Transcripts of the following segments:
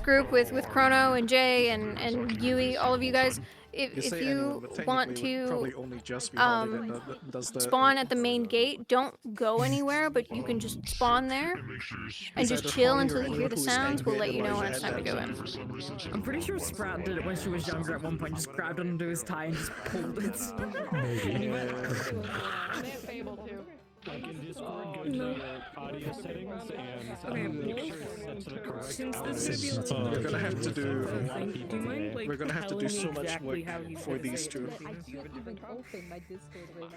group with Chrono and Jay and Yui, all of you guys, if you want to spawn at the main gate, don't go anywhere, but you can just spawn there and just chill until you hear the sounds. We'll let you know when it's time to go in. I'm pretty sure Sprout did it when she was younger at one point, just grabbed onto his tie and just pulled it. Maybe. Like in Discord, go to your audio settings and make sure it's set to the correct. Since this is gonna be We're gonna have to do. do you mind, like, We're gonna have to do so much exactly work for these two. I can't even open my Discord right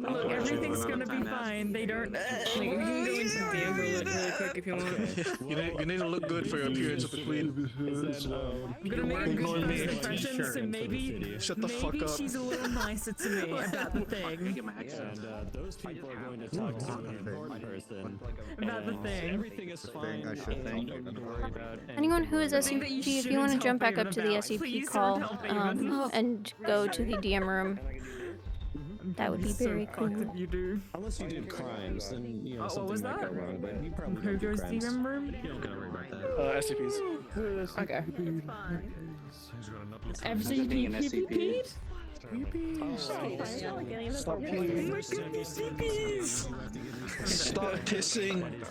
now. Look, everything's gonna be fine. They don't. Like, you can go into DM really quick if you want. You need to look good for your appearance of the queen. I'm gonna make a good first impression, so maybe Shut the fuck up. she's a little nicer to me about the thing. And those people are going to talk to an important person. About the thing. Everything is fine. Don't need to worry about anything. Anyone who is thing that you SCP, if you shouldn't want to jump tell back up to the David SCP about. Please call don't tell David. and go to the DM room, that would be very cool. If you do. Unless you did crimes, then you know What was something might that? go wrong. But you probably Who don't do goes crimes. DM room? You don't gotta worry about that. SCPs. Okay. Being an SCP.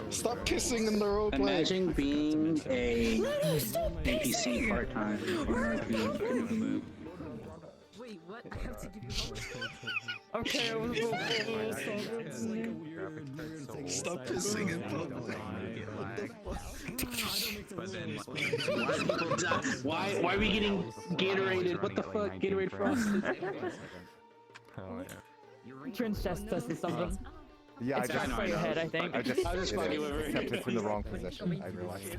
Stop pissing in the roleplay. Imagine being a NPC part-time. Wait, what? I have to give you. Okay, I was Stop pissing in public. Why are we getting Gatorated? What the fuck? Gatorade frosted. Trench chest tested something. Yeah, It's back by your head, I think. I was just fucking with her. Except it's in the wrong position, I realized.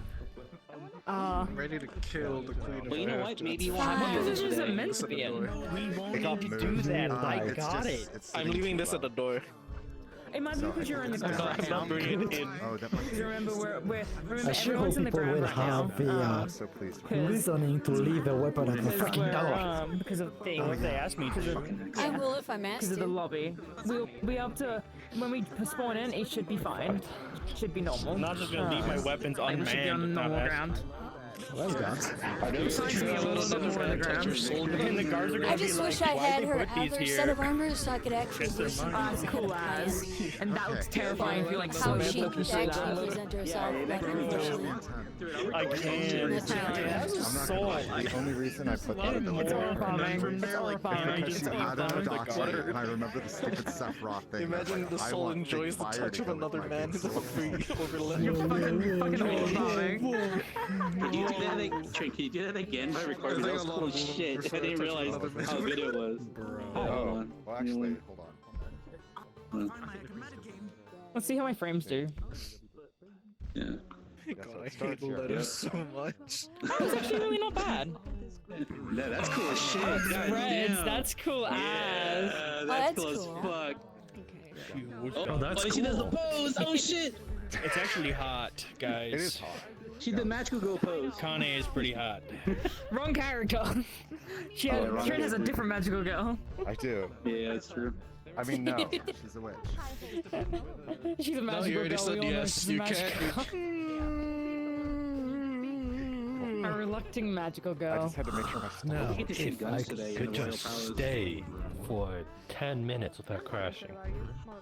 I'm ready to kill the queen. But you know what? Maybe you What won't have position is it to. meant to be in? We won't need to do that. I got it. I'm leaving this at the door. It might be because you're in the ground right now. bringing it in. Oh, that might be. Remember, remember I sure everyone's hope in the people ground will right now. have the So please. reasoning to leave the weapon at the Because freaking door. because of If they ask me to. I will if I'm asked because of the to. lobby. We'll be able to when we spawn in. It should be fine. Should be normal. I'm not just gonna leave my weapons Like, we should be on unmanned. normal ground. Well, that's guns. It's going to be a little bit more on the ground. And the guards are gonna I just be like, wish I why had they her put these average here? set of armor so I could actually do some That's cool as. And that looks terrifying if you like how so she able to could see actually that. present herself. But unfortunately, I can't. that's not I'm not So gonna, the only reason I put that in the It's list horrifying. It's horrifying. because It's you had a horrifying. doctor, and I remember the stupid Sephiroth thing. Imagine the I soul want enjoys the fire touch to of go with another my man big who's sword. free overlap. You're fucking horrifying. Can you do that? Can you do that again by recording? That was cool as shit. I didn't realize how good it was. Oh, well, actually, hold on. Let's see how my frames do. Yeah. God, I hate letters so much. It's actually really not bad. Yeah, that's cool as shit. God Reds, damn. that's cool as. Yeah, that's that's cool cool. as fuck. Oh, that's She does the cool. pose. Oh shit. It's actually hot, guys. It is hot. She did the magical girl pose. Kane is pretty hot. Wrong character. Trent has a different magical girl. I do. Yeah, that's true. I mean, no, she's a witch. She's a No, magical you already girl. said We all know yes. she's a You magical can't. A reluctant magical I girl. just had to make sure my stuff. Now, We get to shoot if guns I today, could you know, just royal powers. stay for 10 minutes without crashing.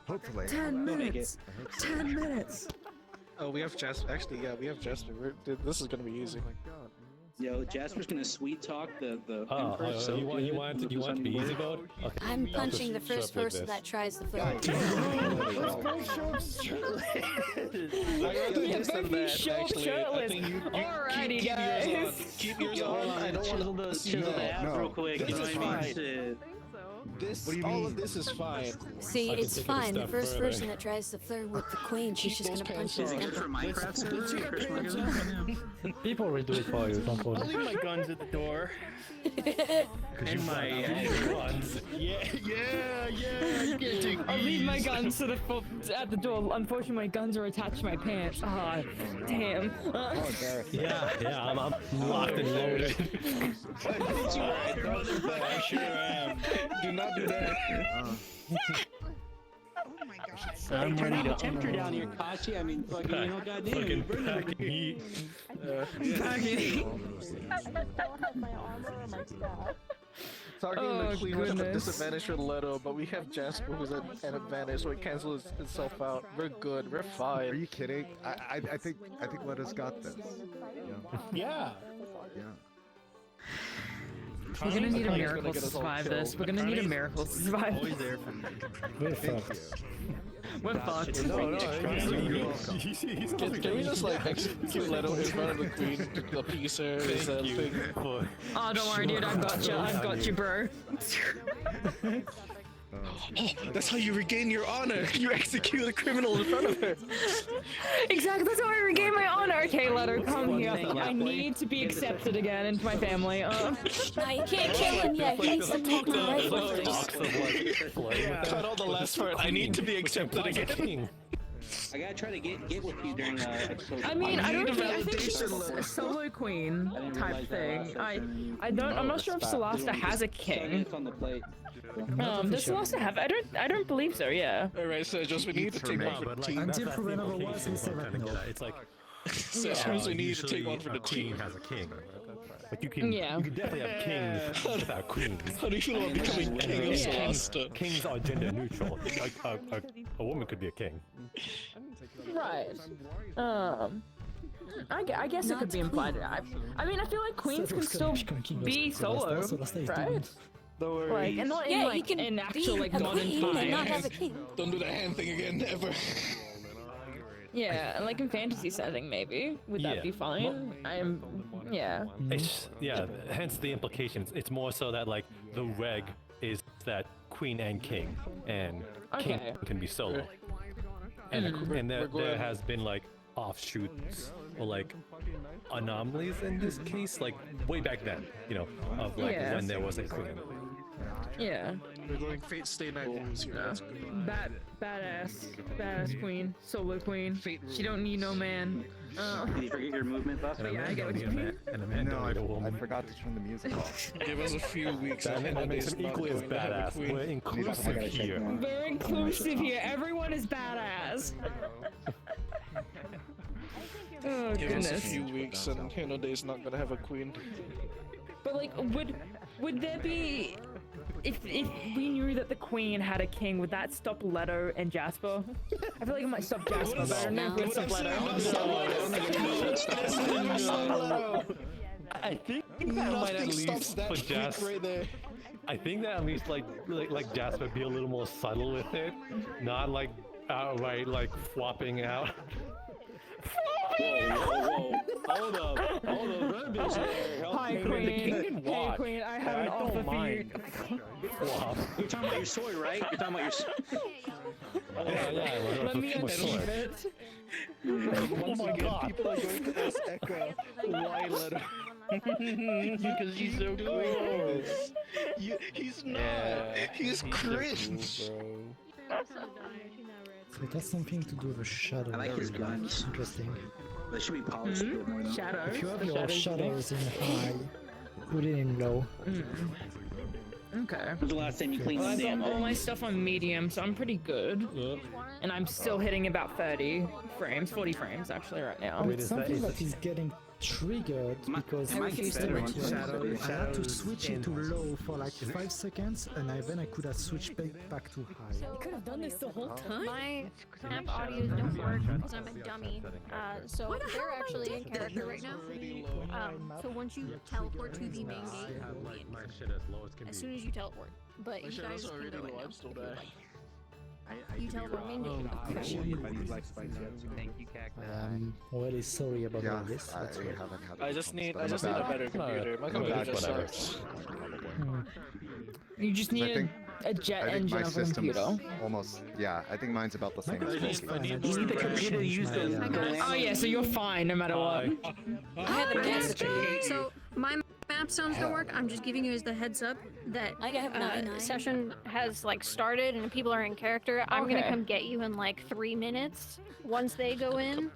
Hopefully. 10 Don't make minutes. 10 minutes. Oh, we have Jasper. Actually, yeah, we have Jasper. This is gonna be easy. Yo, Jasper's gonna sweet talk the Oh, Empress so you want good. to be easy mode? Okay. I'm I'll punching the just shut first up like person this. that tries the flare. Yeah, both you show shirtless. Alrighty, guys. Keep yours on. I don't Chisel want the chisel the abs no. real quick. This You know is what I mean? fine. Shit. this. What do you all mean? of this is fine. See, I can it's take it a fine. The step first further. person that tries to flirt with the queen, she's just gonna punch Is his it good for temple. Minecraft server? People will do it for you, don't I'll worry. leave my guns at the door. And my guns. Yeah, getting I'll leave my guns to the at the door. Unfortunately, my guns are attached to my pants. Ah, damn. Yeah, I'm locked and loaded. I sure am. Do not do that. I should I'm Turn ready on the to temperature down here, Kashi. I mean, fucking, you know, goddamn. Fucking packing heat. Talking Oh, the queen was at a goodness. disadvantage for Leto, but we have Jasper who's at an advantage, so it cancels itself out. We're good. We're Are fine. you kidding? I think Leto's got this. Yeah. Yeah. We're gonna need a Connie's miracle gonna to get us all survive this. killed. We're gonna need a miracle to survive Always this. there for me. We're Thank fucked. you. We're fucked. No, Can we just like execute Leto in front of the queen, the piecer, is that thing? Oh, don't worry, dude. I've got you, bro. Oh, that's how you regain your honor. You execute a criminal in front of her. Exactly. That's how I regain my honor. Okay, Leto, come here. I need to be accepted again into my family. No, you can't kill him yet. He needs to talk to the right Cut out the last part. I need to be accepted again. I gotta try to get with you during episode. I mean, I think it's validation. a solo queen didn't type realize that thing. I'm not sure if Celesta has a king. It's on the plate. Does Celesta have? I don't believe so. Yeah. Alright, so just we need to take one for the team. Until proven otherwise, we say that no. It's like Sessions we need to take one for the queen team. has a king. Like you can definitely have kings without queens. How do you feel about becoming king of Celesta? Kings are gender neutral. Like a woman could be a king. Right. I guess it could be implied. I mean, I feel like queens can still be solo, right? Don't worry. Like, and not in Yeah, like you can in actual be like a modern queen and not have a times. king. Don't do the hand thing again, ever. Yeah, like in fantasy setting, maybe would that Yeah. be fine? Yeah. It's hence the implications. It's more so that like the reg is that queen and king, and king Okay. can be solo. And there has been like offshoots or like anomalies in this case, like way back then, you know, of like Yeah. when there was a queen. Yeah. We're going Fate Stay Night rules here. That's good. Badass queen, solo queen. She don't need no man. Did you forget your movement, boss? Yeah, I get what you mean. And a man No, don't need a woman. I forgot to turn the music off. Give us a few weeks. That makes him equally as badass. We're inclusive here. We're inclusive here. Everyone is badass. Oh Give us a goodness. few weeks, and Hanoday's not gonna have a queen. But like, would there be? If we knew that the queen had a king, would that stop Leto and Jasper? I feel like it might stop Jasper, but I don't know if it would stop Leto. I think that might at least put Jasper. Right there. I think that at least like Jasper be a little more subtle with it, not like outright like flopping out. Whoa. Hold up. Verbiage there. Hi, The queen. king can Hey, watch. queen. I have an I don't offer for you. mind. Flop. You're talking about your sword, right? You're talking about your sword. Yeah. Let me achieve it. Once my again, God. people are going to ask Ekka why Leto. Because he's so cool. He's not. He's cringe. So it has something to do with a shadow. I like his guns. Interesting. They should be polished a bit more, though. Shadow. If you have your shadows in high, put it in low. Okay. When's the last time you cleaned Well, the I've damn got all thing? my stuff on medium, so I'm pretty good. And I'm still hitting about 30 frames, 40 frames actually right now. It's something that is getting triggered because might get better on I had to switch it to low for like 5 seconds, and then I could have switched back to high. You could have done this the whole time. My app audios don't work because I'm a dummy. So they're actually in character right now. So once you teleport to the main gate, as soon as you teleport, but you guys can go in now. If you'd like. You teleport main gate. I'm really sorry about Yeah, all this. I That's haven't right. had I it just since, need but I'm a bad. better computer. My No, computer that's just whatever. sucks. You just need think- a jet I think engine my of a system's computer. almost, yeah, I think mine's about the same as You Smokey's. need the computer to use the Oh yeah, so you're fine no matter what. I have a guest. So my map sounds don't work. I'm just giving you as the heads up that session has like started and people are in character. I'm gonna Okay. come get you in like 3 minutes once they go in.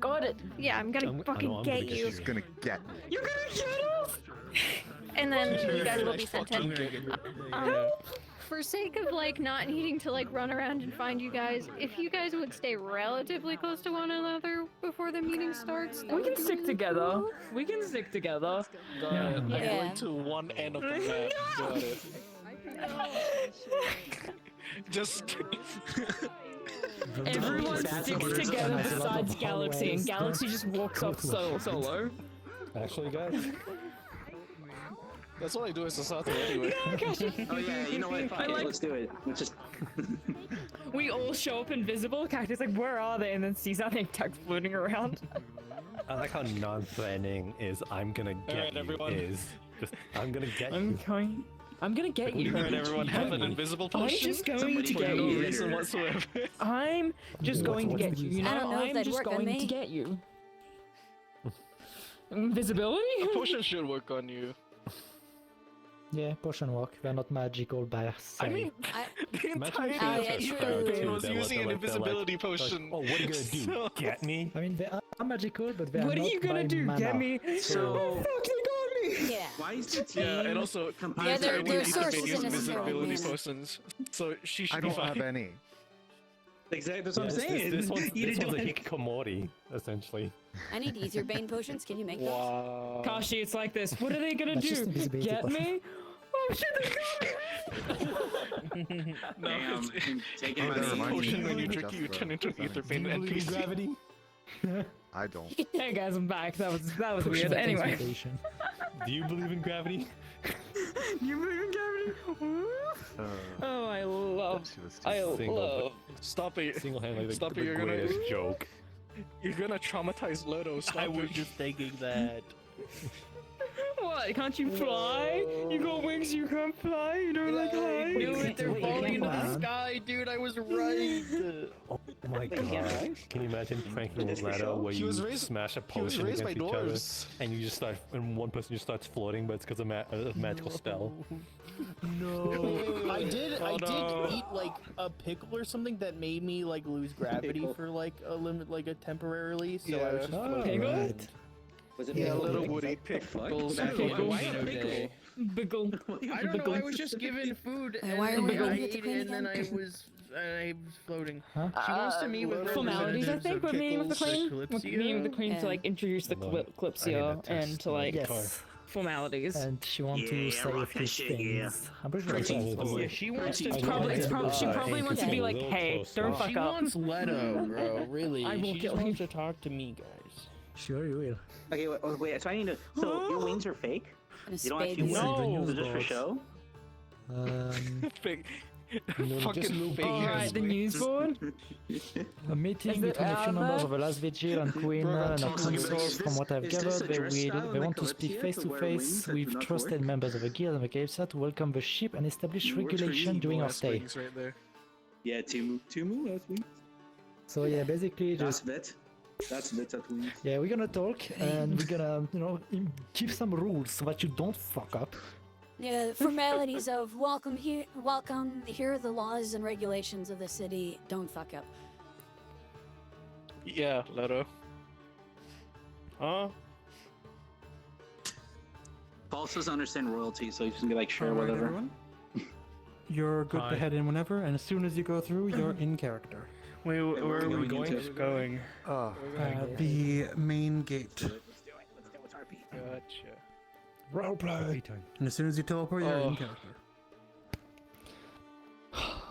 Got it. Yeah, I'm gonna fucking get you, She's gonna get me. You're gonna get us. and then you guys will be sent in. for sake of like not needing to like run around and find you guys, if you guys would stay relatively close to one another before the meeting starts, We can stick together. We can stick together. Got it. I'm Yeah. going to one end of the map. Got it. Just. Everyone sticks together besides Galaxy, and Galaxy just walks off solo. Actually, guys, That's what I do as a Sato anyway. Oh yeah, you know what? Fuck it, let's do it. Let's just. We all show up invisible. Cactus like, where are they? And then sees our name tag floating around. I like how non-threatening is I'm gonna get Alright, you everyone. is just I'm gonna get I'm you. going. I'm gonna get you. Alright, everyone, have an invisible potion. I'm just going Somebody to for get no you. reason whatsoever. I'm just going to get you. You know, I don't know if I'm that'd just work on going me. to get you. Invisibility? A potion should work on you. Yeah, potion work. They're not magical by se. I mean, the entire Imagine Oh, yeah, if true. too, was they're using an like- they're like- invisibility like, potion. oh, what are you gonna do? So- Get me? I mean, they are magical, but they are What are not you gonna by do? mana. Get me? So. Yeah. Why is the team? Yeah, and also compiled Yeah, to their everyone source except isn't for necessarily invisibility mana. potions. So she should I be don't have fine. any. Exactly, that's what I'm Yes, saying. This one's, You this didn't one's a do it. hikikomori, essentially. I need ether bane potions. Can you make those? Wow. Kashi, it's like this. What are they gonna That's just do? invisibility Get potion. me? Oh shit, they got me! No, Damn, it's taking Oh, my never it's a mind. potion when you Just drink it, you the turn into an ether stunning. bane Believe in NPC. gravity? I don't. Hey guys, I'm back. That was Potion weird. of Anyway. transmutation. Do you believe in gravity? You believe in gravity? Oh, I love. She was I too single, love. Stop it. Single-handedly the, Stop the it, you're gonna- greatest joke. You're gonna traumatize Leto. Stop I was it. just thinking that. What? Can't you fly? You got wings, you can't fly. You don't like I knew heights. it. They're Wait, falling into the man. sky, dude. I was right. Oh my god. Can you imagine pranking this a for ladder show? where He you was raised- smash a He was potion raised against by each other dwarves. and you just start and one person just starts floating but it's because of a magical spell? No. I did Oh, no. eat like a pickle or something that made me like lose gravity for like a limit, like a temporarily. So I was just Oh, floating. right. Was it Yeah, pickle? Little would eat Fuck? pickles. Pickle? Why a Pickle? pickle? Biggle. I don't know. I was just given food and why are then we I going with ate the it queen and then again? I was floating. Huh? She wants to meet with Formalities, I think, with meeting with the queen. With meeting with the queen to Yeah. like introduce the Hold on. I need Calypsia to and test to like Yes. formalities. And she wants to Yeah, say a rock few that shit, yeah. things. I'm pretty sure Pretty that's cool. all. Yeah, she wants to. It's I probably, know. she probably I wants to think be it's a like, little hey, close don't off. fuck She up. wants Leto, bro. Really. I will She kill just him. wants to talk to me, guys. Sure you will. Okay, wait. So I need to. So your wings are fake. And a You don't spade. actually No. win. They're just for show. Fake. No, Fucking just look. fake. Alright, the news board. A meeting Is it between a few Alma? members of the last vigil and Queen Bro, and our talks about consuls. this. From what I've Is this gathered, a they dress style they in want to the speak Kalypsia face to to wear face wings that do with not trusted work? members of the guild and the Kalypsia to welcome the ship and establish Works for regulation me, during our Last stay. wings right there. Yeah, Tumu, that's wings. So yeah, basically That's just Vet. That's Vet at wings. yeah, we're gonna talk and we're gonna give some rules so that you don't fuck up. Yeah, the formalities of welcome here. Here are the laws and regulations of the city. Don't fuck up. Yeah, Leto. Huh? Paul doesn't understand royalty, so he's just gonna be like, sure, Alright, whatever. everyone. You're good Hi. to head in whenever, and as soon as you go through, you're in character. Wait, where are we going going? to? Going. The main gate. Let's do it, RP. Gotcha. Roleplay. And as soon as you teleport, you're in character.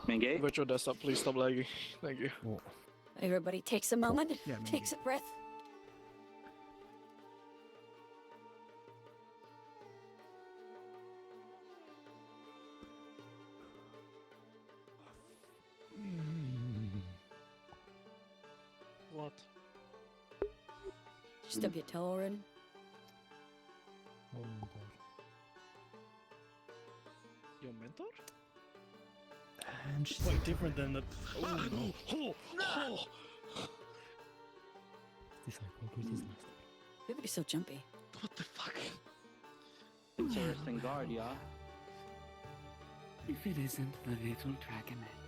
Main gate? Virtual desktop, please stop lagging. Thank you. Everybody takes a moment. Yeah, maybe. Takes a breath. What? Stub your toe already. Your mentor? And she's Quite different than the. Everybody's so jumpy. What the fuck? Interesting guard, yeah. If it isn't the little dragonette.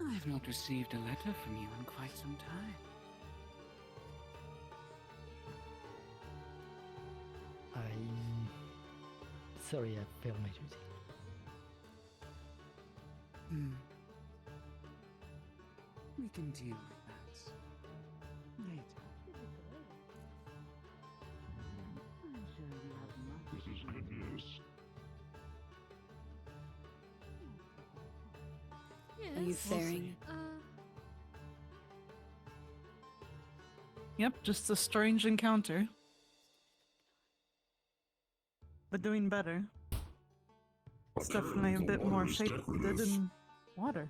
I've not received a letter from you in quite some time. I'm sorry I failed my duty. We can deal with that later. I'm sure you have much. This is good news. Are you faring? Yep, just a strange encounter. But doing better. It's definitely a bit more shaded in water.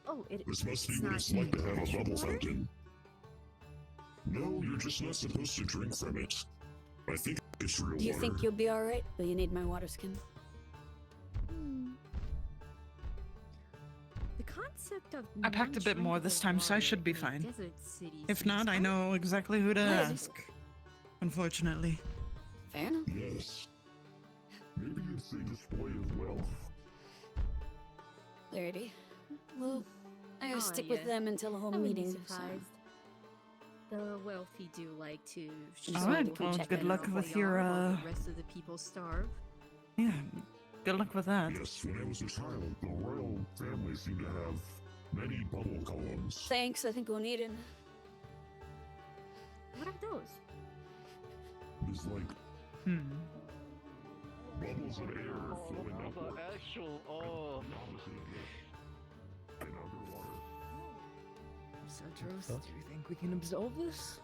Oh, This must be what it's like to have a bubble fountain. No, you're just not supposed to drink from it. I think it's real Do you water. think you'll be alright? Will you need my water skin? The concept of I packed a bit more this time, so I should be fine. If not, I know exactly who to ask. Unfortunately. Fair enough. Yes. Maybe it's a display of wealth. Alrighty. Well, I gotta Oh, stick with yeah. them until the whole I wouldn't be meeting. So. surprised. The wealthy do like to Alright, well, good luck with your, while the rest of the people starve. Yeah, good luck with that. Yes, when I was a child, the royal family seemed to have many bubble columns. Thanks, I think we'll need it. What are those? It's like bubbles of air flowing upward. Actual, And underwater. Cedros, do you think we can absolve this?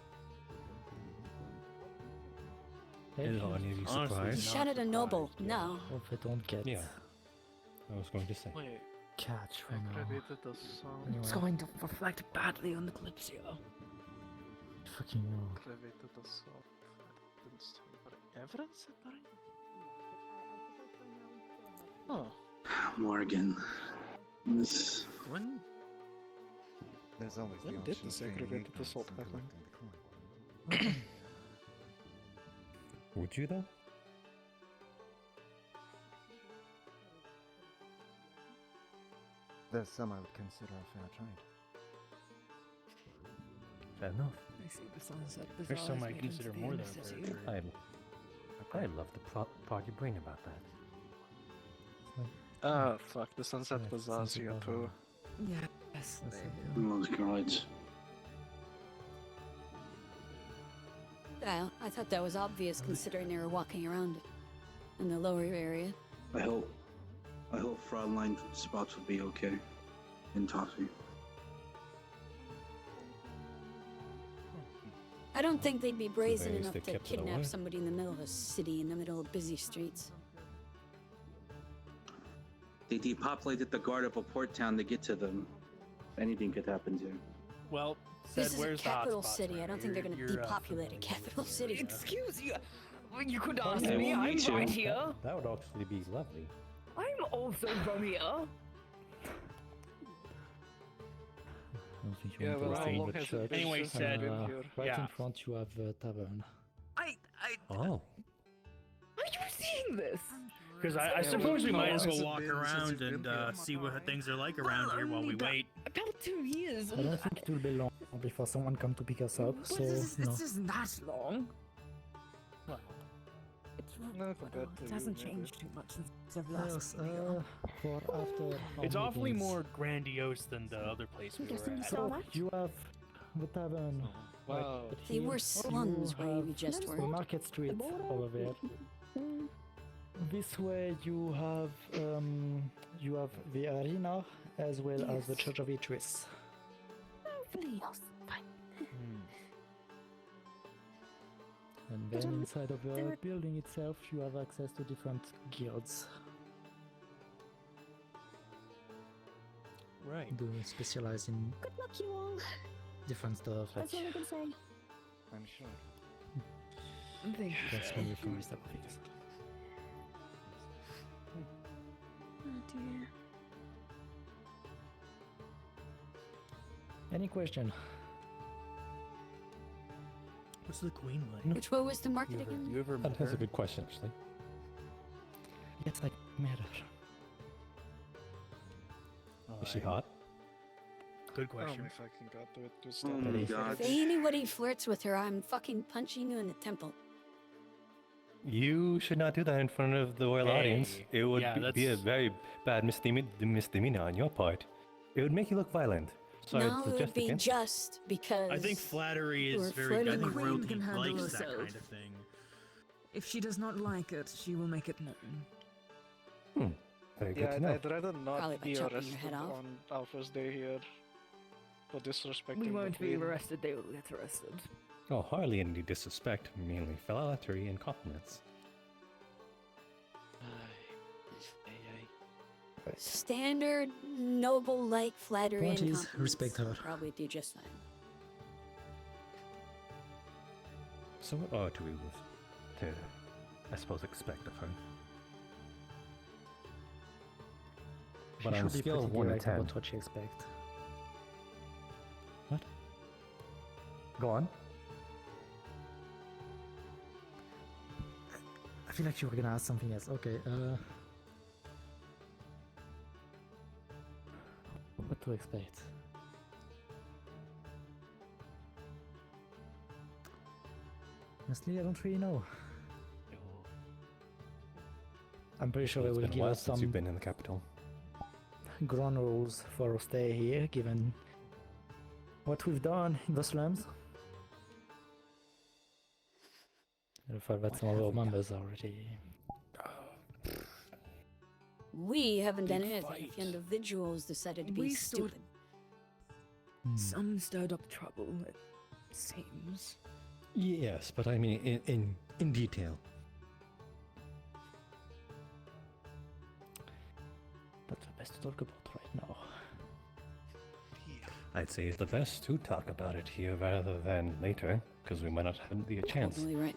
Is any of you surprised? Shouted a noble. No. Hope I don't get Yeah. I was going to say. Wait, catch from now. activated the sound. Anyway, It's going to reflect badly on the Kalypsia. fucking no. Activated the sound. Evidence? Oh. Morgan. This. When? There's always When the did option this of paying activated income assault and happen? collecting the coin. Would you though? There's some I would consider a fair trade. Fair enough. I see the sunset. There's some I consider more than a fair trade. I love the part you bring about that. Ah, fuck, the Sunset Bazaar, you poo. Yes. Oh, God. Well, I thought that was obvious considering they were walking around in the lower area. I hope Fraudline spots will be okay in Toffee. I don't think they'd be brazen Ways enough they to kept it away. kidnap somebody in the middle of a city, in the middle of busy streets. They depopulated the guard of a port town to get to them. Anything could happen to. Well, This is a where's the capital hotspots city. I around don't think they're here? gonna You're, depopulate a capital city. Excuse you. You could Oh, ask yeah, me. well, I'm me too. right here. That would actually be lovely. I'm also from here. I don't think you Yeah, want to well, how stay in long the has it church. been Anyway, since said, I've been Uh, here? right Yeah. in front you have the tavern. Oh. Are you seeing this? Because I suppose we might as well walk around and see what things are like around here while we wait. About 2 years. I don't think it will be long before someone come to pick us up, But so this no. isn't that long. No, compared to It hasn't you, changed too much since I've last Yes, been here. for after our It's awfully meetings. more grandiose than the other place we were at. So you have the tavern. Wow. right They here. were slums You where you have just the were. Market Street over there. This way you have the arena as well as the Church of Idris. Hopefully you'll find And then inside of the building itself you have access to different guilds. Right. Do specialize in Good luck, you all. different stuff. Like That's all I can say. I'm sure. that's when we find stuff like this. Oh dear. Any question? What's the queen like? Which way was the market You again? ever met That's a her? good question, actually. Yes, I met her. Is she hot? Good Oh question. my fucking god, dude. Good Oh stuff. my god. If anybody flirts with her, I'm fucking punching you in the temple. You should not do that in front of the royal audience. Hey, It would yeah, be a that's- very bad misdemeanor on your part. It would make you look violent. So No, I'd it would suggest be against. just because. I think flattery you is were very. I flirting think with royalty can handle likes that herself. kind of thing. If she does not like it, she will make it known. Very good Yeah, to know. I'd rather Probably not by be chopping your arrested head off. on Alpha's Day here for disrespecting We the won't be queen. arrested, they will get arrested. Oh, hardly any disrespect, mainly flattery and compliments. Standard noble-like flattery Point and is, compliments respect her. probably do just fine. So what are we to, I suppose, expect of her? But on a should be scale of pretty 1 to direct 10, about what she expects. what? Go on. I feel like you were gonna ask something else. Okay, what to expect? Honestly, I don't really know. I'm pretty sure they It's will been a give while us since some you've been in the capital. ground rules for our stay here, given what we've done in the slums. And the fact that some of our members are already. We haven't done Big anything fight. if the individuals decided to be We stood- stupid. Some stirred up trouble, it seems. Yes, but I mean in detail. That's the best to talk about right now. I'd say it's the best to talk about it here rather than later, because we might not have the chance. Totally right.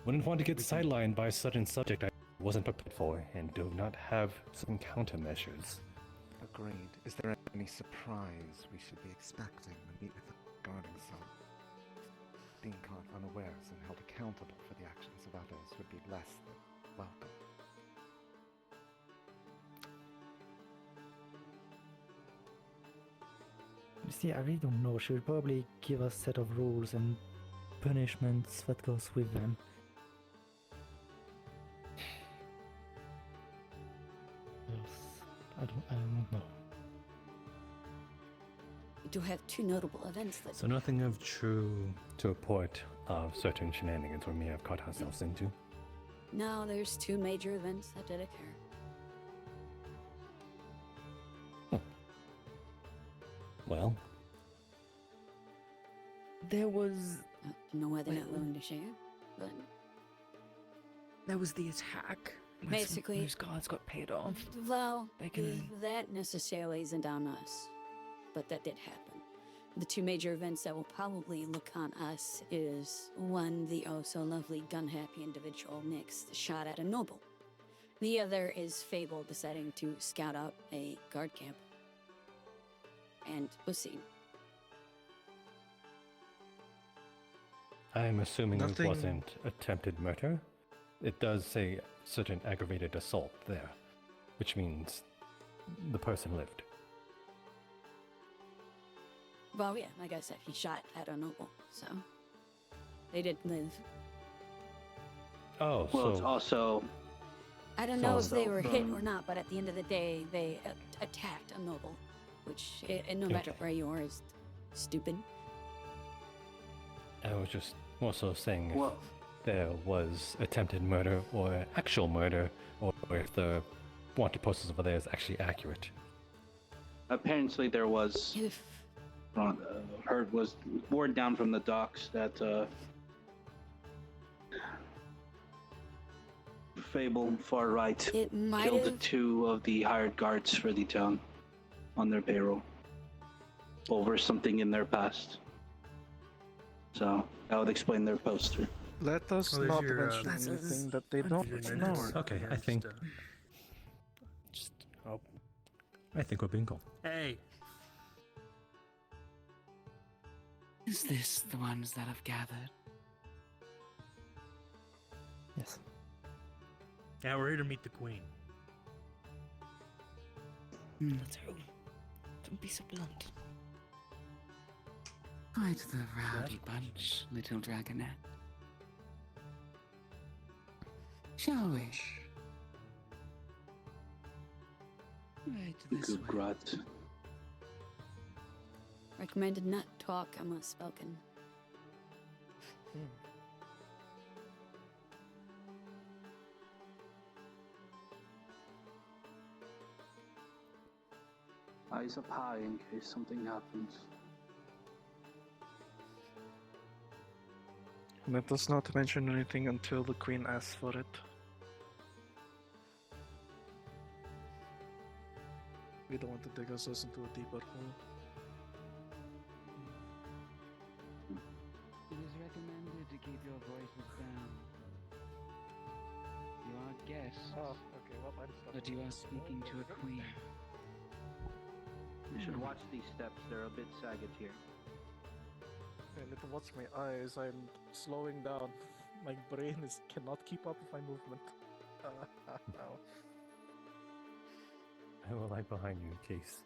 Wouldn't want to get sidelined by a sudden subject I wasn't prepared for, and do not have some countermeasures. Agreed. Is there any surprise we should be expecting when we meet with the guarding sun? Being caught unawares and held accountable for the actions of others would be less than welcome. You see, I really don't know. She will probably give us a set of rules and punishments that goes with them. Yes, I don't know. We do have two notable events that So nothing of true to report of certain shenanigans we may have caught ourselves into. No, there's two major events that did occur. Well, There was Don't know whether or not willing to share, but there was the attack. when Basically- those guards got paid off. well, They can- that necessarily isn't on us, but that did happen. The two major events that will probably look on us is one, the oh so lovely gun-happy individual Nyx shot at a noble. The other is Fable deciding to scout out a guard camp and was seen. I'm assuming Nothing- it wasn't attempted murder. It does say certain aggravated assault there, which means the person lived. Well, yeah, like I said, he shot at a noble, so they did live. Oh, Well, it's so also I don't know if they So, were hit or not, but at the end of the day, they attacked a noble, which, no matter Okay. where you are, is stupid. I was just also saying if well, there was attempted murder or actual murder, or if the wanted posters over there is actually accurate. apparently there was If heard was word down from the docks that Fable far right it might killed have, two of the hired guards for the town on their payroll over something in their past. So that would explain their poster. Let us Well, there's not your, mention That's- anything that they don't your know. minutes. Okay, I think I think we're bingo. Hey, Is this the ones that have gathered? Yes. yeah, we're here to meet the queen. That's who. Don't be so blunt. Quite the rowdy bunch, little dragonette. Shall we? Right this Good way. grot. Recommended not talk unless spoken. Eyes up high in case something happens. Let us not mention anything until the queen asks for it. We don't want to dig ourselves into a deeper hole. It is recommended to keep your voices down. You are guests, Okay, well, I'm stuck. but you are speaking to a queen. You should watch these steps, they're a bit Sagittarian. I need to watch my eyes, I'm slowing down. My brain cannot keep up with my movement. I will lie behind you in case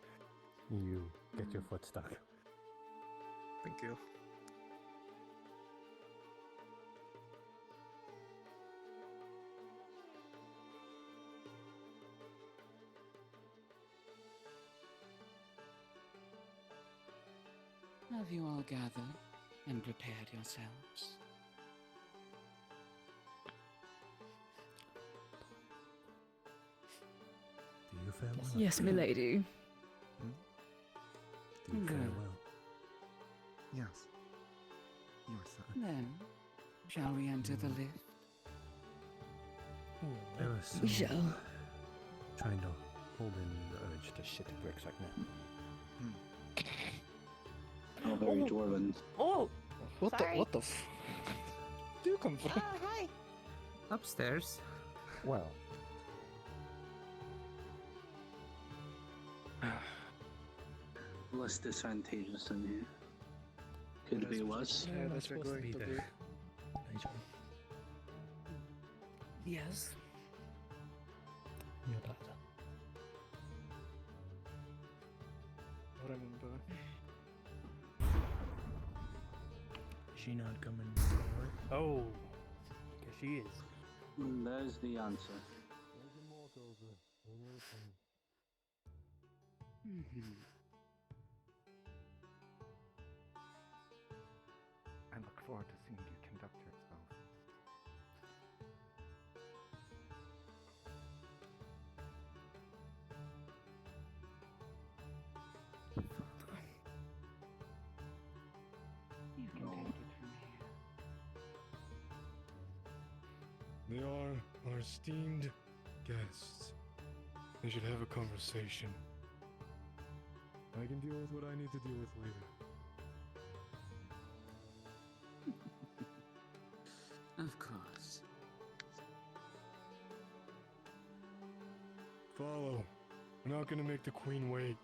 you get your foot stuck. Thank you. Have you all gathered and prepared yourselves? Do you fare well? Yes, milady. Do you fare Good. well? Yes. Your son. Then, shall we enter the lift? I was We shall. trying to hold in the urge to shit bricks right now. How very dwarven. Oh! What Sorry. the? What the do you come from? Hi! Upstairs. Well, Less disadvantageous in here. Could be worse. Yeah, I'm that's we're supposed to going be to there. do. Yes. your daughter. Remember. She not coming. Oh, guess she is. There's the answer. I look forward to seeing you conduct yourself. You can take it from here. They are our esteemed guests. They should have a conversation. I can deal with what I need to deal with later. Of course. Follow. We're not gonna make the queen wait.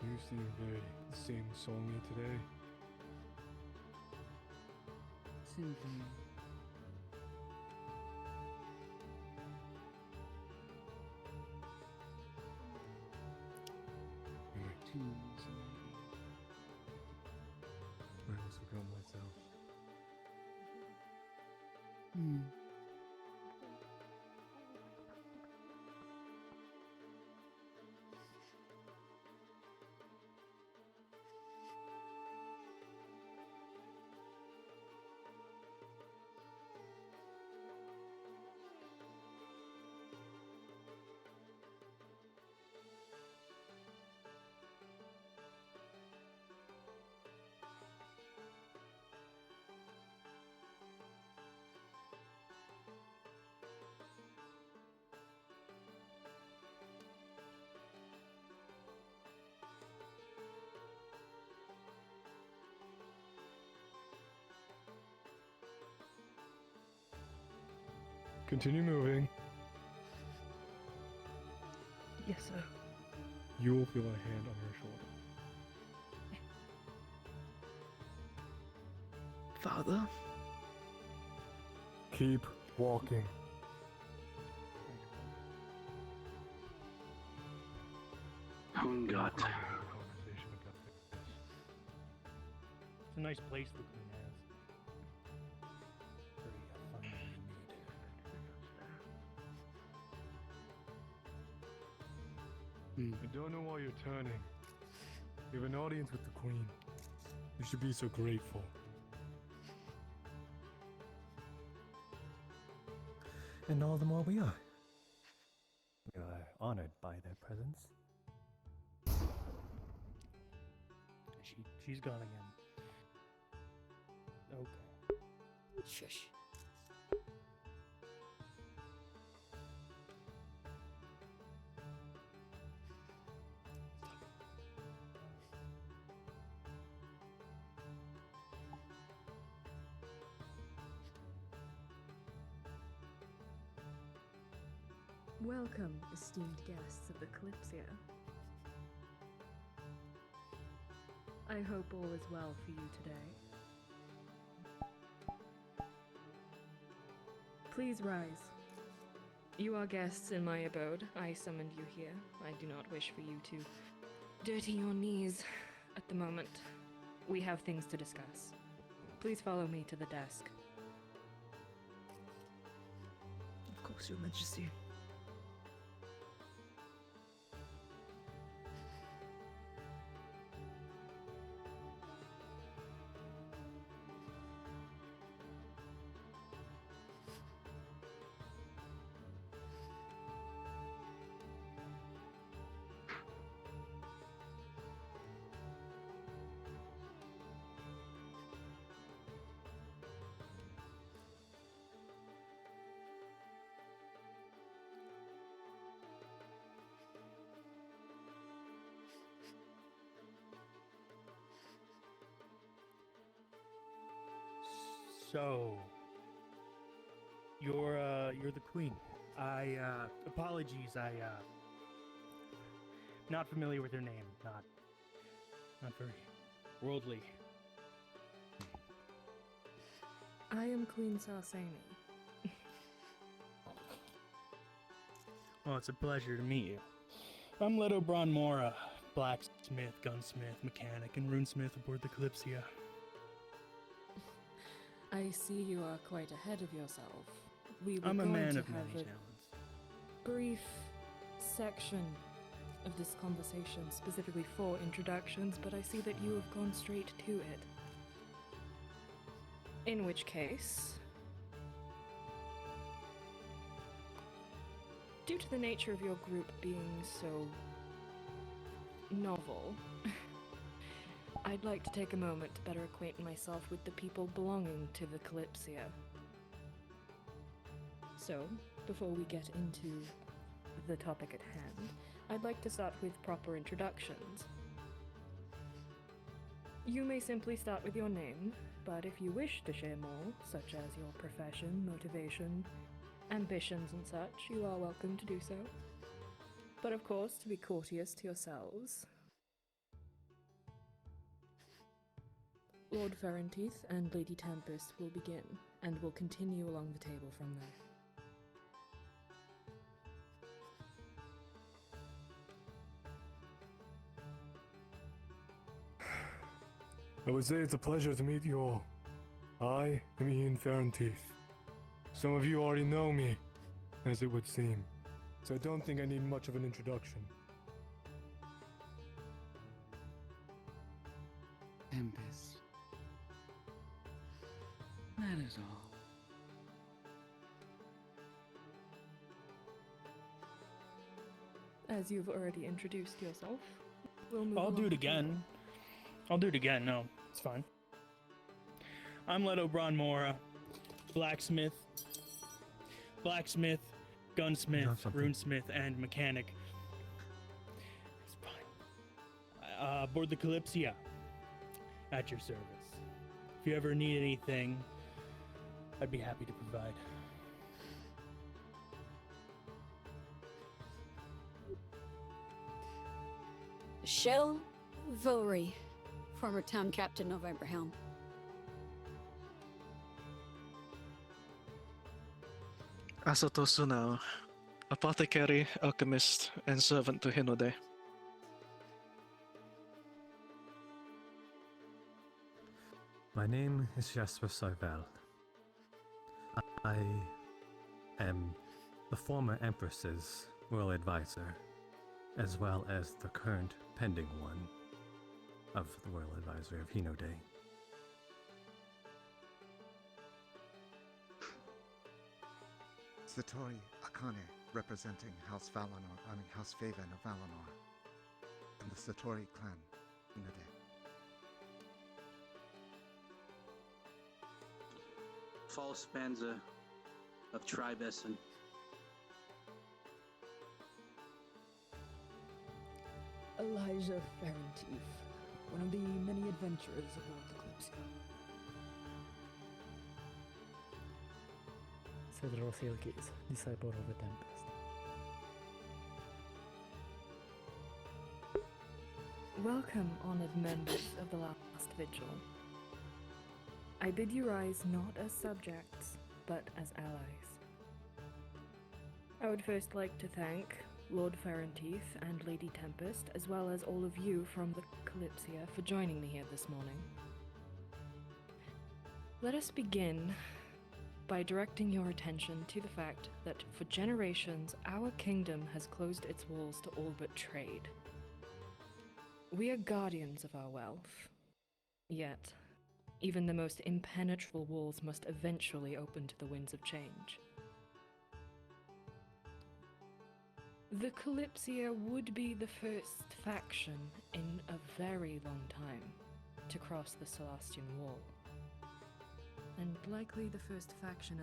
You seem very sing-songy today. Simply. Tunes, I must become myself. Continue moving. Yes, sir. you will feel a hand on your shoulder. Father? Keep walking. Oh God. It's a nice place the queen has. Very I don't know why you're turning. You have an audience with the queen. You should be so grateful. And all the more we are. We are honored by their presence. She's gone again. Okay. Shush. Welcome, esteemed guests of the Kalypsia. I hope all is well for you today. Please rise. You are guests in my abode. I summoned you here. I do not wish for you to dirty your knees at the moment. We have things to discuss. Please follow me to the desk. Of course, Your Majesty. So, you're the queen. Apologies, not familiar with her name. Not very worldly. I am Queen Sarsani. Well, it's a pleasure to meet you. I'm Leto Bronmora, blacksmith, gunsmith, mechanic, and runesmith aboard the Kalypsia. I see you are quite ahead of yourself. We were I'm a going man to of have many a talents. brief section of this conversation specifically for introductions, but I see that you have gone straight to it. In which case, due to the nature of your group being so novel, I'd like to take a moment to better acquaint myself with the people belonging to the Kalypsia. So, before we get into the topic at hand, I'd like to start with proper introductions. You may simply start with your name, but if you wish to share more, such as your profession, motivation, ambitions and such, you are welcome to do so. But of course, to be courteous to yourselves, Lord Ferrenteeth and Lady Tempest will begin, and will continue along the table from there. I would say it's a pleasure to meet you all. I am Ian Ferrenteeth. Some of you already know me, as it would seem, so I don't think I need much of an introduction. Tempest. That is all. As you've already introduced yourself, we'll move I'll along do it the again. I'll do it again. No, it's fine. I'm Leto Bronmora, blacksmith, gunsmith, runesmith, and mechanic. It's fine. Aboard the Kalypsia, at your service. If you ever need anything, I'd be happy to provide. Shell Villery, former town captain of Abraham. Asatosunao, apothecary, alchemist, and servant to Hinode. My name is Jasper Sarvel. I am the former Empress's royal advisor, as well as the current pending one of the royal advisor of Hinode. Satori Akane, representing House House Faven of Valinor, and the Satori clan, Hinode. False Spanza of Tribe Essen. Elijah Farenteef, one of the many adventurers aboard the Kalypsia. Cedros Ilkis, disciple of the Tempest. Welcome, honored members of the last vigil. I bid you rise not as subjects, but as allies. I would first like to thank Lord Farenteef and Lady Tempest, as well as all of you from the Kalypsia for joining me here this morning. Let us begin by directing your attention to the fact that for generations, our kingdom has closed its walls to all but trade. We are guardians of our wealth, yet even the most impenetrable walls must eventually open to the winds of change. The Kalypsia would be the first faction in a very long time to cross the Celestian Wall, and likely the first faction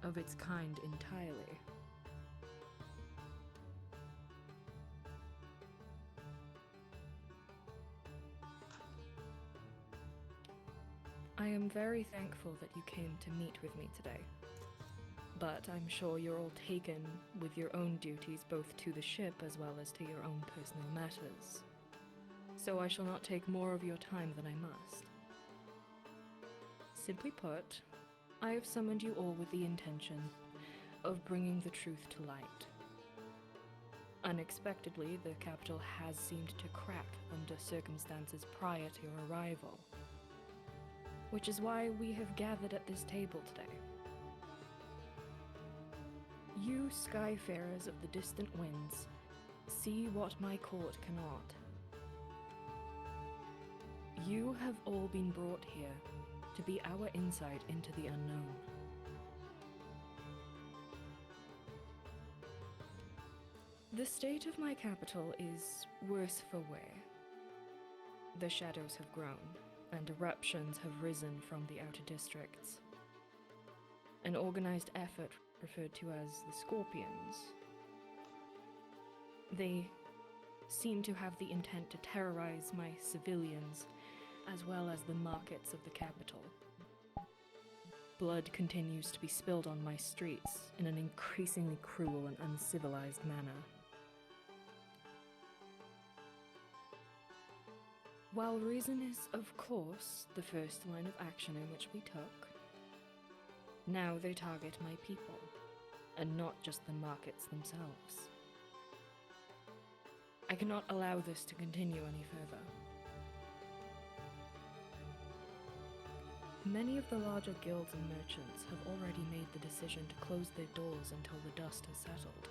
of its kind entirely. I am very thankful that you came to meet with me today, but I'm sure you're all taken with your own duties both to the ship as well as to your own personal matters, so I shall not take more of your time than I must. Simply put, I have summoned you all with the intention of bringing the truth to light. Unexpectedly, the capital has seemed to crack under circumstances prior to your arrival, which is why we have gathered at this table today. You skyfarers of the distant winds, see what my court cannot. You have all been brought here to be our insight into the unknown. The state of my capital is worse for wear. The shadows have grown, and eruptions have risen from the outer districts. An organized effort referred to as the Scorpions. They seem to have the intent to terrorize my civilians, as well as the markets of the capital. Blood continues to be spilled on my streets in an increasingly cruel and uncivilized manner. While reason is, of course, the first line of action in which we took, now they target my people, and not just the markets themselves. I cannot allow this to continue any further. Many of the larger guilds and merchants have already made the decision to close their doors until the dust has settled.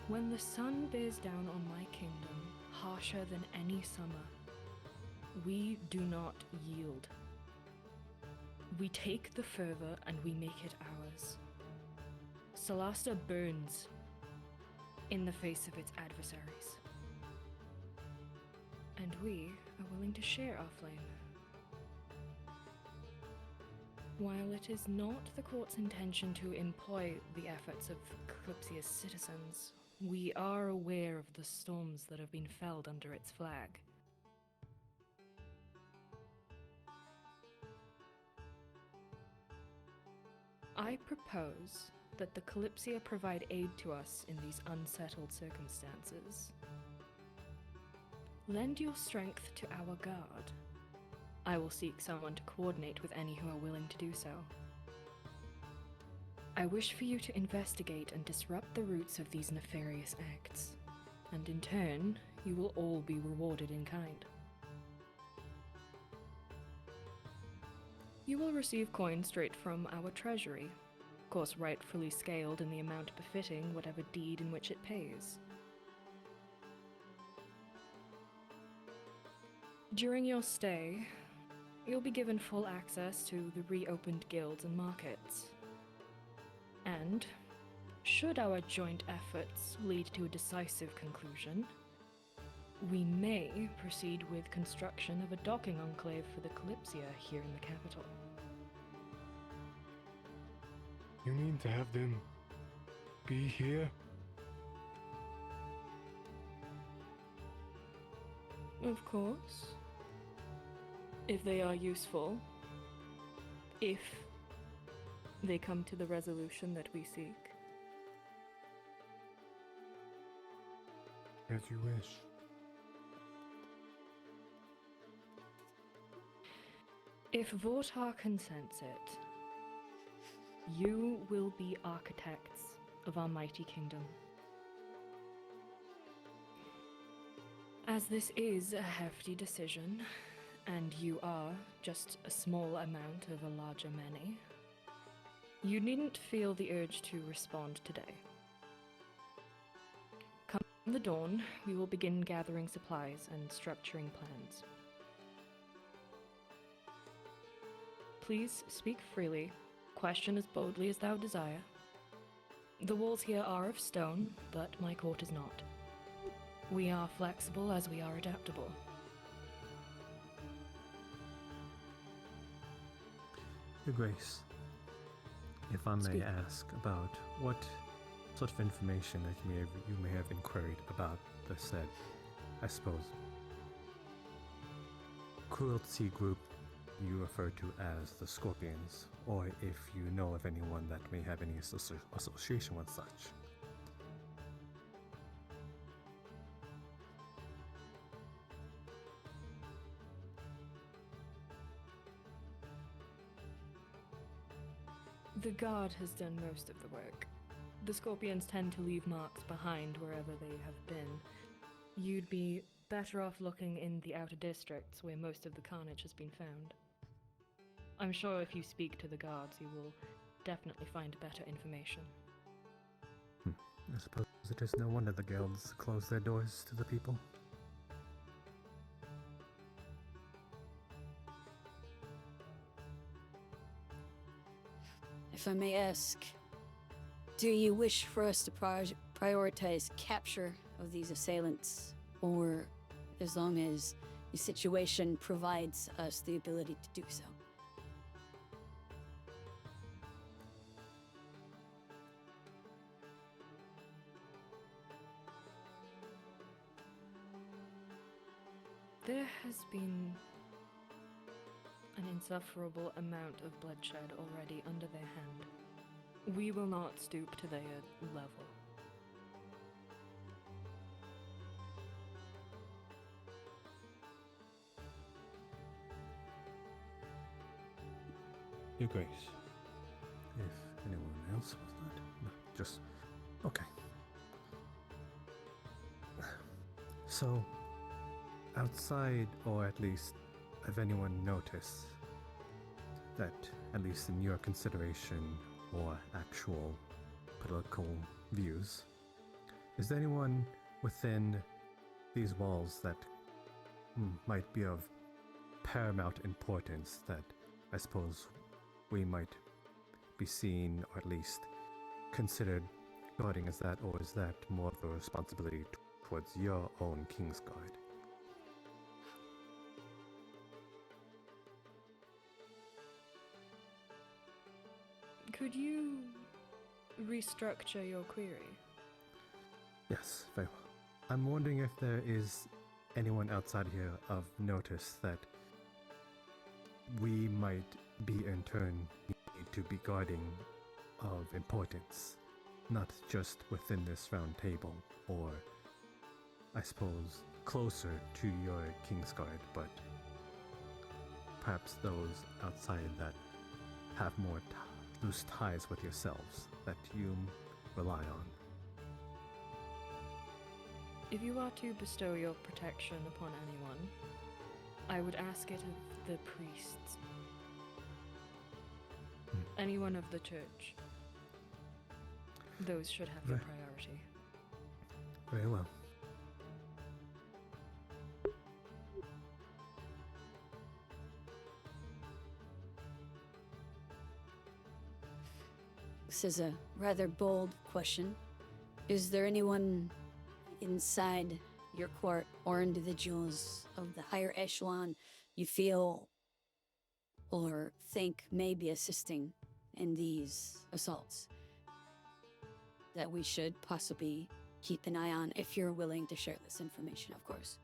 When the sun bears down on my kingdom, harsher than any summer, we do not yield. We take the fervor and we make it ours. Solasta burns in the face of its adversaries, and we are willing to share our flame. While it is not the court's intention to employ the efforts of Kalypsia's citizens, we are aware of the storms that have been felled under its flag. I propose that the Kalypsia provide aid to us in these unsettled circumstances. Lend your strength to our guard. I will seek someone to coordinate with any who are willing to do so. I wish for you to investigate and disrupt the roots of these nefarious acts, and in turn, you will all be rewarded in kind. You will receive coin straight from our treasury, of course rightfully scaled in the amount befitting whatever deed in which it pays. During your stay, you'll be given full access to the reopened guilds and markets. And, should our joint efforts lead to a decisive conclusion, we may proceed with construction of a docking enclave for the Kalypsia here in the capital. You mean to have them be here? Of course. If they are useful. If they come to the resolution that we seek. As you wish. If Vortar consents it, you will be architects of our mighty kingdom. As this is a hefty decision, and you are just a small amount of a larger many, you needn't feel the urge to respond today. Come the dawn, we will begin gathering supplies and structuring plans. Please speak freely, question as boldly as thou desire. The walls here are of stone, but my court is not. We are flexible as we are adaptable. Your Grace, if I may ask about what sort of information that you may have inquired about the said, I suppose, cruelty group you refer to as the Scorpions, or if you know of anyone that may have any association with such. The guard has done most of the work. The Scorpions tend to leave marks behind wherever they have been. You'd be better off looking in the outer districts where most of the carnage has been found. I'm sure if you speak to the guards, you will definitely find better information. I suppose it is no wonder the guilds close their doors to the people. If I may ask, do you wish for us to prioritize capture of these assailants, or as long as the situation provides us the ability to do so? There has been an insufferable amount of bloodshed already under their hand. We will not stoop to their level. Your Grace, if anyone else was not, no, just okay. So, outside, or at least, have anyone noticed that, at least in your consideration or actual political views, is there anyone within these walls that might be of paramount importance that I suppose we might be seen, or at least considered guarding as that, or is that more of a responsibility towards your own Kingsguard? Could you restructure your query? Yes, very well. I'm wondering if there is anyone outside here of notice that we might be in turn need to be guarding of importance, not just within this round table, or I suppose closer to your Kingsguard, but perhaps those outside that have more loose ties with yourselves that you rely on. If you are to bestow your protection upon anyone, I would ask it of the priests. Anyone of the church. Those should have the priority. Very well. This is a rather bold question. Is there anyone inside your court or individuals of the higher echelon you feel or think may be assisting in these assaults that we should possibly keep an eye on, if you're willing to share this information, of course?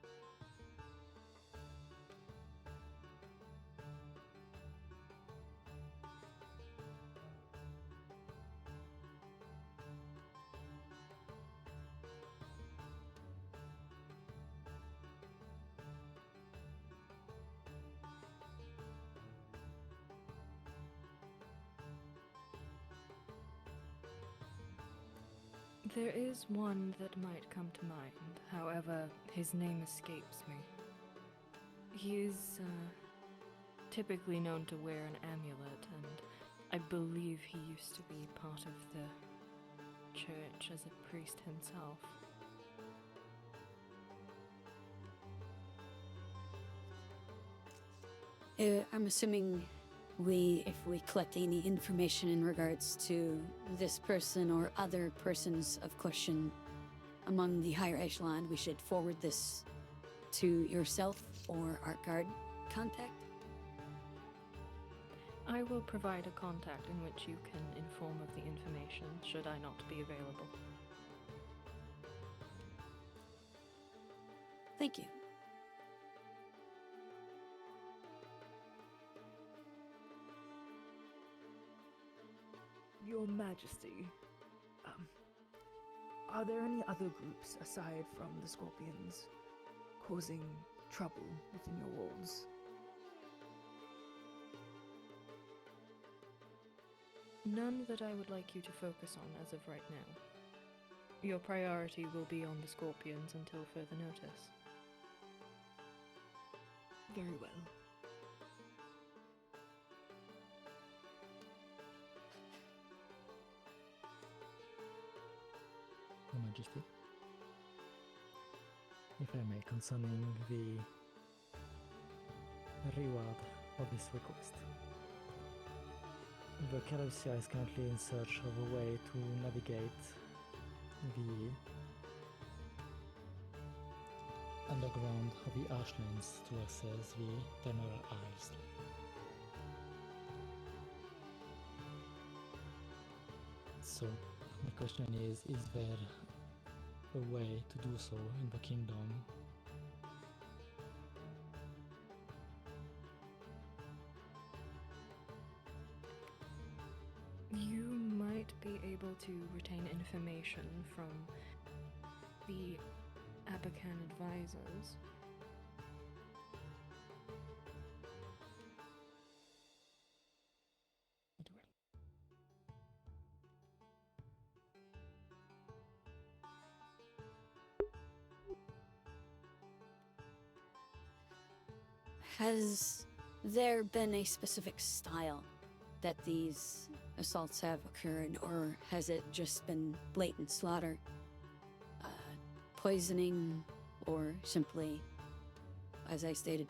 There is one that might come to mind, however, his name escapes me. He is typically known to wear an amulet, and I believe he used to be part of the church as a priest himself. I'm assuming if we collect any information in regards to this person or other persons of question among the higher echelon, we should forward this to yourself or our guard contact? I will provide a contact in which you can inform of the information, should I not be available. Thank you. Your Majesty, are there any other groups aside from the Scorpions causing trouble within your walls? None that I would like you to focus on as of right now. Your priority will be on the Scorpions until further notice. Very well. Your Majesty, if I may, concerning the reward of this request. The Kalypsia is currently in search of a way to navigate the underground of the Ashlands to access the Emerald Isles. So, the question is there a way to do so in the kingdom? You might be able to retain information from the Abacan advisors. Has there been a specific style that these assaults have occurred, or has it just been blatant slaughter, poisoning, or simply, as I stated,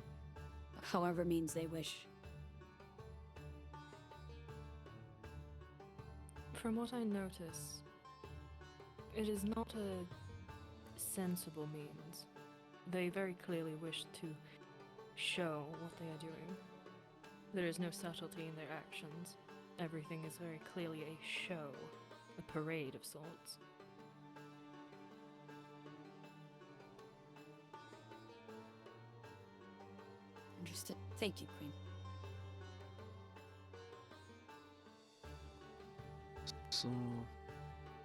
however means they wish? From what I notice, it is not a sensible means. They very clearly wish to show what they are doing. There is no subtlety in their actions. Everything is very clearly a show, a parade of sorts. Understood. Thank you, Queen. So,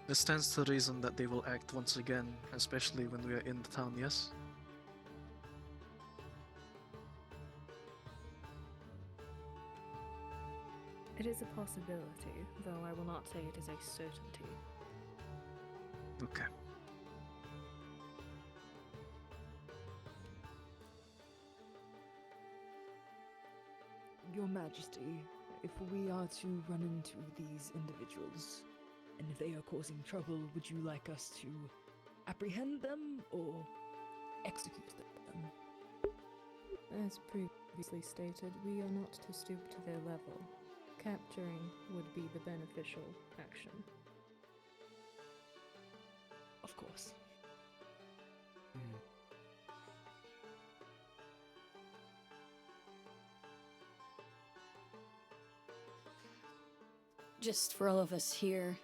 this stands to reason that they will act once again, especially when we are in the town, yes? It is a possibility, though I will not say it is a certainty. Okay. Your Majesty, if we are to run into these individuals, and if they are causing trouble, would you like us to apprehend them or execute them? As previously stated, we are not to stoop to their level. Capturing would be the beneficial action. Of course. Just for all of us here,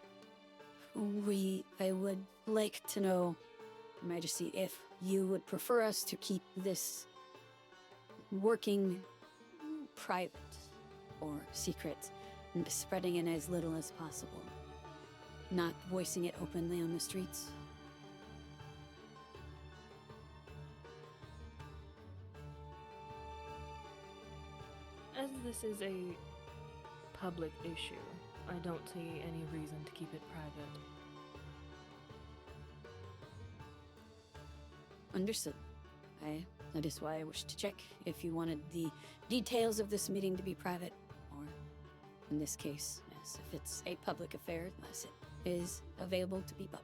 I would like to know, Your Majesty, if you would prefer us to keep this working private or secret and spreading it as little as possible, not voicing it openly on the streets. As this is a public issue, I don't see any reason to keep it private. Understood. That is why I wished to check if you wanted the details of this meeting to be private, or, in this case, as if it's a public affair, unless it is available to be public.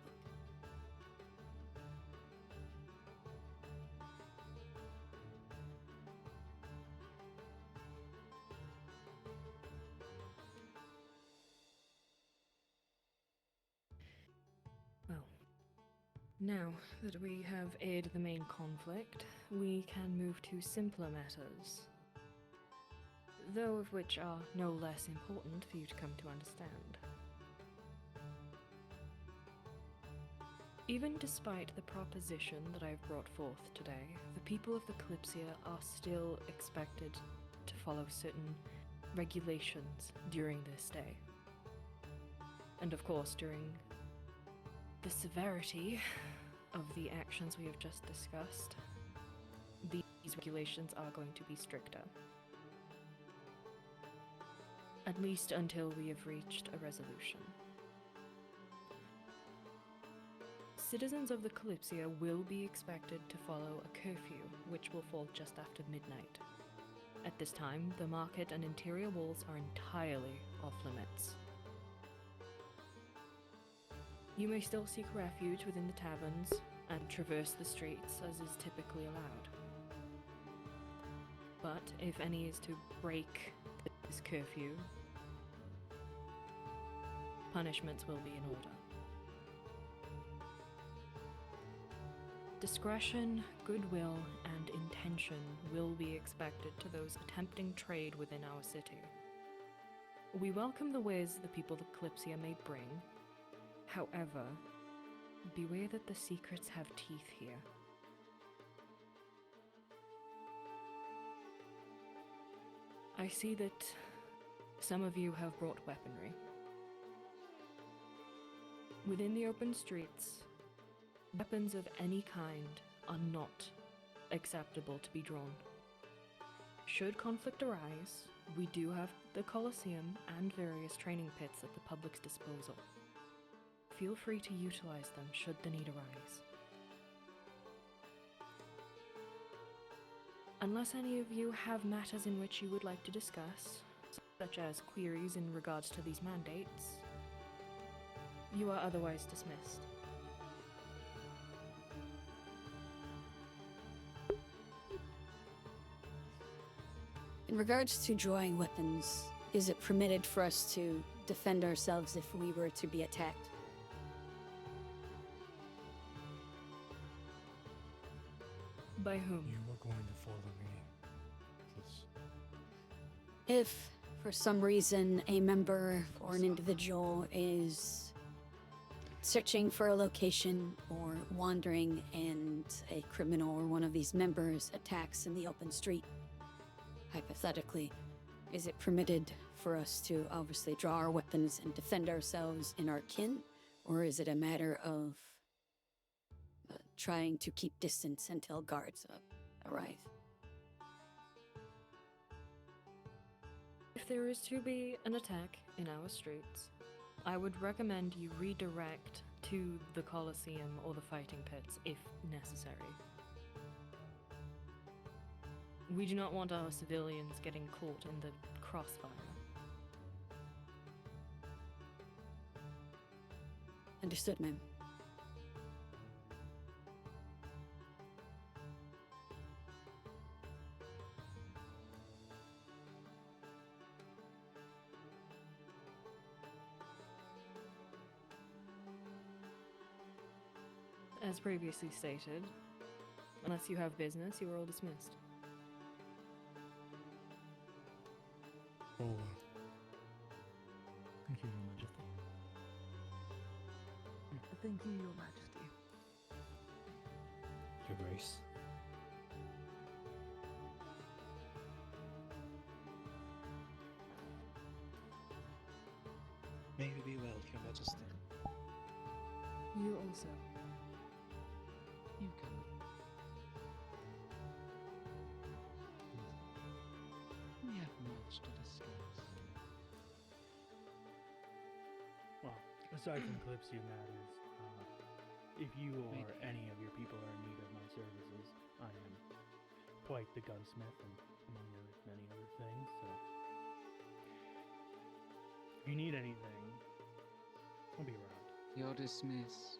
Well, now that we have aired the main conflict, we can move to simpler matters, though of which are no less important for you to come to understand. Even despite the proposition that I have brought forth today, the people of the Kalypsia are still expected to follow certain regulations during this day. And of course, during the severity of the actions we have just discussed, these regulations are going to be stricter. At least until we have reached a resolution. Citizens of the Kalypsia will be expected to follow a curfew, which will fall just after midnight. At this time, the market and interior walls are entirely off limits. You may still seek refuge within the taverns and traverse the streets as is typically allowed. But if any is to break this curfew, punishments will be in order. Discretion, goodwill, and intention will be expected to those attempting trade within our city. We welcome the ways the people of Kalypsia may bring. However, beware that the secrets have teeth here. I see that some of you have brought weaponry. Within the open streets, weapons of any kind are not acceptable to be drawn. Should conflict arise, we do have the Colosseum and various training pits at the public's disposal. Feel free to utilize them should the need arise. Unless any of you have matters in which you would like to discuss, such as queries in regards to these mandates, you are otherwise dismissed. In regards to drawing weapons, is it permitted for us to defend ourselves if we were to be attacked? By whom? You are going to follow me. If, for some reason, a member or an individual is searching for a location or wandering and a criminal or one of these members attacks in the open street, hypothetically, Is it permitted for us to obviously draw our weapons and defend ourselves and our kin? Or is it a matter of trying to keep distance until guards arrive? If there is to be an attack in our streets, I would recommend you redirect to the Colosseum or the fighting pits if necessary. We do not want our civilians getting caught in the crossfire. Understood, ma'am. As previously stated, unless you have business, you are all dismissed. Oh, Thank you, Your Majesty. Thank you, Your Majesty. Your Grace. May we be well, Your Majesty. You also. You can. We have much to discuss. Well, aside from Kalypsia matters, if you or any of your people are in need of my services, I am quite the gunsmith and among many other things, so if you need anything, I'll be around. You're dismissed.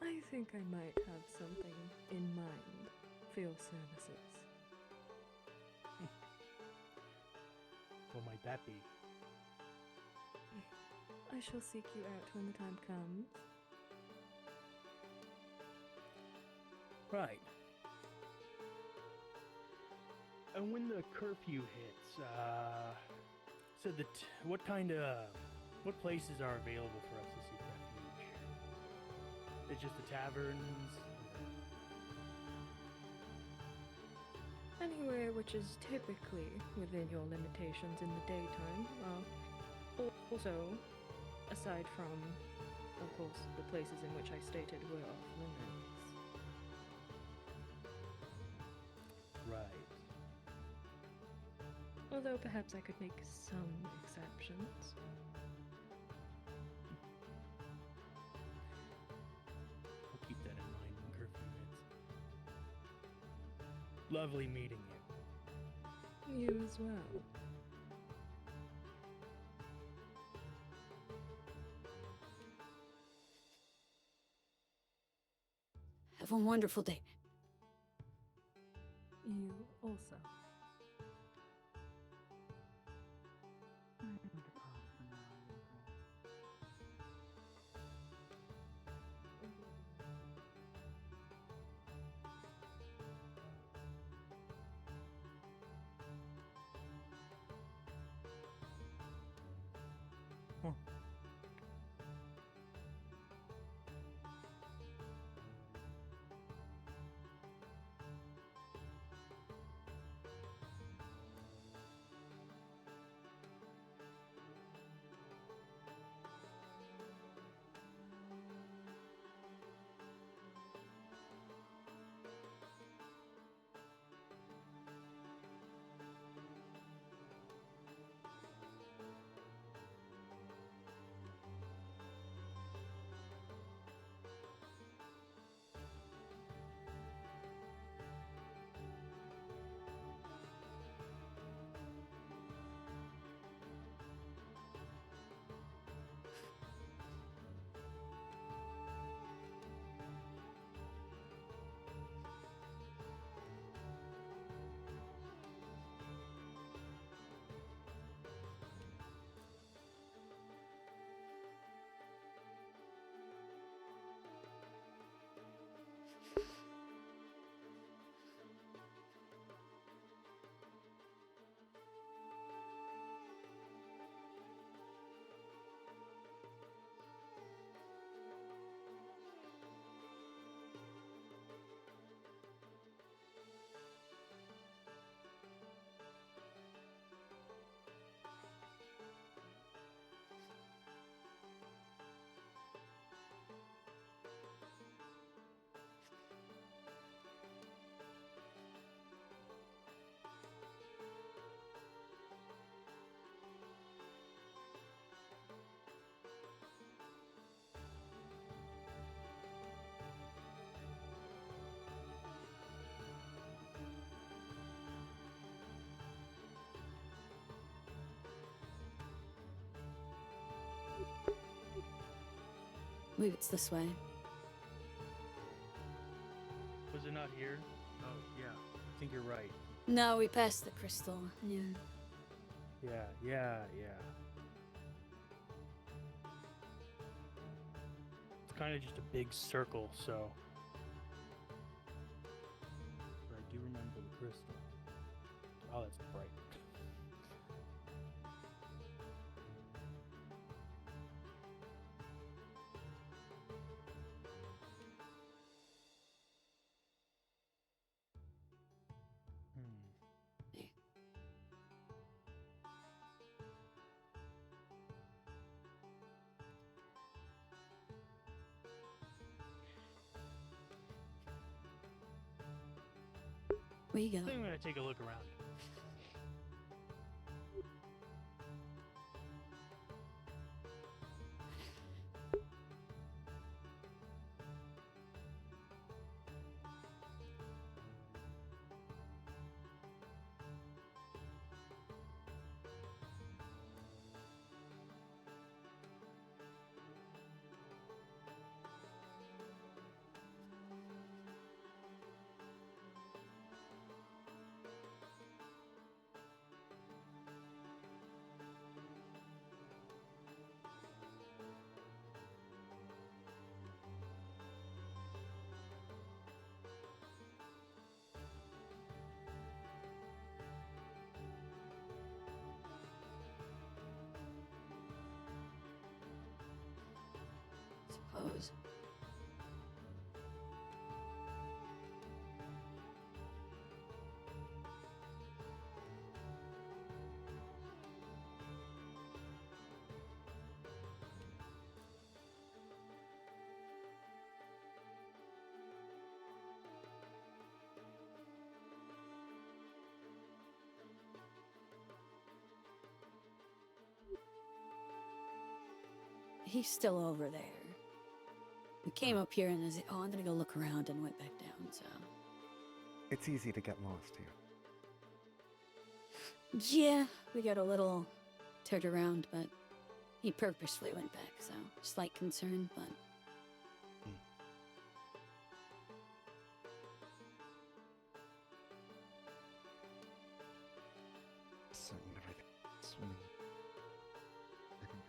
I think I might have something in mind for your services. What might that be? I shall seek you out when the time comes. Right. And when the curfew hits, so what places are available for us to seek refuge? It's just the taverns? Anywhere which is typically within your limitations in the daytime. Also, aside from, of course, the places in which I stated were off limits. Right. Although perhaps I could make some exceptions. I'll keep that in mind when curfew hits. Lovely meeting you. You as well. Have a wonderful day. You also. believe it's this way. Was it not here? Oh, yeah. I think you're right. No, we passed the crystal. Yeah. Yeah. It's kind of just a big circle, so. But I do remember the crystal. Oh, that's bright. Where you go? I think I'm gonna take a look around. Suppose. He's still over there. We came up here and I said, oh, I'm gonna go look around, and went back down, so. It's easy to get lost here. Yeah, we got a little turned around, but he purposefully went back, so slight concern, but. So everything's swimming. I think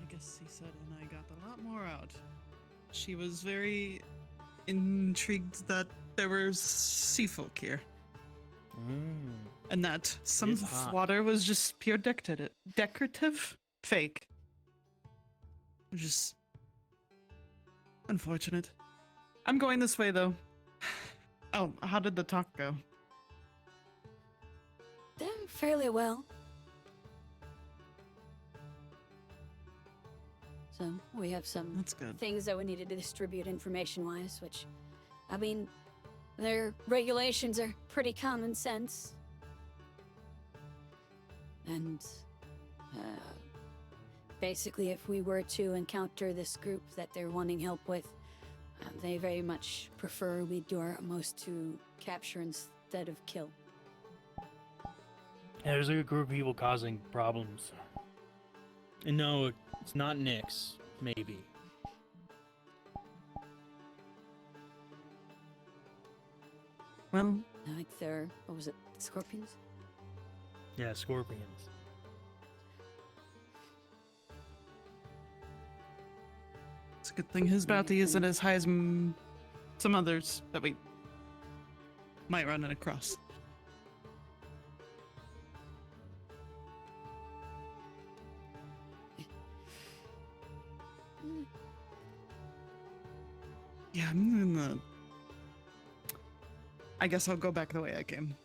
I guess he said, and I got a lot more out. She was very intrigued that there were sea folk here. And that some It's hot. water was just pure decorative fake. Which is unfortunate. I'm going this way though. Oh, how did the talk go? Fairly well. So, we have some That's good. things that we needed to distribute information-wise, which, I mean, their regulations are pretty common sense. And, basically, if we were to encounter this group that they're wanting help with, they very much prefer we do our utmost to capture instead of kill. Yeah, there's like a group of people causing problems. And no, it's not Nyx. Maybe. Well, Like they're, what was it, scorpions? Yeah, scorpions. it's a good thing his bounty isn't as high as some others that we might run it across. Yeah, I'm I guess I'll go back the way I came.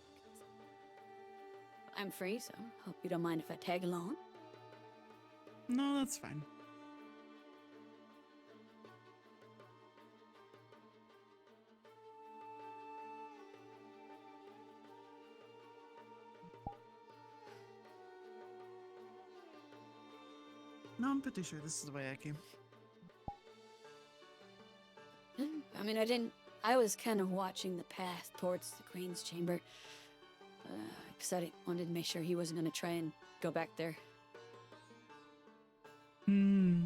I'm free, so hope you don't mind if I tag along. No, that's fine. No, I'm pretty sure this is the way I came. I mean, I was kind of watching the path towards the Queen's chamber. Because I wanted to make sure he wasn't going to try and go back there. Hmm.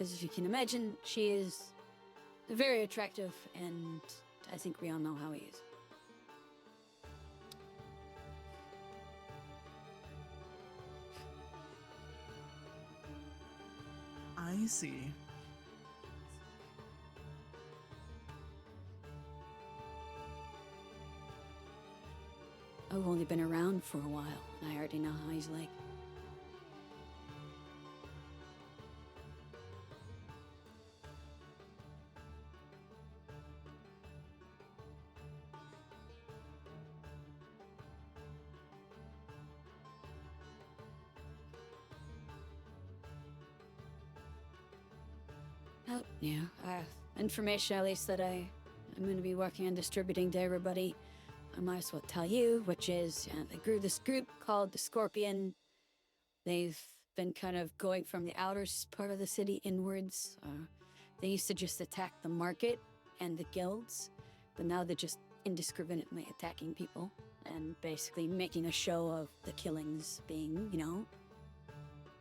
As you can imagine, she is very attractive, and I think we all know how he is. I see. I've only been around for a while, and I already know how he's like. Oh, yeah. Information, at least, that I'm going to be working on distributing to everybody. I might as well tell you, which is they grew this group called the Scorpion. They've been kind of going from the outer part of the city inwards. They used to just attack the market and the guilds, but now they're just indiscriminately attacking people and basically making a show of the killings being, you know,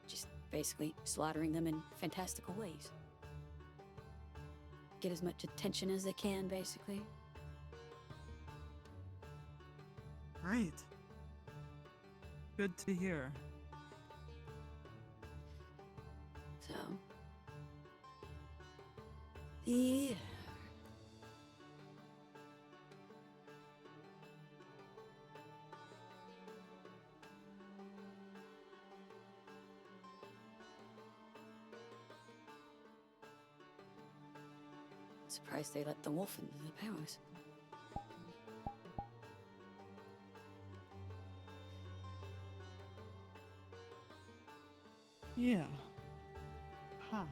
just basically slaughtering them in fantastical ways. Get as much attention as they can, basically. Right. Good to hear. So, yeah. Surprised they let the wolf into the palace. Yeah. Huh.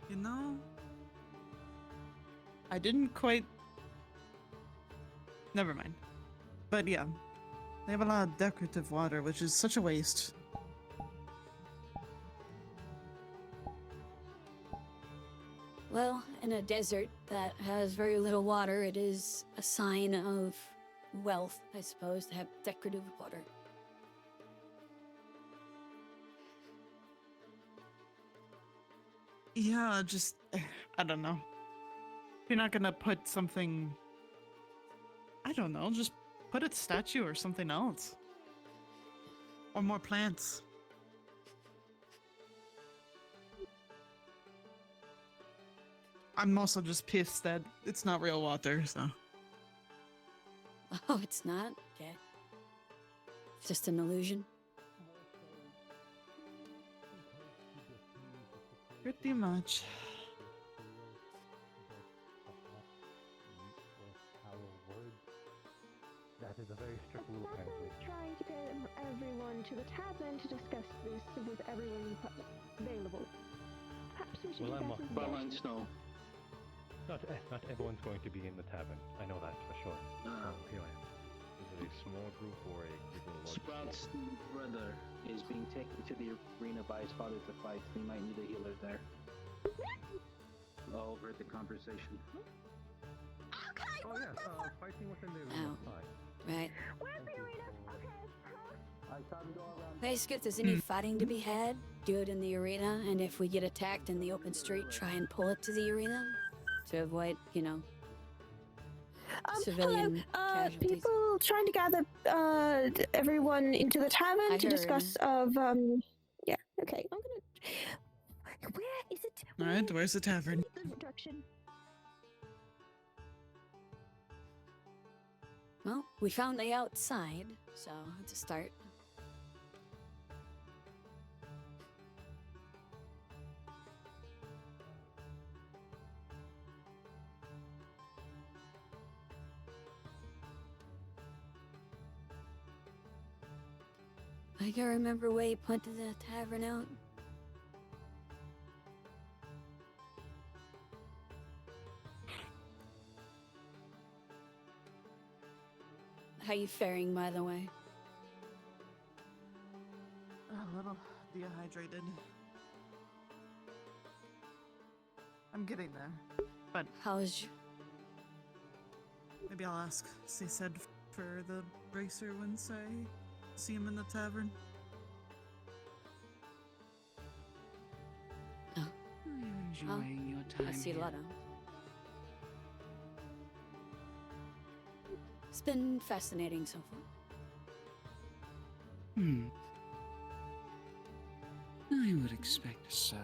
You know, I didn't quite... Never mind. But yeah, they have a lot of decorative water, which is such a waste. Well, in a desert that has very little water, it is a sign of wealth, I suppose, to have decorative water. Yeah, just... I don't know. If you're not gonna put something... I don't know, just put a statue or something else. Or more plants. I'm also just pissed that it's not real water, so... Oh, it's not? Okay. It's just an illusion? Pretty much. That is a very strict rule, apparently. Trying to get everyone to the tavern to discuss this with everyone available. Perhaps we should Balance, no. Not everyone's going to be in the tavern. I know that for sure. Here I am. Is it a small group or a group of large? Sprout's brother is being taken to the arena by his father to fight. He might need a healer there. I'll overheard the conversation. Oh yes, fighting within the arena. Fine. Right. Where's the arena? Basically, if there's any fighting to be had, do it in the arena, and if we get attacked in the open street, try and pull it to the arena to avoid, you know, civilian casualties. People trying to gather everyone into the tavern to discuss yeah, okay, I'm gonna... Where is it? Alright, where's the tavern? Direction. Well, we found the outside, so it's a start. I can't remember where you pointed the tavern out. How you faring, by the way? A little dehydrated. I'm getting there, but how's? Maybe I'll ask. They said for the bracer once I see him in the tavern. Oh. Are you enjoying your time? I see a here? lot of. It's been fascinating so far. I would expect so.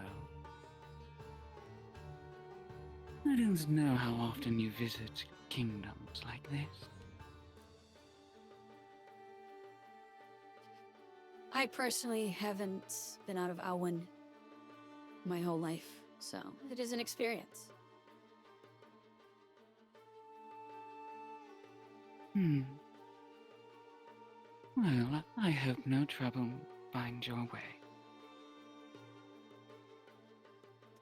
I don't know how often you visit kingdoms like this. I personally haven't been out of Awen my whole life, so it is an experience. Well, I hope no trouble find your way.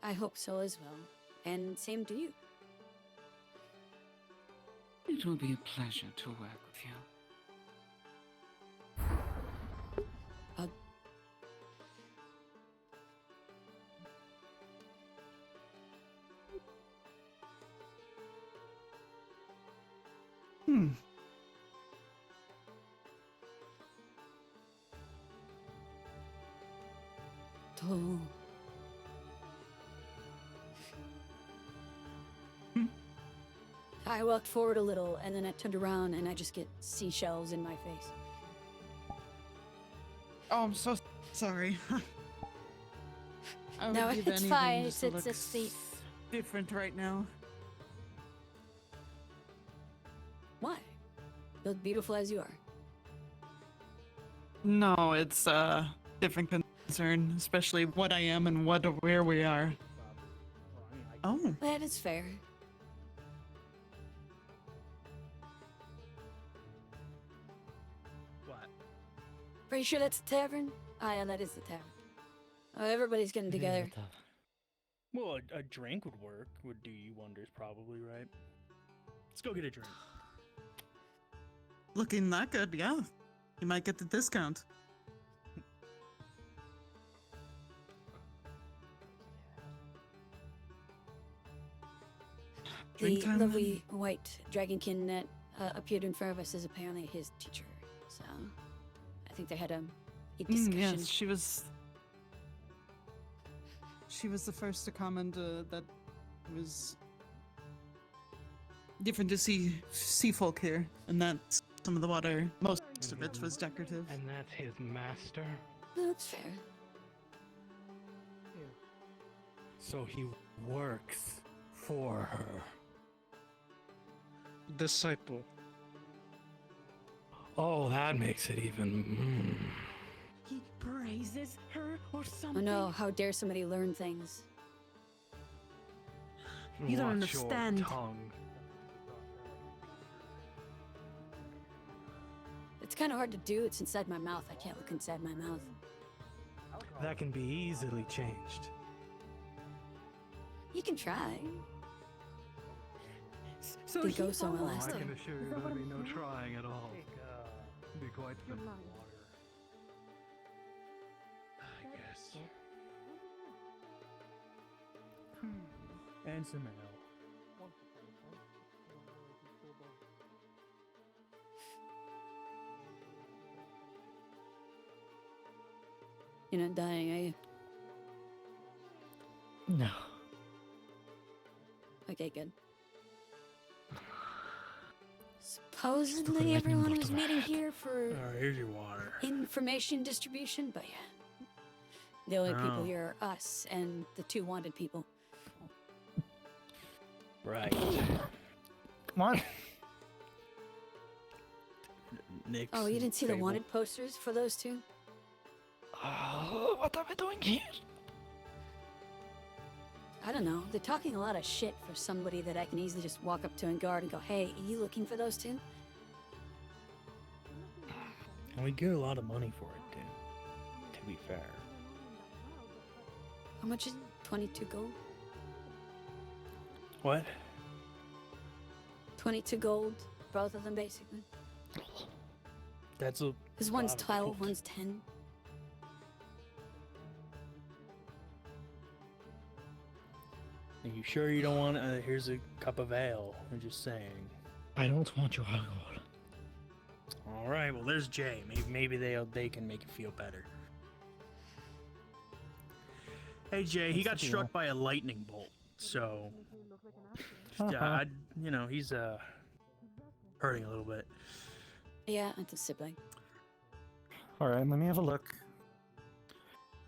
I hope so as well, and same to you. It will be a pleasure to work with you. Oh. I walked forward a little, and then I turned around, and I just get seashells in my face. Oh, I'm so sorry. I would No, give it's anything fine. just to It's look the different right now. Why? You look beautiful as you are. No, it's a different concern, especially what I am and where we are. Oh. That is fair. What? Pretty sure that's the tavern? Ah, yeah, that is the tavern. Oh, everybody's getting together. Well, a drink would work. Would do you wonders, probably, right? Let's go get a drink. Looking that good, yeah. You might get the discount. The lovely white dragonkin that appeared in front of us is apparently his teacher. So, I think they had a discussion. Yes, she was the first to comment that it was different to see sea folk here, and that some of the water, most of it was decorative. And that's his master? That's fair. So he works for her. Disciple. Oh, that makes it even. He praises her or Oh something? no, how dare somebody learn things? You don't Watch your understand. tongue. It's kind of hard to do. It's inside my mouth. I can't look inside my mouth. That can be easily changed. You can try. So Didn't go so well last I time. can assure you there'll be no trying at all. It'll be quite the water. I guess. And some ale. You're not dying, are you? No. Okay, good. Supposedly everyone was meeting here for Alright, here's your water. information distribution, but yeah. The only people Oh. here are us and the two wanted people. Right. Come on. Nick's Oh, you didn't see the fable. wanted posters for those two? What are we doing here? I don't know. They're talking a lot of shit for somebody that I can easily just walk up to and guard and go, hey, are you looking for those two? And we get a lot of money for it, too. to be fair. How much is it? 22 gold? What? 22 gold, both of them basically. That's a. Because one's lot of 12, gold. one's 10. Are you sure you don't want? Here's a cup of ale. I'm just saying. I don't want your alcohol. All right. Well, there's Jay. Maybe they can make you feel better. Hey Jay, he got struck by a lightning bolt, so he's hurting a little bit. Yeah, it's a sibling. Alright, let me have a look.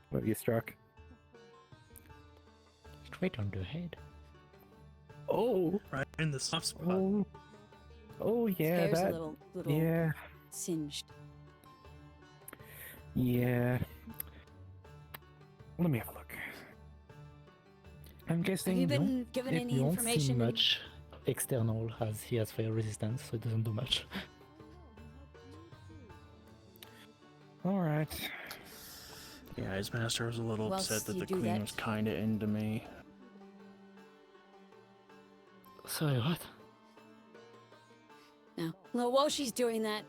What you struck? Straight on the head. Oh! Right in the soft spot. Oh yeah, Hair's that. a little yeah. singed. Yeah. Let me have a look. I'm guessing. Have you been given any You won't information? see much external as he has fire resistance, so it doesn't do much. Alright. Yeah, his master was a little Whilst upset that you the do queen that- was kind of into me. Sorry, what? No. Well, while she's doing that,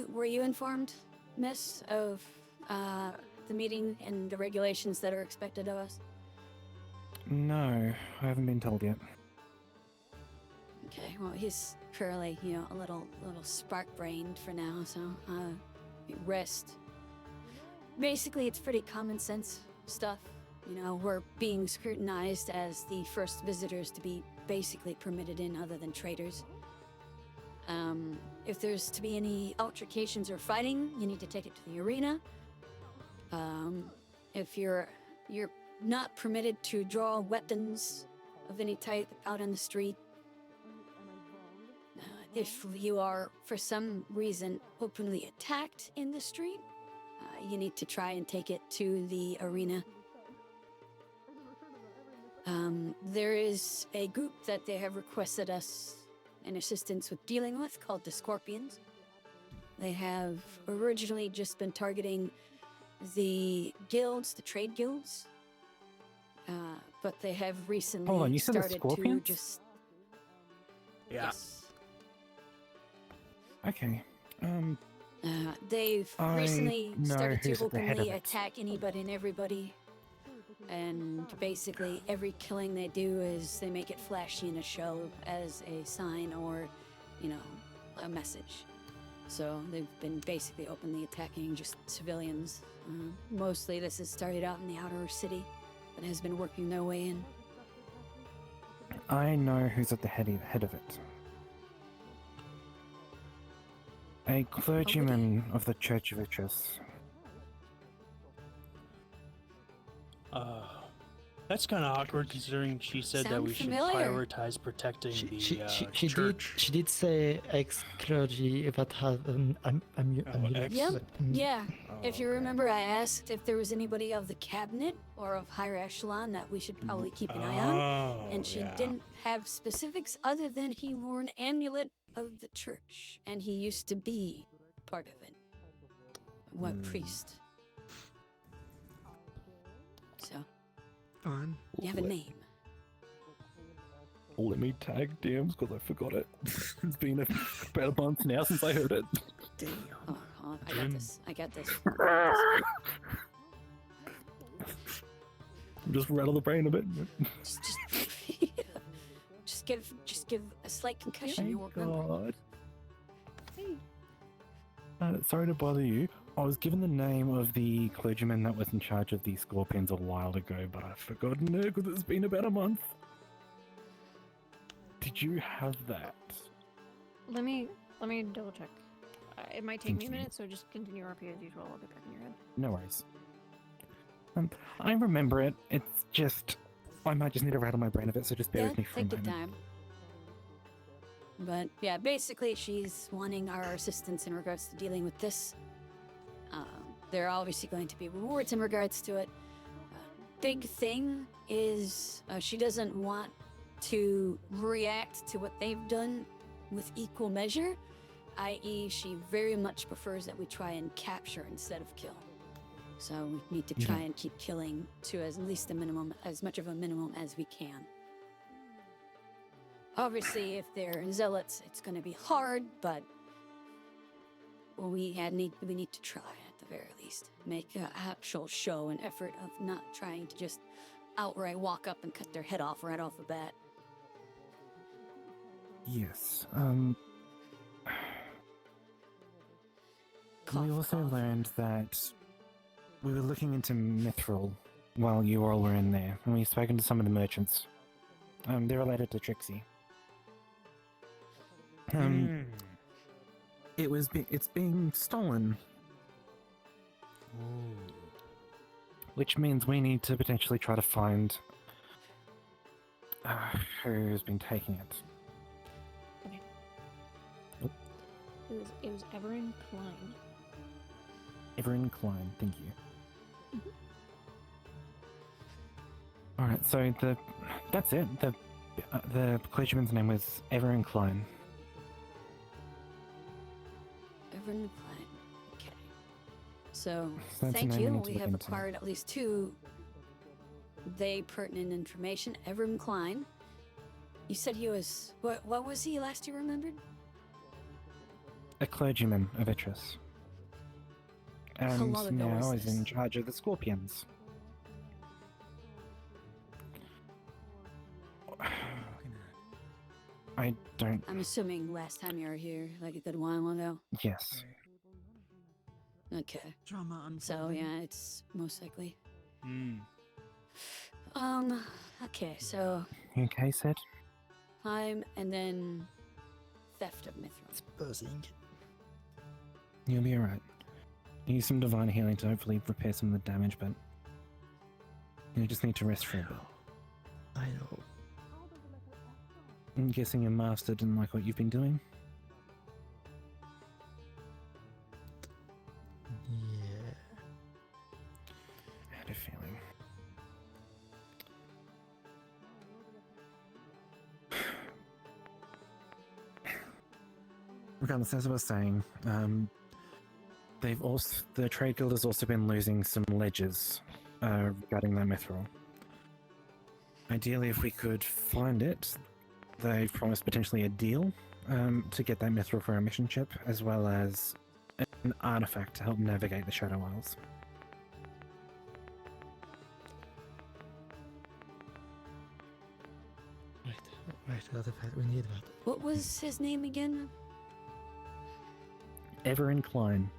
were you informed, Miss, of the meeting and the regulations that are expected of us? No, I haven't been told yet. Okay. Well, he's currently, a little spark-brained for now, so rest. Basically, it's pretty common sense stuff. We're being scrutinized as the first visitors to be basically permitted in other than traders. If there's to be any altercations or fighting, you need to take it to the arena. If you're not permitted to draw weapons of any type out on the street. If you are, for some reason, openly attacked in the street, you need to try and take it to the arena. There is a group that they have requested us an assistance with dealing with called the Scorpions. They have originally just been targeting the guilds, the trade guilds, but they have recently Hold on, you said the started to Scorpions? just... Yeah. Yes. Okay. They've I recently know started who's to at the head of openly it. attack anybody and everybody. And basically every killing they do is they make it flashy in a show as a sign or, a message. So they've been basically openly attacking just civilians. Mostly this has started out in the outer city, but has been working their way in. I know who's at the head of it. A clergyman of the Church of Itchus. That's kind of awkward considering she said that Sound we should familiar? prioritize protecting the She church. did say ex-clergy that had amulet. Yep. but, Yeah. If you remember, I asked if there was anybody of the cabinet or of higher echelon that we should probably keep an eye on. And she didn't have specifics other than he wore an amulet of the church. And he used to be part of it. What priest? So, Fine. you have a name. Let me tag DMs because I forgot it. It's been about a month now since I heard it. Oh, I got this. I got this. I'm just rattle the brain a bit. Just give a slight concussion. You won't remember. God. Sorry to bother you. I was given the name of the clergyman that was in charge of the Scorpions a while ago, but I've forgotten it because it's been about a month. Did you have that? Let me double check. It might take Thank me a you. minute, so just continue RP as usual. I'll get back in your head. No worries. I remember it. It's just I might just need to rattle my brain a bit, so just bear with me for a take your moment. time. But yeah, basically she's wanting our assistance in regards to dealing with this. There are obviously going to be rewards in regards to it. Big thing is she doesn't want to react to what they've done with equal measure, i.e. she very much prefers that we try and capture instead of kill. So we need to try and keep killing to as least a minimum, as much of a minimum as we can. Obviously, if they're zealots, it's going to be hard, but we need to try at the very least. Make an actual show and effort of not trying to just outright walk up and cut their head off right off the bat. Yes. We also learned that we were looking into Mithril while you all were in there, and we've spoken to some of the merchants. They're related to Trixie. It's being stolen. Which means we need to potentially try to find who's been taking it. Okay. It was Everin Klein. Everin Klein, thank you. Alright, so that's it. The clergyman's name was Everin Klein. Everin Klein. Okay. So, that's thank the name you. we need to We look have into. acquired at least two pertinent information. Everin Klein. You said he was... What was he last you remembered? A clergyman of Itris. How long And ago was now is this? in charge of the Scorpions. I don't... I'm assuming last time you were here, like a good while ago. Yes. Okay. Drama So, unfolding. yeah, it's most likely. Hmm. Okay, so You okay, Sid? time and then theft of Mithril. Buzzing. You'll be alright. Use some divine healing to hopefully repair some of the damage, but you just need to rest for a bit. I know. I'm guessing your master didn't like what you've been doing? Yeah. I had a feeling. Regardless, as I was saying, the Trade Guild has also been losing some ledgers regarding that mithril. Ideally, if we could find it, they've promised potentially a deal to get that mithril for a mission ship, as well as an artifact to help navigate the Shadow Isles. Right, artifact, we need that. What was his name again? Everin Klein.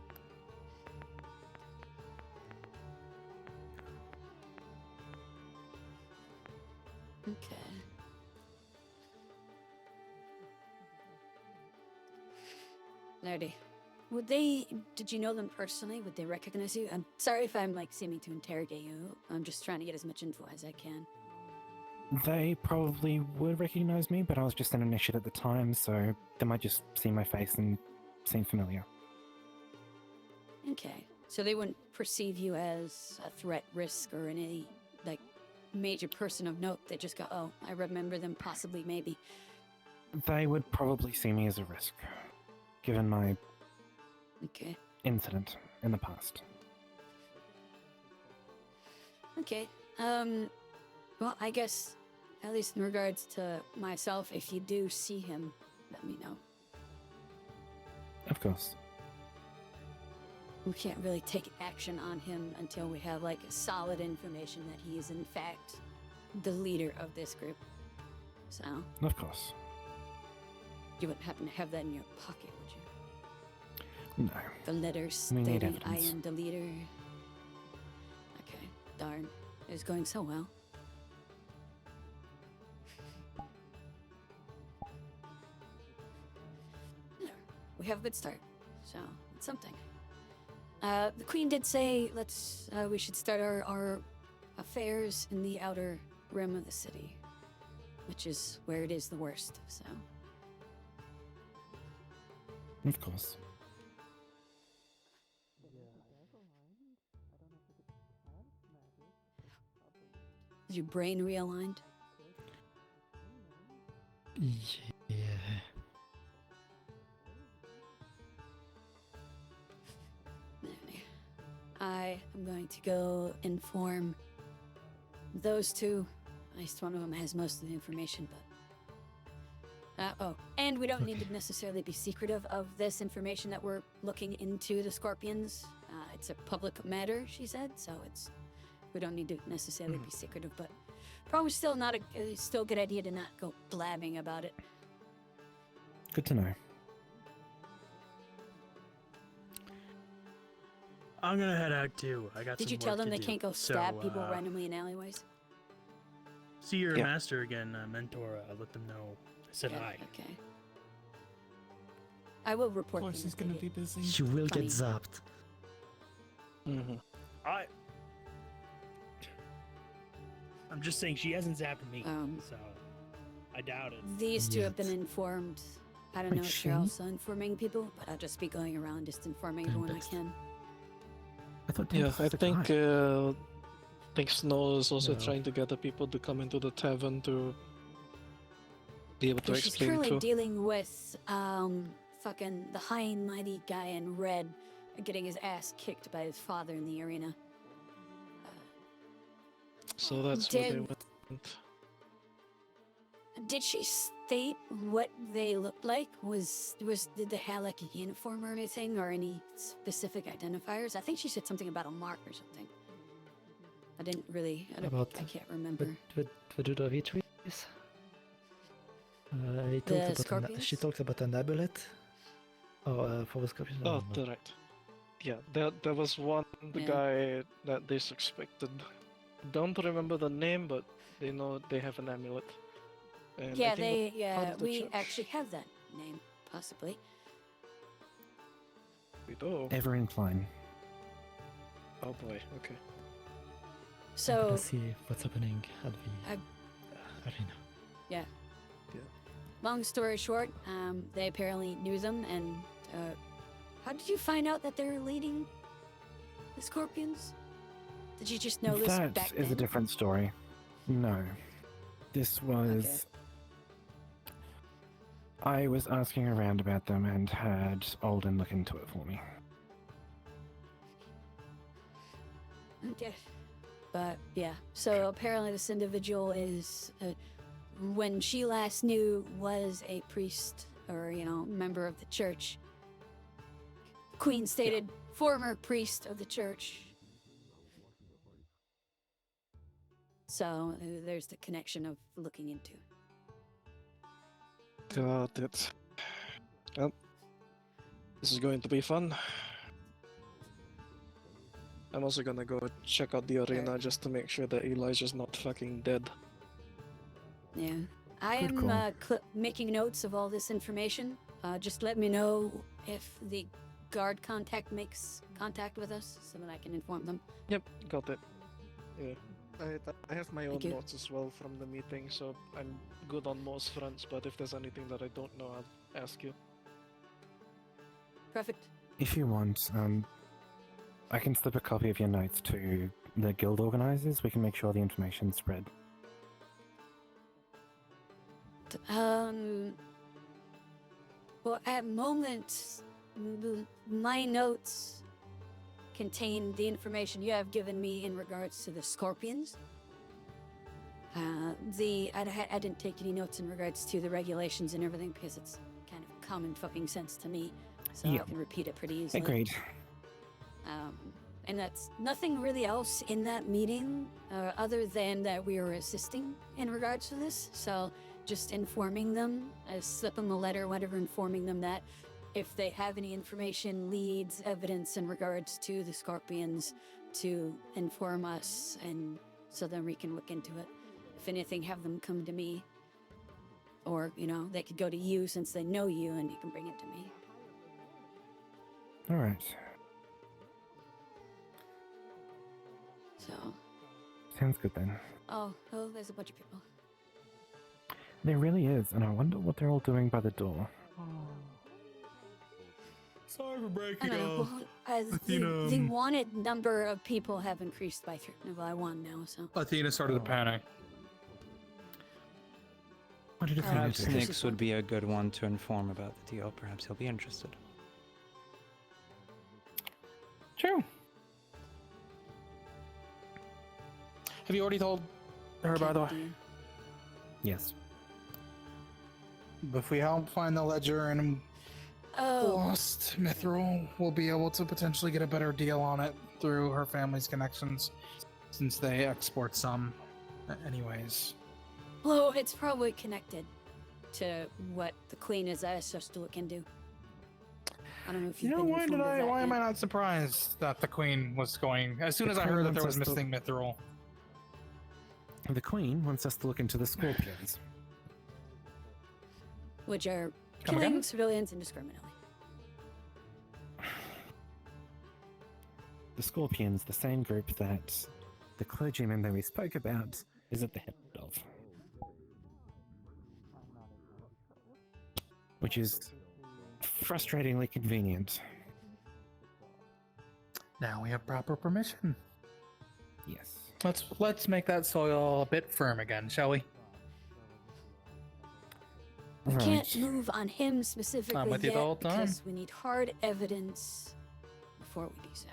Okay. Nerdy. Did you know them personally? Would they recognize you? I'm sorry if I'm seeming to interrogate you. I'm just trying to get as much info as I can. They probably would recognize me, but I was just an initiate at the time, so they might just see my face and seem familiar. Okay. So they wouldn't perceive you as a threat, risk, or any, major person of note. They just go, oh, I remember them possibly, maybe. They would probably see me as a risk, given my Okay. incident in the past. Okay. Well, I guess, at least in regards to myself, if you do see him, let me know. Of course. We can't really take action on him until we have, solid information that he is, in fact, the leader of this group. So, Of course. you wouldn't happen to have that in your pocket, would you? No. The letter We need stating, I evidence. am the leader. Okay, darn. It's going so well. There. We have a good start, so it's something. The queen did say we should start our affairs in the outer rim of the city, which is where it is the worst, so. Of course. Is your brain realigned? Yeah. I am going to go inform those two. At least one of them has most of the information, but... and we don't need to necessarily be secretive of this information that we're looking into the Scorpions. It's a public matter, she said, so we don't need to necessarily be secretive, but probably still still a good idea to not go blabbing about it. Good to know. I'm gonna head out too. I got. Did some you tell work them to they do. can't go stab So, people randomly in alleyways? See your Yeah. master again, mentor. Let them know I said hi. Okay. I will report. Of course, he's gonna be busy. You will Funny. get zapped. I'm just saying she hasn't zapped me, so I doubt it. These two have been informed. I don't know Wait, if you're she? also informing people, but I'll just be going around just informing everyone I can. I thought Yeah, Tempest I was a think guy. think Snow is also No. trying to gather people to come into the tavern to be able to She's explain currently to. dealing with fucking the high and mighty guy in red getting his ass kicked by his father in the arena. So that's where they Did- went. Did she state what they looked like? Did they have like a uniform or anything, or any specific identifiers? I think she said something about a mark or something. I didn't really. I can't remember. What do the retreats? He The talked about scorpions? she talked about an amulet. Oh, for the scorpions. Oh, right. Yeah, there was one Yeah. guy that they suspected. Don't remember the name, but they know they have an amulet. And I Yeah, think part of the we church- actually have that name, possibly. We do. Ever incline. Oh boy. Okay. I'm So, gonna see what's happening at the arena. yeah. Long story short, they apparently knew them, and how did you find out that they're leading the Scorpions? Did you just know this That back is then? a different story. No. This was... I was asking around about them and had Alden look into it for me. Okay. But yeah, so apparently this individual is, when she last knew, was a priest or, member of the church. Queen stated, former priest of the church. So there's the connection of looking into. Got it. Well, this is going to be fun. I'm also gonna go check out the arena just to make sure that Elijah's not fucking dead. Yeah. I Good am call. making notes of all this information. Just let me know if the guard contact makes contact with us so that I can inform them. Yep, got it. Yeah. I have my own Thank you. notes as well from the meeting, so I'm good on most fronts, but if there's anything that I don't know, I'll ask you. Perfect. If you want, I can slip a copy of your notes to the guild organizers. We can make sure the information's spread. Well, at moment, my notes contain the information you have given me in regards to the Scorpions. I didn't take any notes in regards to the regulations and everything because it's kind of common fucking sense to me, so Yeah. I can repeat it pretty easily. Agreed. And that's nothing really else in that meeting, other than that we are assisting in regards to this. So just informing them, slip them a letter, whatever, informing them that if they have any information, leads, evidence in regards to the Scorpions, to inform us, and so then we can look into it. If anything, have them come to me, or they could go to you since they know you, and you can bring it to me. All right. So, Sounds good then. oh, there's a bunch of people. There really is, and I wonder what they're all doing by the door. Sorry for I breaking don't know. off. The wanted number of people have increased by one now, so. Athena started to panic. What did Perhaps do? Nyx would be a good one to inform about the deal. Perhaps he'll be interested. True. Have you already told her, by the way? Yes. If we help find the ledger and lost Mithril, we'll be able to potentially get a better deal on it through her family's connections, since they export some anyways. Well, it's probably connected to what the Queen has asked us to look into. I don't know if You you've know, been why informed of that am I yet. not surprised that the Queen was going, as soon The as I Queen heard that there wants was us to- missing Mithril. The Queen wants us to look into the Scorpions. Which are Come killing again? civilians indiscriminately. The Scorpions, the same group that the clergyman that we spoke about is at the head of. Which is frustratingly convenient. Now we have proper permission. Yes. Let's make that soil a bit firm again, shall we? We can't move on him specifically I'm with you yet the whole time. because we need hard evidence before we do so.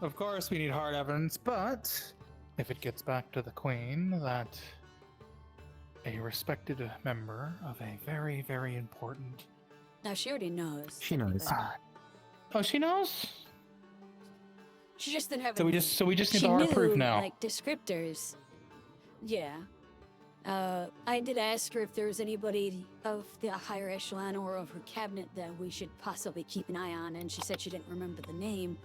Of course, we need hard evidence, but if it gets back to the Queen that a respected member of a very, very important... Now, she already knows. She knows. Oh, she knows? She just didn't have So we any- just need she the hard knew, proof now. Like descriptors. Yeah. I did ask her if there was anybody of the higher echelon or of her cabinet that we should possibly keep an eye on, and she said she didn't remember the name,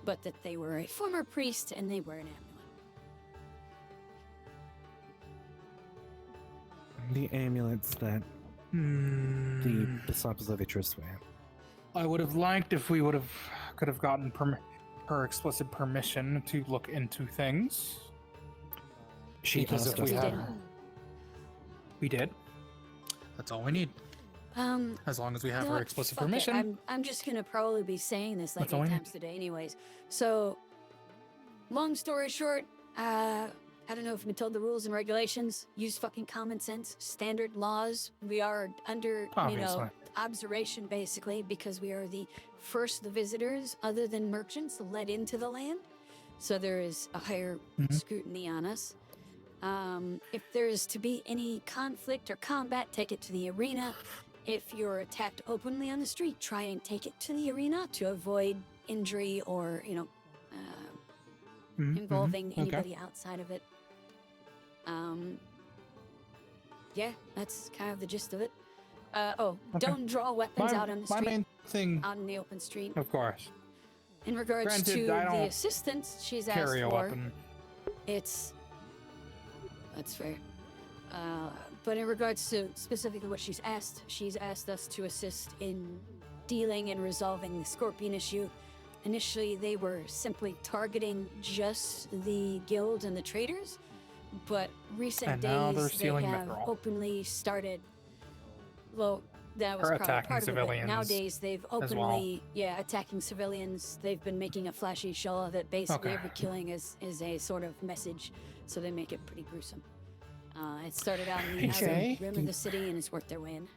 but that they were a former priest and they were an amulet. The amulets that the disciples of Idris wear. I would have liked if we could have gotten her explicit permission to look into things. She Because asked if we us had, to. we did. That's all we need. As long as we have you know her what? explicit Fuck it. permission. I'm just gonna probably be saying this like That's all 8 I need. times today anyways. So, long story short, I don't know if you've been told the rules and regulations. Use fucking common sense, standard laws. We are under, Obviously. observation basically because we are the first the visitors other than merchants let into the land. So there is a higher scrutiny on us. If there is to be any conflict or combat, take it to the arena. If you're attacked openly on the street, try and take it to the arena to avoid injury or, involving anybody outside of it. Yeah, that's kind of the gist of it. Don't draw weapons out on the my street. main thing, out in the open street. of course. In regards Granted, to I the don't assistance she's asked carry a for, weapon. that's fair. But in regards to specifically what she's asked us to assist in dealing and resolving the Scorpion issue. Initially, they were simply targeting just the guild and the traders, but recent And now they're days they stealing have Mithril. openly started. Well, that was Or probably attacking part of it. civilians Nowadays, they've as well. openly, attacking civilians. They've been making a flashy show of it. Basically, Okay. every killing is a sort of message, so they make it pretty gruesome. It started out in the Okay. outer rim of the city, and it's worked their way in.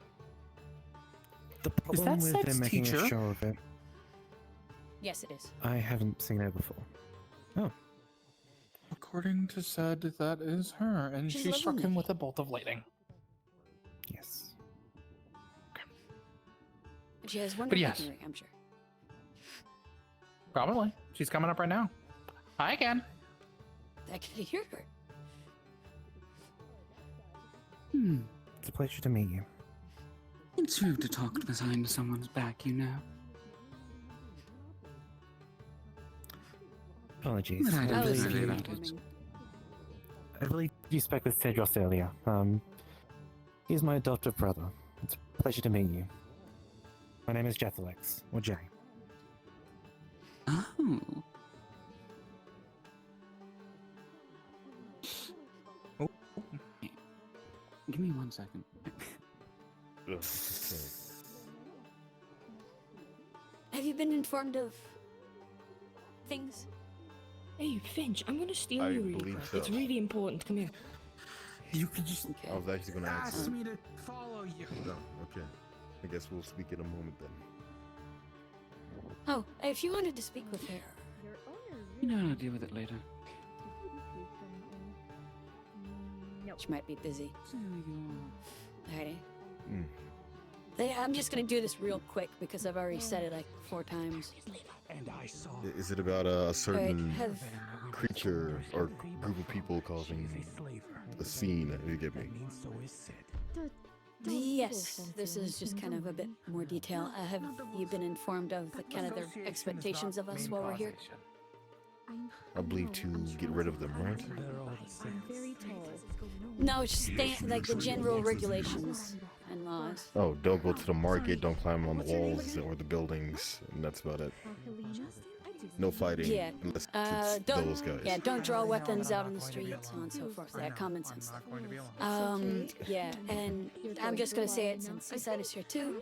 The problem with them making a show of it, Yes, it is. I haven't seen her before. Oh. According to said, that is her, and She's she struck lovely. him with a bolt of lightning. Yes. And she has one But yes. I'm sure. Probably. She's coming up right now. Hi again. I can hear her. It's a pleasure to meet you. It's rude to talk behind someone's back, you know. Apologies. But I don't believe worry you- about it. I believe you spoke with Tedros earlier. He's my adopted brother. It's a pleasure to meet you. My name is Jethalex, or Jay. Oh. Oh. Give me 1 second. Have you been informed of things? Hey, Finch, I'm gonna steal I you really believe quick. so. It's really important. Come here. You could just I was actually going to ask ask you. me to follow you. No, okay. I guess we'll speak in a moment then. Oh, if you wanted to speak with her. You know, I'll deal with it later. She might be busy. Alrighty. Mm. I'm just gonna do this real quick because I've already said it like 4 times. Is it about a certain have- creature or group of people causing a scene? You get me? Yes, this is just kind of a bit more detail. Have you been informed of the kind of their expectations of us while we're here? I believe to get rid of them, right? No, it's just like the general regulations and laws. Oh, don't go to the market, don't climb on the walls or the buildings, and that's about it. No fighting, Yeah. unless it's Don't, those guys. yeah, don't draw weapons out in the streets, so on and so forth. Yeah, common sense stuff. Yeah, and I'm just gonna say it since Seaside is here too.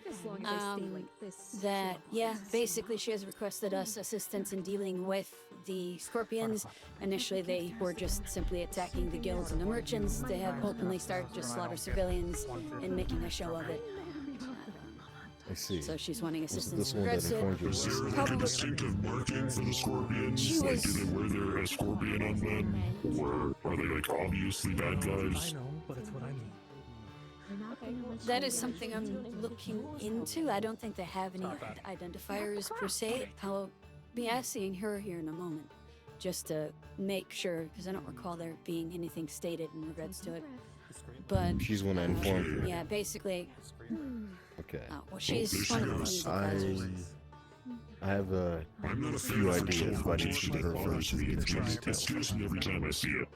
That, yeah, basically she has requested us assistance in dealing with the scorpions. Initially, they were just simply attacking the guilds and the merchants. They have openly started to slaughter civilians and making a show of it. I see. So she's wanting Was it assistance this to one that address it. informed you? Is there like a distinctive marking for the scorpions? She Like, was- do they wear their scorpion on them? Or are they like obviously bad guys? but it's what I need. That is something I'm looking into. I don't think they have any identifiers per se. I'll be asking her here in a moment, just to make sure, because I don't recall there being anything stated in regards to it. But She's one that informed you. yeah, basically. Okay. Well, she's one of the lead advisors. I have a few ideas, but I need to speak to her first to get some It scares me every time I see it.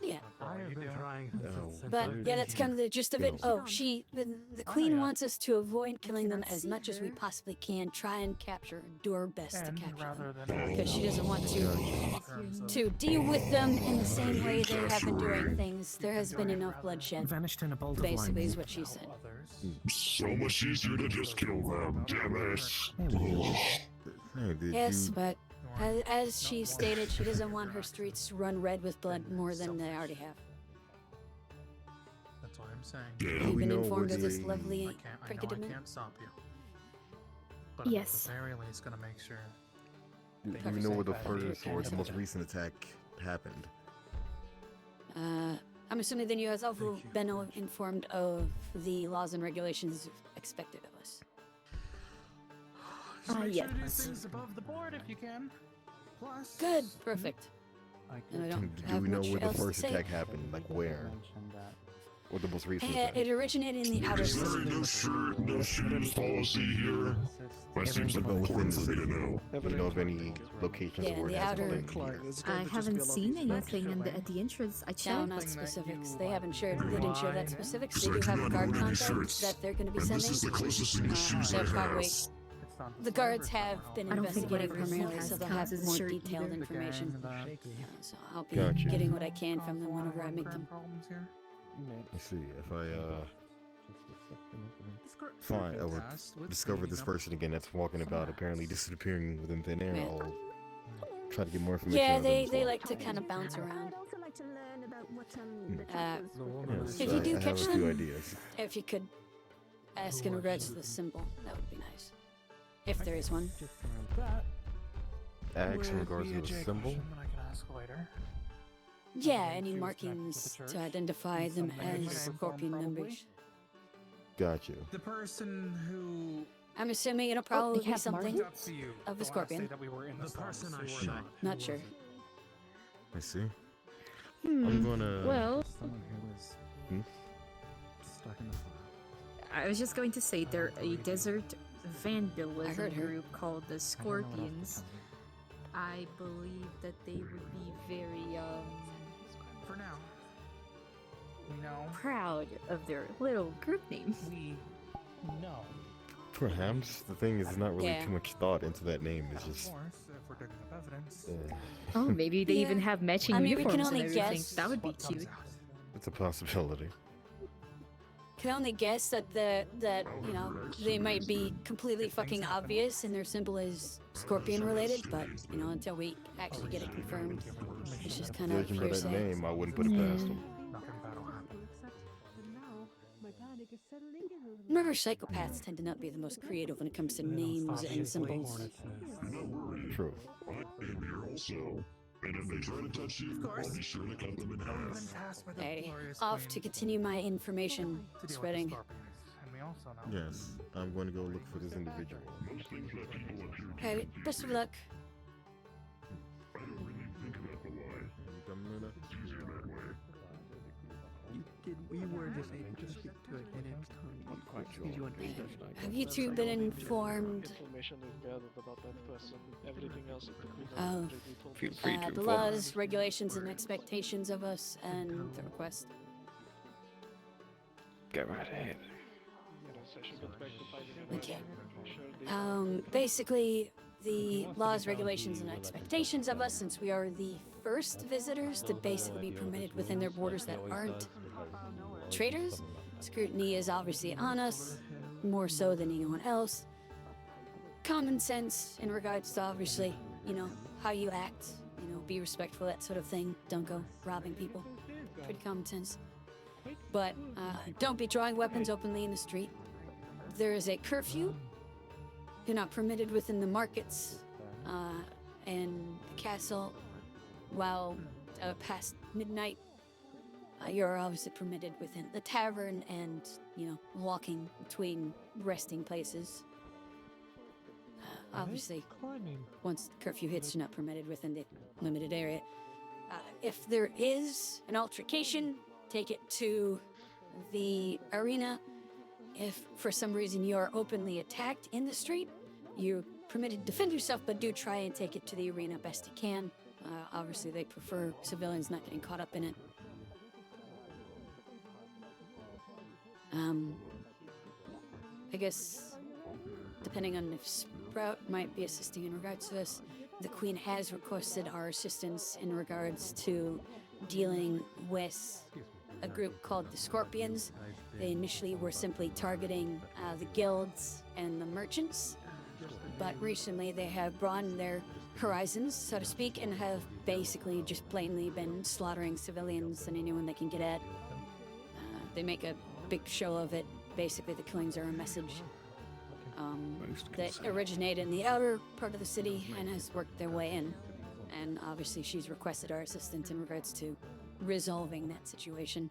Yeah. Oh, But yeah, that's kind of the gist of it. Oh, the queen wants us to avoid killing them as much as we possibly can. Try and capture, do our best to capture them, because she doesn't want to deal with them in the same way they have been doing things. There has been enough bloodshed. Vanished in a bolt of Basically, lightning. is what she said. So much easier to just kill them, damn it. Hey, did Yes, you... but as she stated, she doesn't want her streets to run red with blood more than they already have. That's what I'm saying. Do You've we been know informed where of this the- lovely I know I predicament. can't stop you. But Yes. at the very least, gonna make sure. Do we know where the first or the most recent attack happened? I'm assuming then you have also been informed of the laws and regulations expected of us. Just make sure to do yes. things above the board if you can. Plus. Good, perfect. And I don't Do have we know much where the else to first say. attack happened? Like where? Or the most recent attack? It originated in the outer Is there a system. no shirt, no shoes policy here? That seems What about within important the for me to city? know. Do you know of any locations Yeah, where it the hasn't outer- been here? I haven't seen anything at the entrance. I No, checked. not specifics. They haven't shared. They didn't share that specifics. Because They I do do have a not guard own any contact shirts. that they're going to be And sending. this is the closest thing to shoes I They'll have. probably. The guards have been I don't think investigating whatever he primarily, has so they'll counts have as a more shirt detailed either. information. So I'll be Gotcha. getting what I can from them whenever I meet them. Problems here. Let's see if I find or discover this person again that's walking about, apparently disappearing within thin air. I'll try to get more information. Yeah, out of them they as well. like to kind of bounce around. Yes, If you do I have catch a them, few ideas. if you could ask in regards to the symbol, that would be nice. If there is one. Ask in regards to the symbol. I can ask later. Yeah, any markings to identify them as Scorpion members. Got you. The person who I'm assuming it'll probably be have something marked up to you of the the last day Scorpion. that we were in The person I sewer. shot. Not sure. I see. I'm gonna. Well, Hmm? I was just going to say they're a desert I vandalism heard her. group called the Scorpions. I believe that they would be very For now. We know. proud of their little group name. We know. Perhaps the thing is, there's not really Yeah. too much thought into that name. It's Of just. course, if we're digging up evidence. Oh, maybe they even Yeah. have matching I mean, we can uniforms and only everything. guess That would be what comes cute. out. It's a possibility. Can only guess that you know they might be completely fucking obvious and their symbol is Scorpion related, but you know until we actually get it confirmed, it's just kind of Judging by that hearsay. name, I wouldn't put it past them. Nothing bad will happen. Remember However, psychopaths tend to not be the most creative when it comes to names and symbols. True. I am here also. And if they try to touch you, I'll be sure to cut them in half. Hey, off to continue my information spreading. Yes, I'm going to go look for this individual. Okay, best of luck. I don't really think about the why. You coming, Luna? It's easier that way. We were just able to speak to it in its tongue. Quite sure. Did you understand? Have you two been informed? Information we've gathered about that person, everything else that the Queen Oh, already told Feel us. free to the inform laws, us. regulations, and expectations of us, and the request. Go right ahead. Yes, I should get back to finding Okay. Sure, they Basically, the laws, regulations, and expectations of us, since we are the first visitors to basically be permitted within their borders that aren't traders, scrutiny is obviously on us, more so than anyone else. Common sense in regards to obviously, how you act, be respectful, that sort of thing. Don't go robbing people. Pretty common sense. But don't be drawing weapons openly in the street. There is a curfew. You're not permitted within the markets and the castle while past midnight. You're obviously permitted within the tavern and, walking between resting places. Obviously, once curfew hits, you're not permitted within the limited area. If there is an altercation, take it to the arena. If for some reason you are openly attacked in the street, you're permitted to defend yourself, but do try and take it to the arena best you can. Obviously, they prefer civilians not getting caught up in it. I guess, depending on if Sprout might be assisting in regards to this, the Queen has requested our assistance in regards to dealing with a group called the Scorpions. They initially were simply targeting the guilds and the merchants, but recently they have broadened their horizons, so to speak, and have basically just plainly been slaughtering civilians and anyone they can get at. They make a big show of it. Basically, the killings are a message that originated in the outer part of the city and has worked their way in. And obviously, she's requested our assistance in regards to resolving that situation.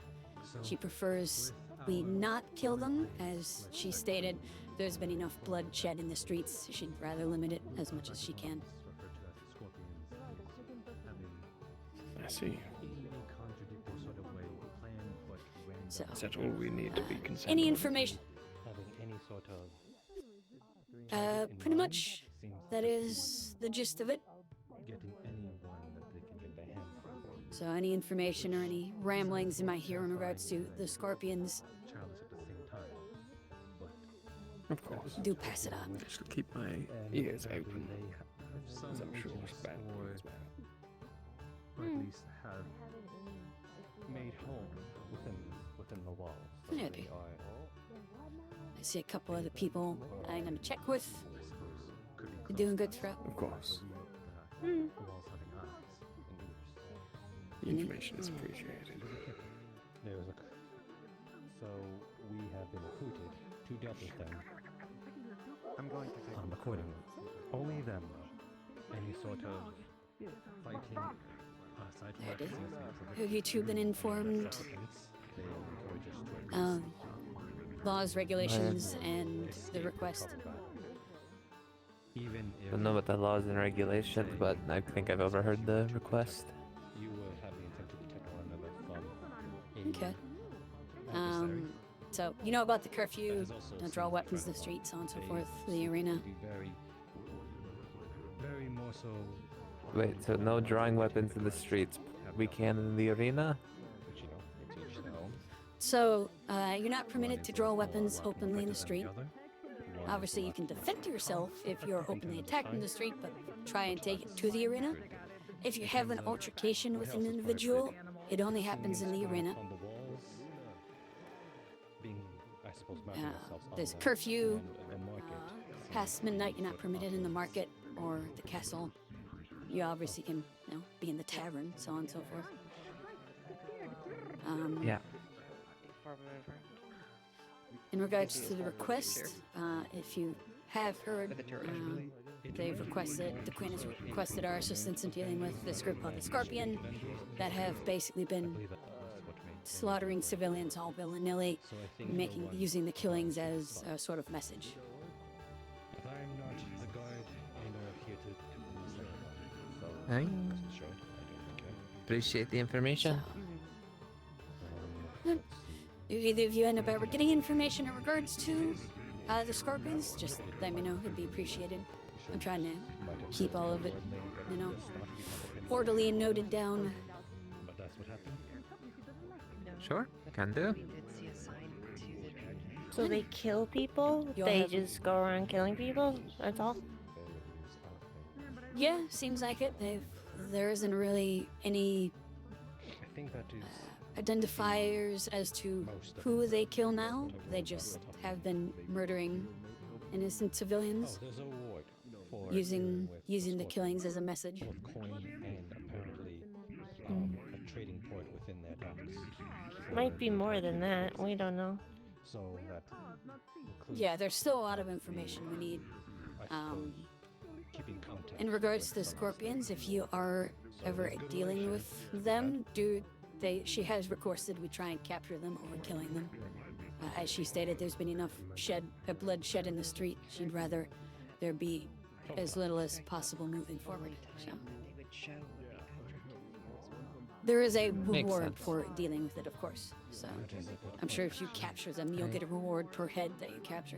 She prefers we not kill them, as she stated. There's been enough bloodshed in the streets. She'd rather limit it as much as she can. I see. So, Is that all we need to be concerned any about? information? Pretty much. That is the gist of it. So any information or any ramblings you might hear in regards to the Scorpions, Of course. do pass it on. I shall keep my ears open. As I'm sure Sprout will as well. Or at least have made home within the walls. So Maybe. they are, I see a couple other people I'm gonna check with. You're doing good, Sprout. Of course. the walls having eyes and ears. The information is appreciated. There's a. So we have been recruited to deal with them. I'm going to take Accordingly. Only them, though. Any sort of fighting, aside from There it is. that, Have you two been informed? they encourage us to Laws, regulations, and the request. even I don't know about the laws and regulations, but I think I've overheard the request. you would have the intent to protect one another from a Okay. adversary. So you know about the curfew, don't draw weapons in the street, so on and so forth, the arena. Be very more so. Wait, so no drawing weapons in the streets. We can in the arena? But to each their own. So you're not permitted to draw weapons openly in the street. Obviously, you can defend yourself if you're openly attacked in the street, but try and take it to the arena. If you have an altercation with an individual, it only happens in the arena. On the walls, being, I suppose, mounting themselves on There's the- curfew. the market. Past midnight, you're not permitted in the market or the castle. You obviously can, be in the tavern, so on and so forth. Yeah. In regards to the request, if you have heard, they've requested, the Queen has requested our assistance in dealing with this group called the Scorpion that have basically been slaughtering civilians all willy-nilly, using the killings as a sort of message. I appreciate the information. If either of you end up ever getting information in regards to the Scorpions, just let me know. It'd be appreciated. I'm trying to keep all of it, orderly and noted down. Sure, can do. So they kill people? They just go around killing people? That's all? Yeah, seems like it. There isn't really any identifiers as to who they kill now. They just have been murdering innocent civilians, using the killings as a message. Might be more than that. We don't know. Yeah, there's still a lot of information we need. In regards to the Scorpions, if you are ever dealing with them, she has requested we try and capture them over killing them. As she stated, there's been enough blood shed in the street. She'd rather there be as little as possible moving forward. So. There is a reward for dealing with it, of course. So I'm sure if you capture them, you'll get a reward per head that you capture.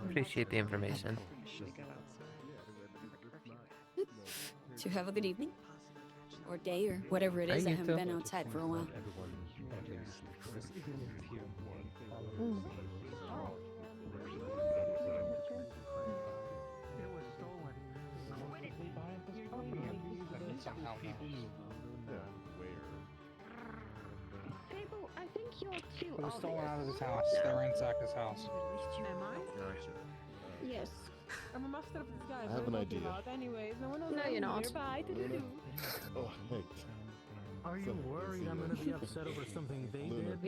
Appreciate the information. So have a good evening, or day, or whatever it is. I haven't been outside for a while. Fable, I think you're too. It was stolen out of his house. They ransacked his house. Am I? Yes. I'm a master of disguise. I have an idea. Anyways, no one knows. No, you're not. Bye. Oh, hey. Are you worried I'm gonna be upset over something they did?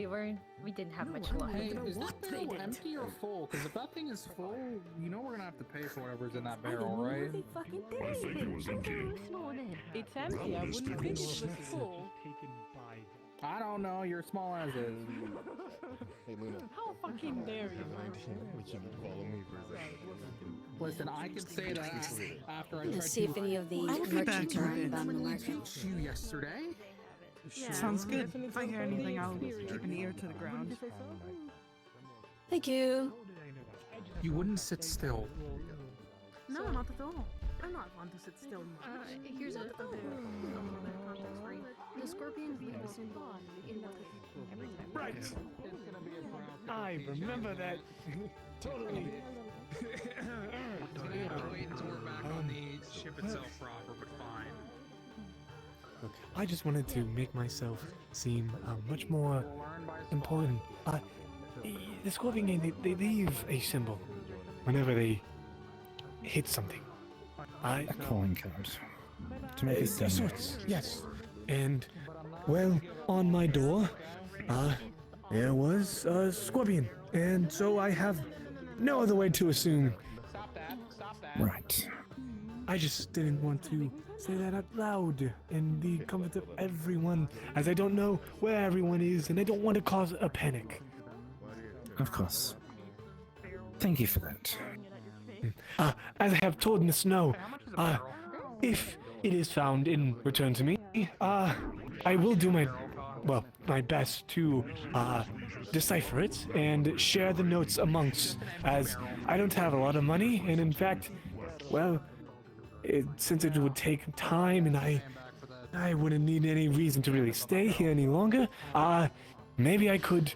We didn't have much luck. Hey, is this barrel empty or full? Because if that thing is full, you know we're gonna have to pay for whatever's in that barrel, right? I think it was empty. It's empty. I wouldn't think it was full. I don't know. You're small as is. Hey, Luna. How fucking dare you? Follow me for a second. Listen, I can say that after I tried Let's see if any of the merchants are on the market. you yesterday. Yeah. Sounds good. If I hear anything, I'll keep an ear to the ground. Thank you. You wouldn't sit still. No, not at all. I'm not one to sit still. Here's a context for you. The Scorpions leave a symbol in the every time. Right. I remember that. Totally. It's gonna have to wait until we're back on the ship itself proper, but fine. I just wanted to make myself seem much more important. The Scorpion Gang, they leave a symbol whenever they hit something. A calling card. To make it Of sorts, yes. And, well, on my door, there was a Scorpion. And so I have no other way to assume. Right. I just didn't want to say that out loud in the comfort of everyone, as I don't know where everyone is, and I don't want to cause a panic. Of course. Thank you for that. As I have told Miss Snow, if it is found and returned to me, I will do my best to decipher it and share the notes amongst, as I don't have a lot of money, and in fact, well, since it would take time and I wouldn't need any reason to really stay here any longer, maybe I could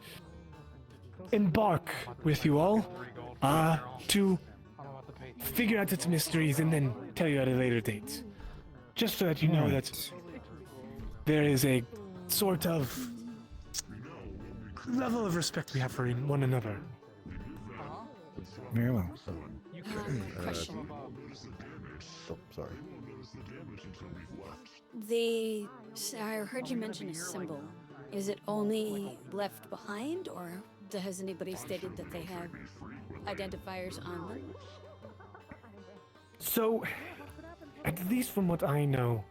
embark with you all to figure out its mysteries and then tell you at a later date. Just so that you know that there is a sort of level of respect we have for one another. Very well. Question. Oh, sorry. I heard you mention a symbol. Is it only left behind, or has anybody stated that they have identifiers on them? So, at least from what I know,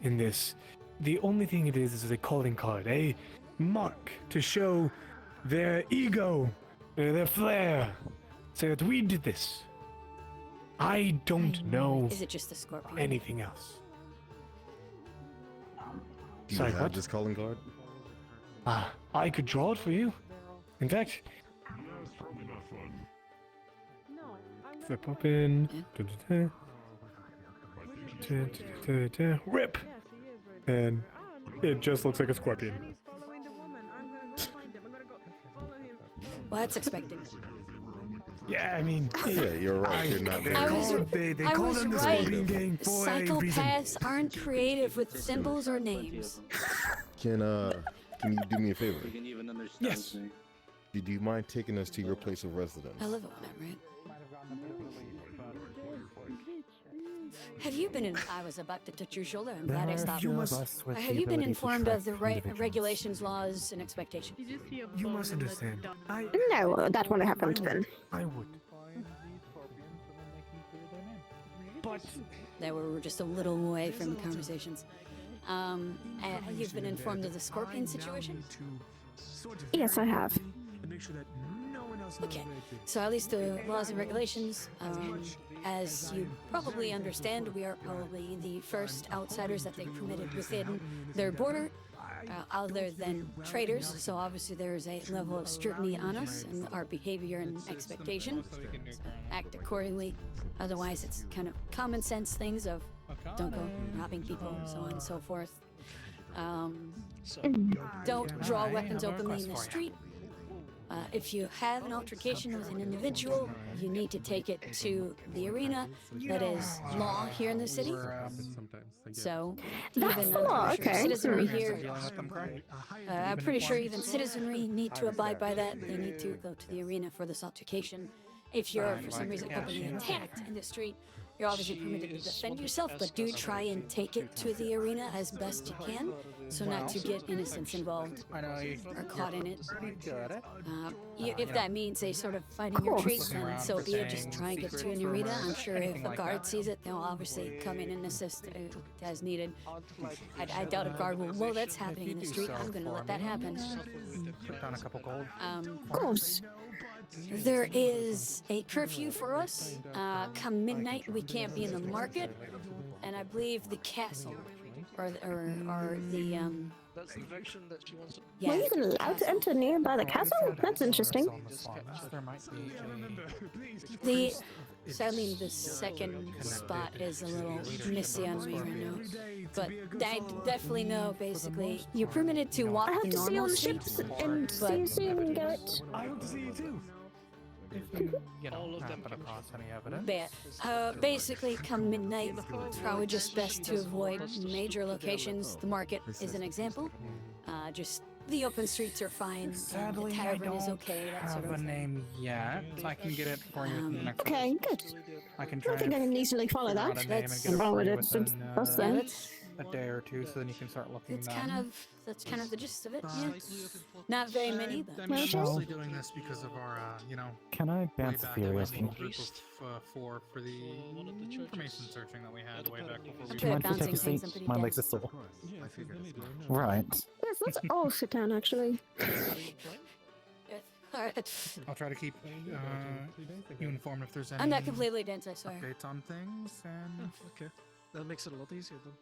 in this, the only thing it is a calling card, a mark to show their ego, their flair, say that we did this. I don't know Is it just the scorpion? anything else. Do you Sorry, have what? this calling card? I could draw it for you. In fact, flip open. Rip! And it just looks like a scorpion. Well, that's expected. Yeah, I mean, Yeah, you're right. You're not they I was, call them the right. Scorpion Gang for a reason. Psychopaths aren't creative with symbols or names. Can you do me a favor? Yes. Do you mind taking us to your place of residence? I love it when I'm right. Have you been I was about to touch your shoulder. I'm glad I stopped. Have you been informed of the regulations, laws, and expectations? You must understand. No, that won't happen then. I would. But That we're just a little away from the conversations. You've been informed of the scorpion situation? Yes, I have. Okay, so at least the laws and regulations, as you probably understand, we are probably the first outsiders that they permitted within their border, other than traders, so obviously there is a level of scrutiny on us and our behavior and expectation. So act accordingly, otherwise it's kind of common sense things of don't go robbing people, so on and so forth. Don't draw weapons openly in the street. If you have an altercation with an individual, you need to take it to the arena. That is law here in the city. So, That's even the law, okay. citizenry here, I'm pretty sure even citizenry need to abide by that. They need to go to the arena for this altercation. If you're for some reason openly attacked in the street, you're obviously permitted to defend yourself, but do try and take it to the arena as best you can, so not to get innocents involved or caught in it. If that means a sort of fighting your retreat, then so be it. Just try and get to an arena. I'm sure if a guard sees it, they'll obviously come in and assist as needed. I doubt a guard will. Well, that's happening in the street. I'm going to let that happen. Put down a couple gold. Of course. There is a curfew for us. Come midnight, we can't be in the market, and I believe the castle, or the That's the direction that she wants to. Yeah, Were you even allowed to enter nearby the castle? That's interesting. Sadly, the second spot is a little missy on me right now. But I definitely know, basically, you're permitted to walk I have the to see you normal on the streets, ships and see you soon, Garrett. I hope to see you too. If you know, happen across any evidence. basically, come midnight, it's probably just best to avoid major locations. The market is an example. Just the open streets are fine. Sadly, the I tavern don't is okay. That sort have of a name yet. I can get it for you in the next Okay, good. I can I try think I can easily follow figure that. out a name and get it Roll for with you it some within, us then. a day or two, so then you can start looking That's them. that's kind of the gist of it. Yeah. Not very many, but I'm mostly doing this because of our, Can I bounce a way back theory off original you? group of four for the information searching that we had way back before we Do you mind if I take a seat? My legs are sore. Right. Yes, let's all sit down, actually. Alright. I'll try to keep you informed if there's any I'm not completely dense, I swear. updates on things, and Okay, that makes it a lot easier then.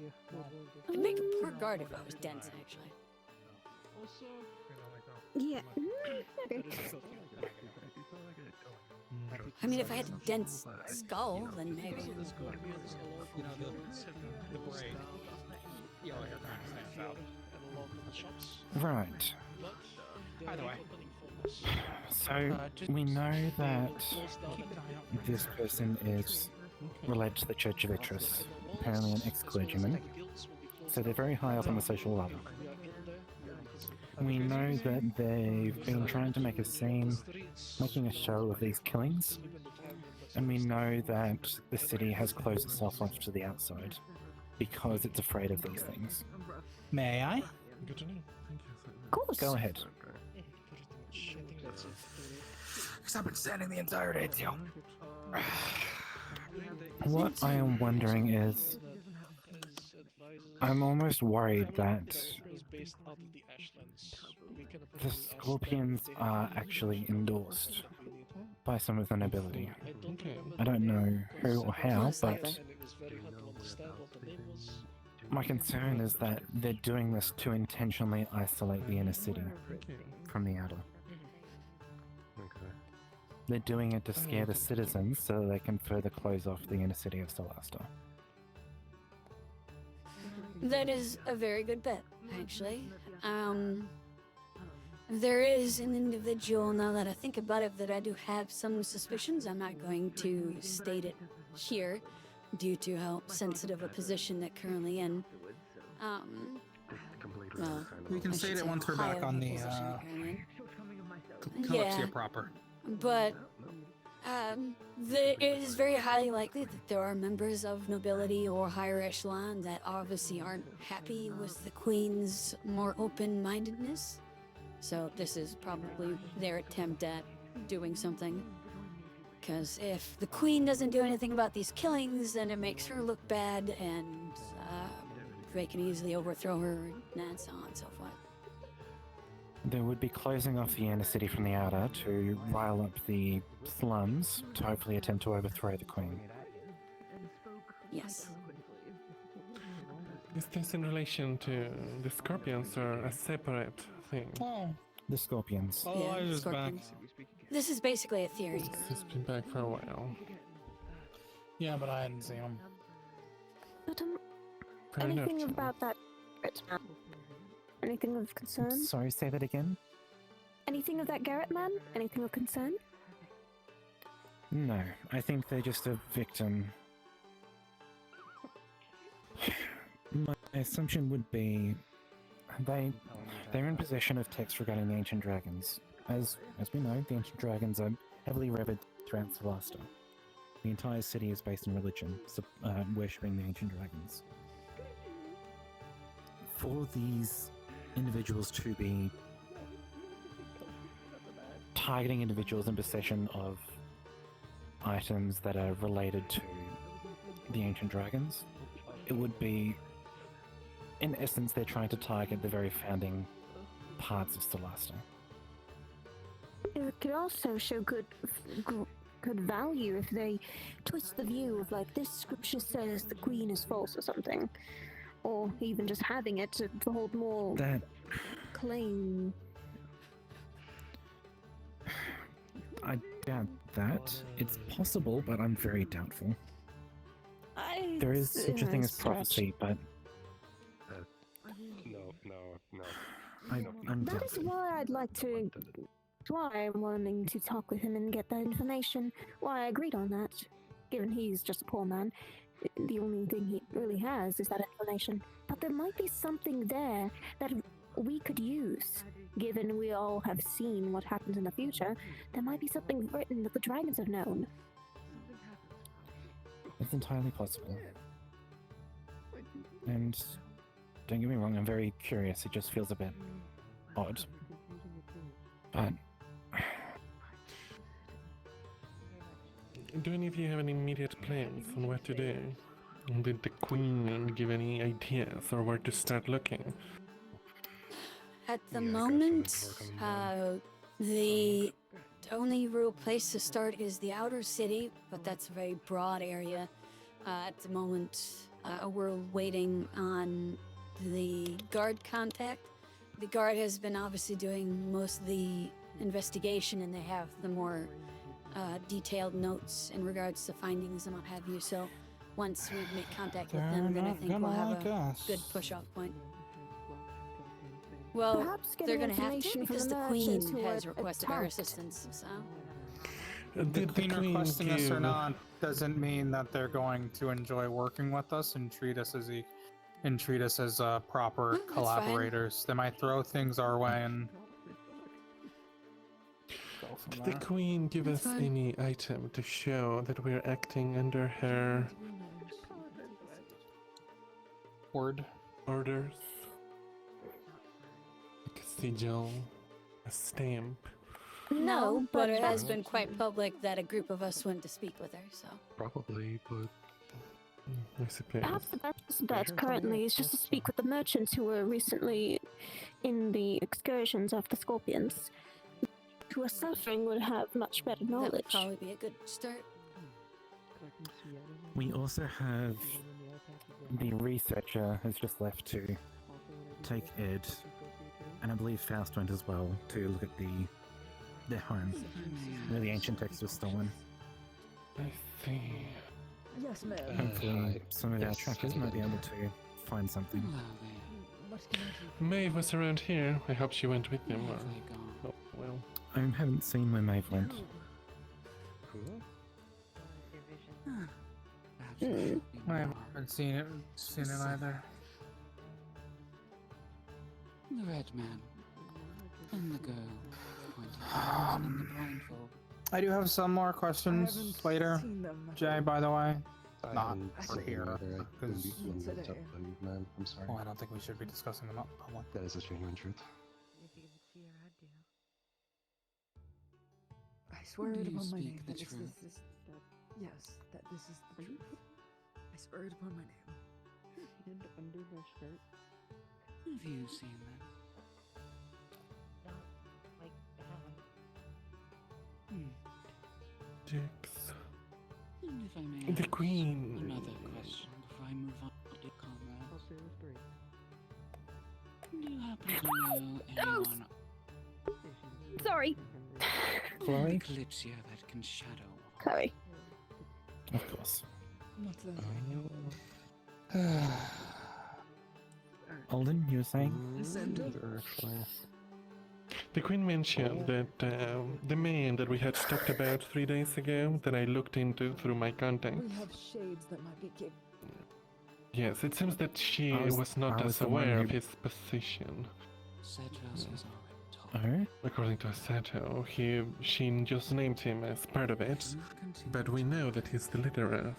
Yeah. I'd make a poor guard if I was dense, actually. Yeah. Okay. I mean, if I had a dense skull, then maybe. you know the braid. Yeah, your kind of stands out. Right. Either way. So we know that this person is related to the Church of Itris, apparently an ex-clergyman. So they're very high up on the social ladder. We know that they've been trying to make a scene, making a show of these killings, and we know that the city has closed itself off to the outside because it's afraid of these things. May I? Good to know. Thank you. Of course. Go ahead. Because I've been standing the entire day, Teal. What I am wondering is, I'm almost worried that the Scorpions are actually endorsed by some of the nobility. I don't know who or how, but my concern is that they're doing this to intentionally isolate the inner city from the outer. They're doing it to scare the citizens so they can further close off the inner city of Solasta. That is a very good bet, actually. There is an individual, now that I think about it, that I do have some suspicions. I'm not going to state it here due to how sensitive a position they're currently in. Well, We can I state should it say once we're high back of on a the position they're currently in. Kalypsia Yeah. proper. But it is very highly likely that there are members of nobility or higher echelon that obviously aren't happy with the Queen's more open-mindedness. So this is probably their attempt at doing something. Because if the Queen doesn't do anything about these killings, then it makes her look bad, and they can easily overthrow her, and so on and so forth. They would be closing off the inner city from the outer to rile up the slums to hopefully attempt to overthrow the Queen. Yes. Is this in relation to the Scorpions or a separate thing? Oh. The Scorpions. Yeah, Scorpions. This is basically a theory. It's been back for a while. Yeah, but I hadn't seen him. But Fair enough, anything John. about that Garrett man? Anything of concern? Sorry, say that again? Anything of that Garrett man? Anything of concern? No, I think they're just a victim. My assumption would be they're in possession of texts regarding the ancient dragons. As we know, the ancient dragons are heavily revered throughout Solasta. The entire city is based on religion, worshipping the ancient dragons. For these individuals to be targeting individuals in possession of items that are related to the ancient dragons, it would be, in essence, they're trying to target the very founding parts of Solasta. It could also show good value if they twist the view of, like, this scripture says the Queen is false or something. Or even just having it to hold more claim. I doubt that. It's possible, but I'm very doubtful. There is such a thing as prophecy, but No. I'm That is doubtful. why I'd like to. That's why I'm wanting to talk with him and get that information. Why I agreed on that. Given he's just a poor man, the only thing he really has is that information. But there might be something there that we could use. Given we all have seen what happens in the future, there might be something written that the dragons have known. It's entirely possible. And don't get me wrong, I'm very curious. It just feels a bit odd. But Do any of you have any immediate plans on what to do? Did the Queen give any ideas or where to start looking? At the moment, the only real place to start is the outer city, but that's a very broad area. At the moment, we're waiting on the guard contact. The guard has been obviously doing most of the investigation, and they have the more detailed notes in regards to findings and what have you. So once we make contact with them, then I think we'll have a good push-off point. Well, Perhaps they're getting going to have to information from because the the Queen merchants who has were requested our attacked. assistance. So The Queen requesting us or not doesn't mean that they're going to enjoy working with us and treat us as proper fine. collaborators. They might throw things our way and go from Did there. the Queen give us any item to show that we're acting under her orders? sigil, a stamp. No, but it has been quite public that a group of us went to speak with her, so. Probably, but I suppose. Perhaps the best bet currently is just to speak with the merchants who were recently in the excursions of the Scorpions. Who are suffering would have much better knowledge. That would probably be a good start. We also have the researcher has just left to take Ed, and I believe Faust went as well to look at their home where the ancient text was stolen. I see. Yes, ma'am. Hopefully, some of our trackers might be able to find something. Maeve was around here. I hope she went with them. Or... Oh, well. I haven't seen where Maeve went. I haven't seen it either. The red man and the girl pointing out in the blindfold. I do have some more questions later. Jay, by the way. Not for here. Because... I'm sorry. Oh, I don't think we should be discussing them up public. That is a genuine truth. I swear Do it you upon my speak name. the that truth? Yes, that this is the truth. I swear it upon my name. Have you seen them? Dix. And if I may The ask Queen. another question before I move on, dear comrade. Do you happen to know anyone? Sorry. Chloe? Kalypsia that can shadow. Chloe. Of course. What's that? Alden, you were saying? The Queen mentioned that the man that we had talked about 3 days ago that I looked into through my contacts. We have shades that might be capable. Yes, it seems that she I was not was as the one aware of who- his position. Sedros was already Oh? According to Asato, she just named him as part of it, but we know that he's the leader of.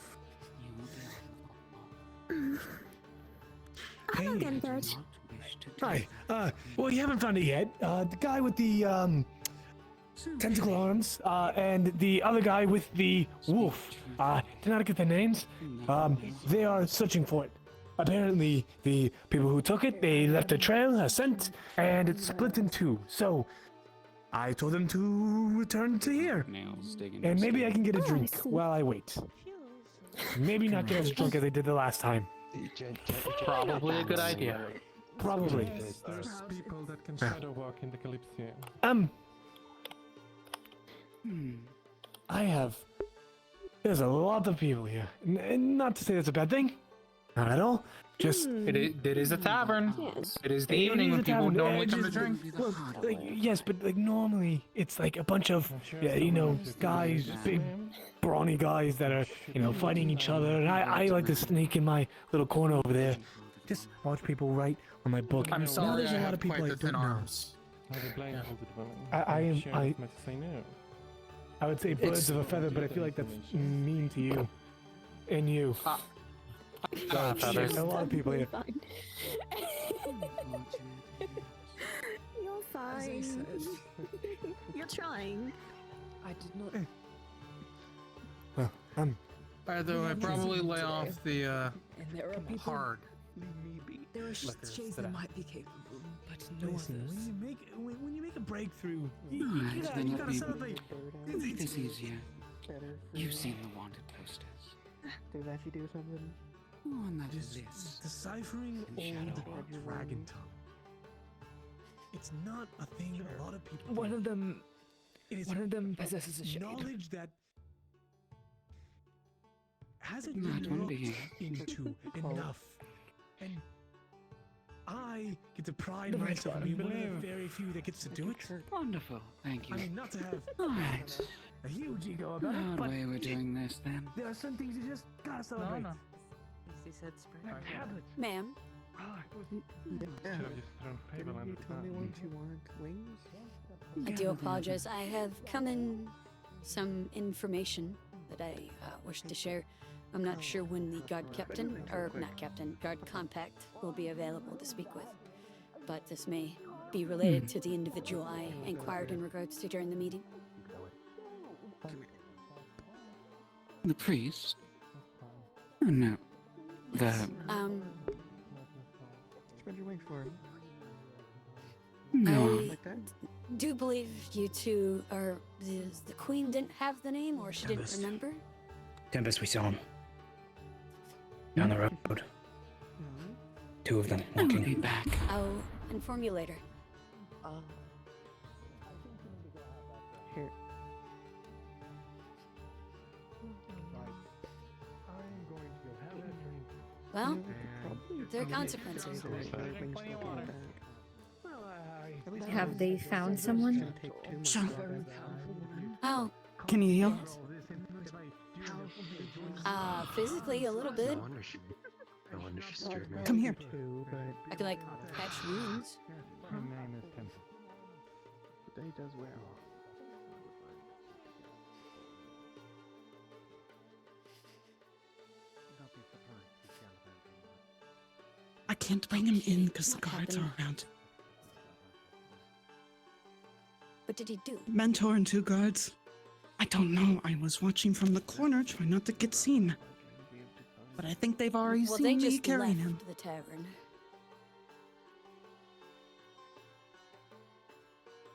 Hello again, Bird. Hi. Well, you haven't found it yet. The guy with the tentacle arms, and the other guy with the wolf. Did not get their names. They are searching for it. Apparently, the people who took it, they left a trail, a scent, and it's split in two. So, I told them to return to here. And maybe I can get a drink while I wait. Maybe not get as drunk as I did the last time. Probably a good idea. Probably. There's people that can shadow walk in the Kalypsia. There's a lot of people here. Not to say that's a bad thing. Not at all. Just It is a tavern. Yes. It is the It evening is when a people tavern. normally It come to just- drink. Well, yes, but normally it's like a bunch of guys, big brawny guys that are fighting each other, and I like to sneak in my little corner over there, just watch people write on my book. I'm Now, sorry, there's I a lot have of people quite I the thin don't know. I arms. have a blindfolded woman. I am- Sure I- as much as I know. I would say birds of a feather, but I feel like that's mean to you. And you. There's a lot of people here. Fine. You're fine. You're trying. I did not. Well, By the way, probably lay off the And there are people. hard. There are liquors shades that that I- might be capable, but no Listen, others. when you make a breakthrough, you Alright, then gotta let me celebrate. make this easier. You've seen the wanted posters. Does Effie do something? On that Just list. deciphering And shadow old dragon tongue. It's not a thing a lot of people. One do. of them. It is One of them possesses a shade. knowledge that hasn't Not been one looked being. into enough, and I get to pride The red myself on one. being one of the very few that gets to do it. Wonderful, thank you. I mean, not to have Alright. a huge ego about it, Odd but way we're doing this then. there are some things you just gotta celebrate. He said spray. Like habits. Ma'am, Should have just thrown paper on the top. you want wings? I do apologize. I have come in some information that I wish to share. I'm not sure when the guard captain, or not captain, guard compact will be available to speak with, but this may be related to the individual I inquired in regards to during the meeting? The priest? Oh, no. The... Spread your wings for him. No. I do believe you two are... The queen didn't have the name, or she didn't remember? Tempest, we saw him. Down the road. Two of them walking. Be back. I'll inform you later. Here. Well, there are consequences. Have they found someone? Oh. Can you heal? Physically a little bit. Come here. I can like patch wounds. Her name is Tempest. The day does well. Don't be surprised to see I can't bring him in because the guards are around. What did he do? Mentor and 2 guards. I don't know. I was watching from the corner, trying not to get seen. But I think they've already Well, seen they me just carrying left him. the tavern.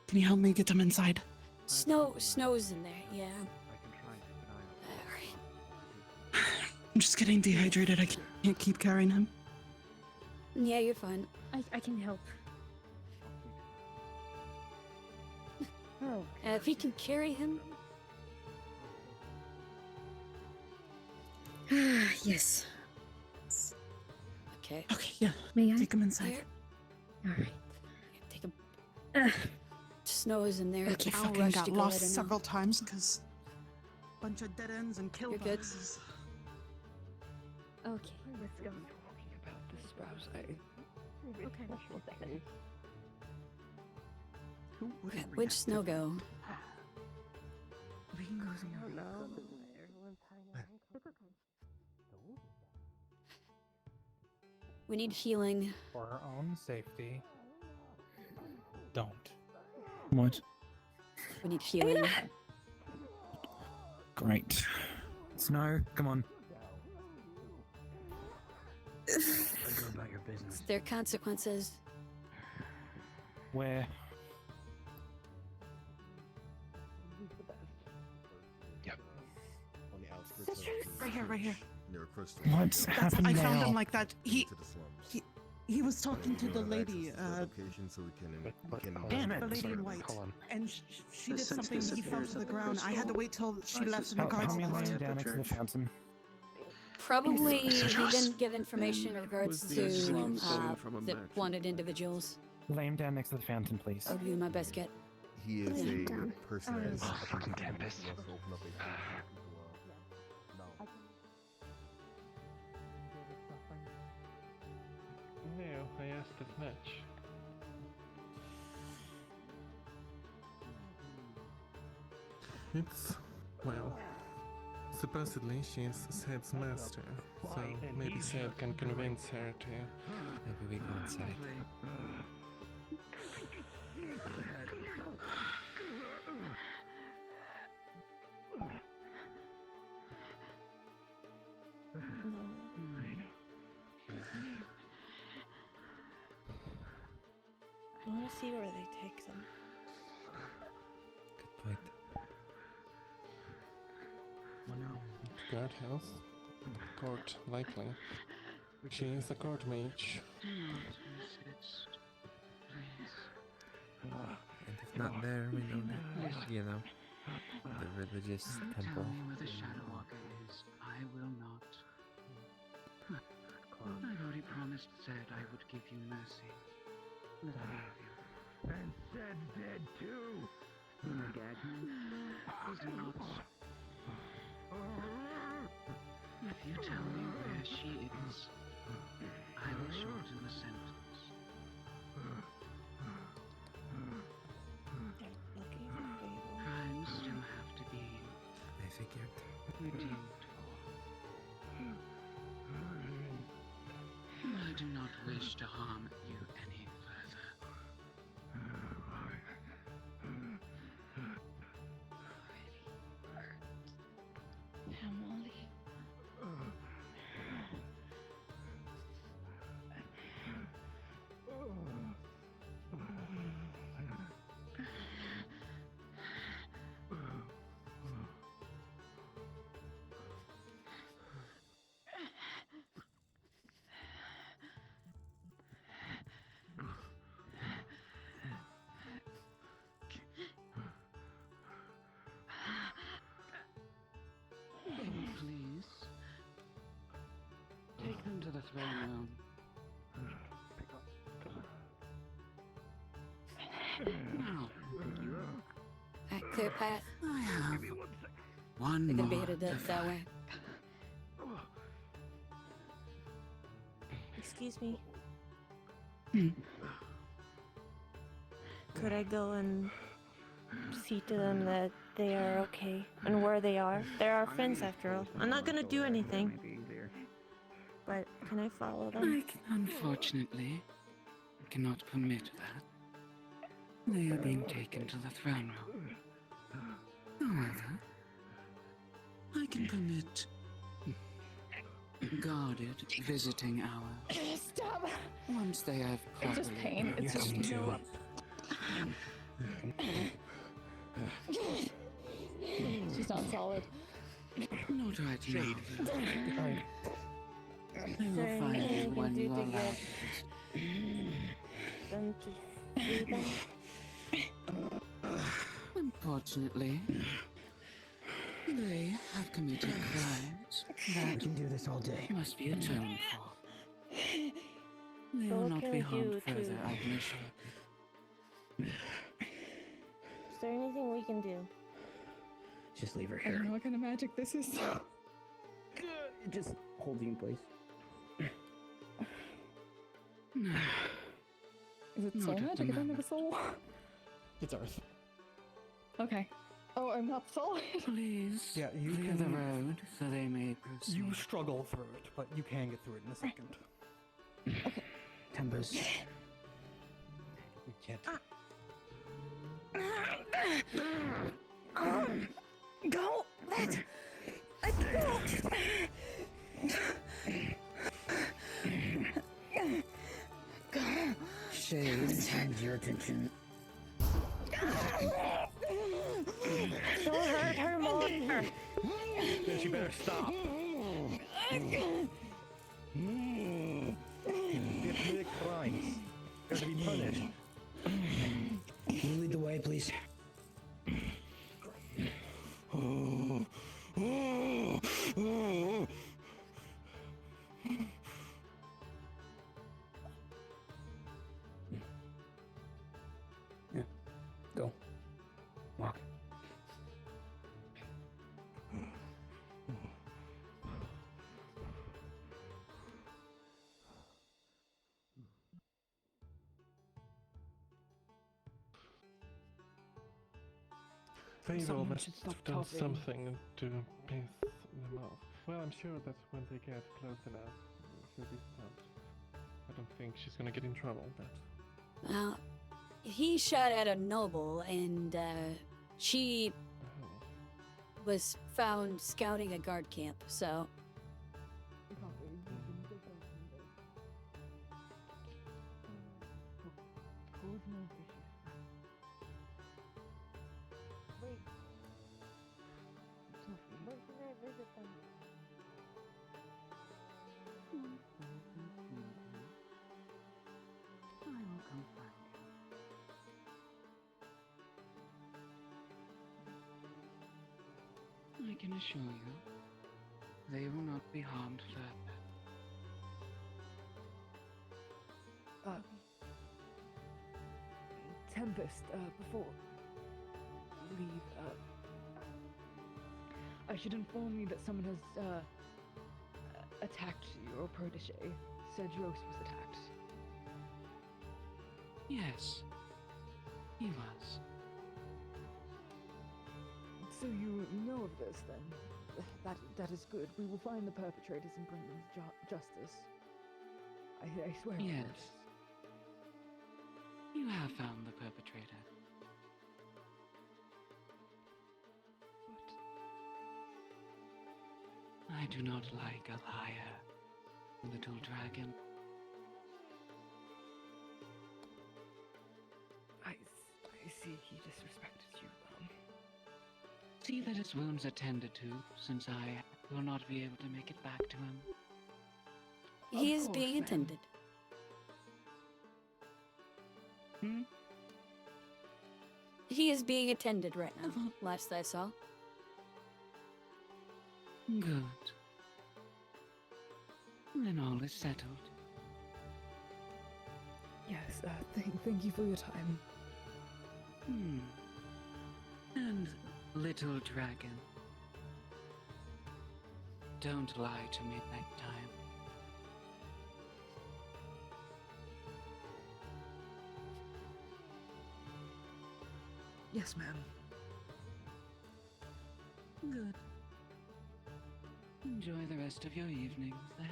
Can you help me get them inside? Snow's in there, yeah. I'm just getting dehydrated. I can't keep carrying him. Yeah, you're fine. I can help. If you can carry him. Yes. Okay. Okay, yeah. May I? Take him inside. Here. Alright. Take him. Snow is in there. I I'll fucking rush got to go lost let her know. several times because bunch of dead ends and kill You're good. boxes. Okay, let's go. Where'd Snow go? We need healing. For her own safety. Don't. What? We need healing. Great. Snow, come on. There are consequences. Where? On the outskirts of Right here. near Crystal. What's happened I found now? him like that. He To the slums. he was talking to the lady. Location so we can Damn it, the lady in white. And she did something. He fell to the ground. I had to wait till she left and the guards Help me left. laying down next to the fountain. Probably he didn't give information in regards to the wanted individuals. Lay him down next to the fountain, please. I'll do my best get. He is a person that is fucking Tempest. No, I asked as much. It's, well, supposedly she's Sed's master, so maybe Sed can convince her to... Maybe we go inside. I want to see where they take them. Good point. Guardhouse? Court, likely. She is a court mage. And if not there, we know that, you know, the religious temple. Tell me where the Shadow Walker is. I will not. I've already promised Zed I would give you mercy. Let me have you. And Zed's dead too. Gagman is not. If you tell me where she is, I will shorten the sentence. Crimes still have to be I figured. redeemed for. I do not wish to harm you any further. Emily. Please. Take them to the throne room. Now, Clear path. I have one They're gonna be more headed to that way. Excuse me. Hmm. Could I go and see to them that they are okay and where they are? They're our friends after all. I'm not gonna do anything. But can I follow them? Unfortunately, cannot permit that. They are being taken to the throne room. However, I can permit guarded visiting hours. Stop! Once they have It's just properly pain. It's just come She's not solid. Not right now. I Is will there find anything you we when can do you to are get them to free them? Unfortunately, they have committed crimes that can do this all day. must be atoned for. They So will what not can be we harmed do further, to- I can assure you. Is there anything we can do? Just leave her I don't here. know what kind of magic this is. Just hold you in place. Is it Not soul at the magic? I don't have a moment. soul. It's Earth. Okay. Oh, I'm not solid. Please Yeah, you clear can. the road so they may proceed. You struggle through it, but you can get through it in a second. Tempest. We can't. Go! Shade, times your attention. Don't hurt her more. Then she better stop. They have committed crimes. They're to be punished. Can you lead the way, please? Yeah. Go. Walk. They all Someone must should stop have done talking. something to piss them off. Well, I'm sure that when they get close enough, she'll be stopped. I don't think she's gonna get in trouble, but... Well, he shot at a noble, and she was found scouting a guard camp, so... Wait. When can I visit them? I will come find you. I can assure you, they will not be harmed further. Tempest, before you leave, I should inform you that someone has, attacked your protege. Cedros was attacked. Yes, he was. So you know of this, then? That is good. We will find the perpetrators and bring them to justice. I swear. on Yes. this. You have found the perpetrator. I do not like a liar, little dragon. I see he disrespected you. See that his wounds are tended to, since I will not be able to make it back to him. He Of is course, being ma'am. attended. He is being attended right now, last I saw. Good. Then all is settled. Yes, thank you for your time. And little dragon, don't lie to me next time. Yes, ma'am. Good. Enjoy the rest of your evenings, then.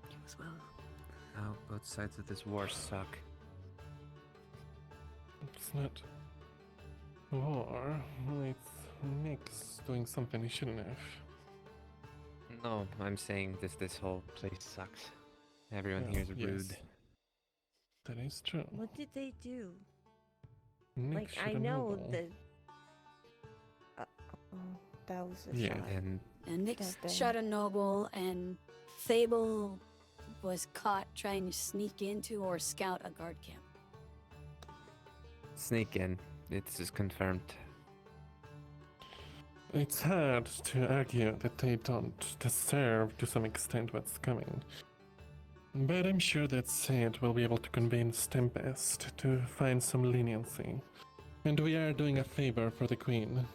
You as well. Oh, both sides of this war suck. It's not war. It's Nick's doing something he shouldn't have. No, I'm saying this whole place sucks. Everyone Yeah, here is yes. rude. That is true. What did they do? Nick Like, I should've know known. that. That was a Yeah. shot. And Nick That thing. shot a noble, and Fable was caught trying to sneak into or scout a guard camp. sneak in. It's just confirmed. It's hard to argue that they don't deserve to some extent what's coming. But I'm sure that Saint will be able to convince Tempest to find some leniency. And we are doing a favor for the Queen.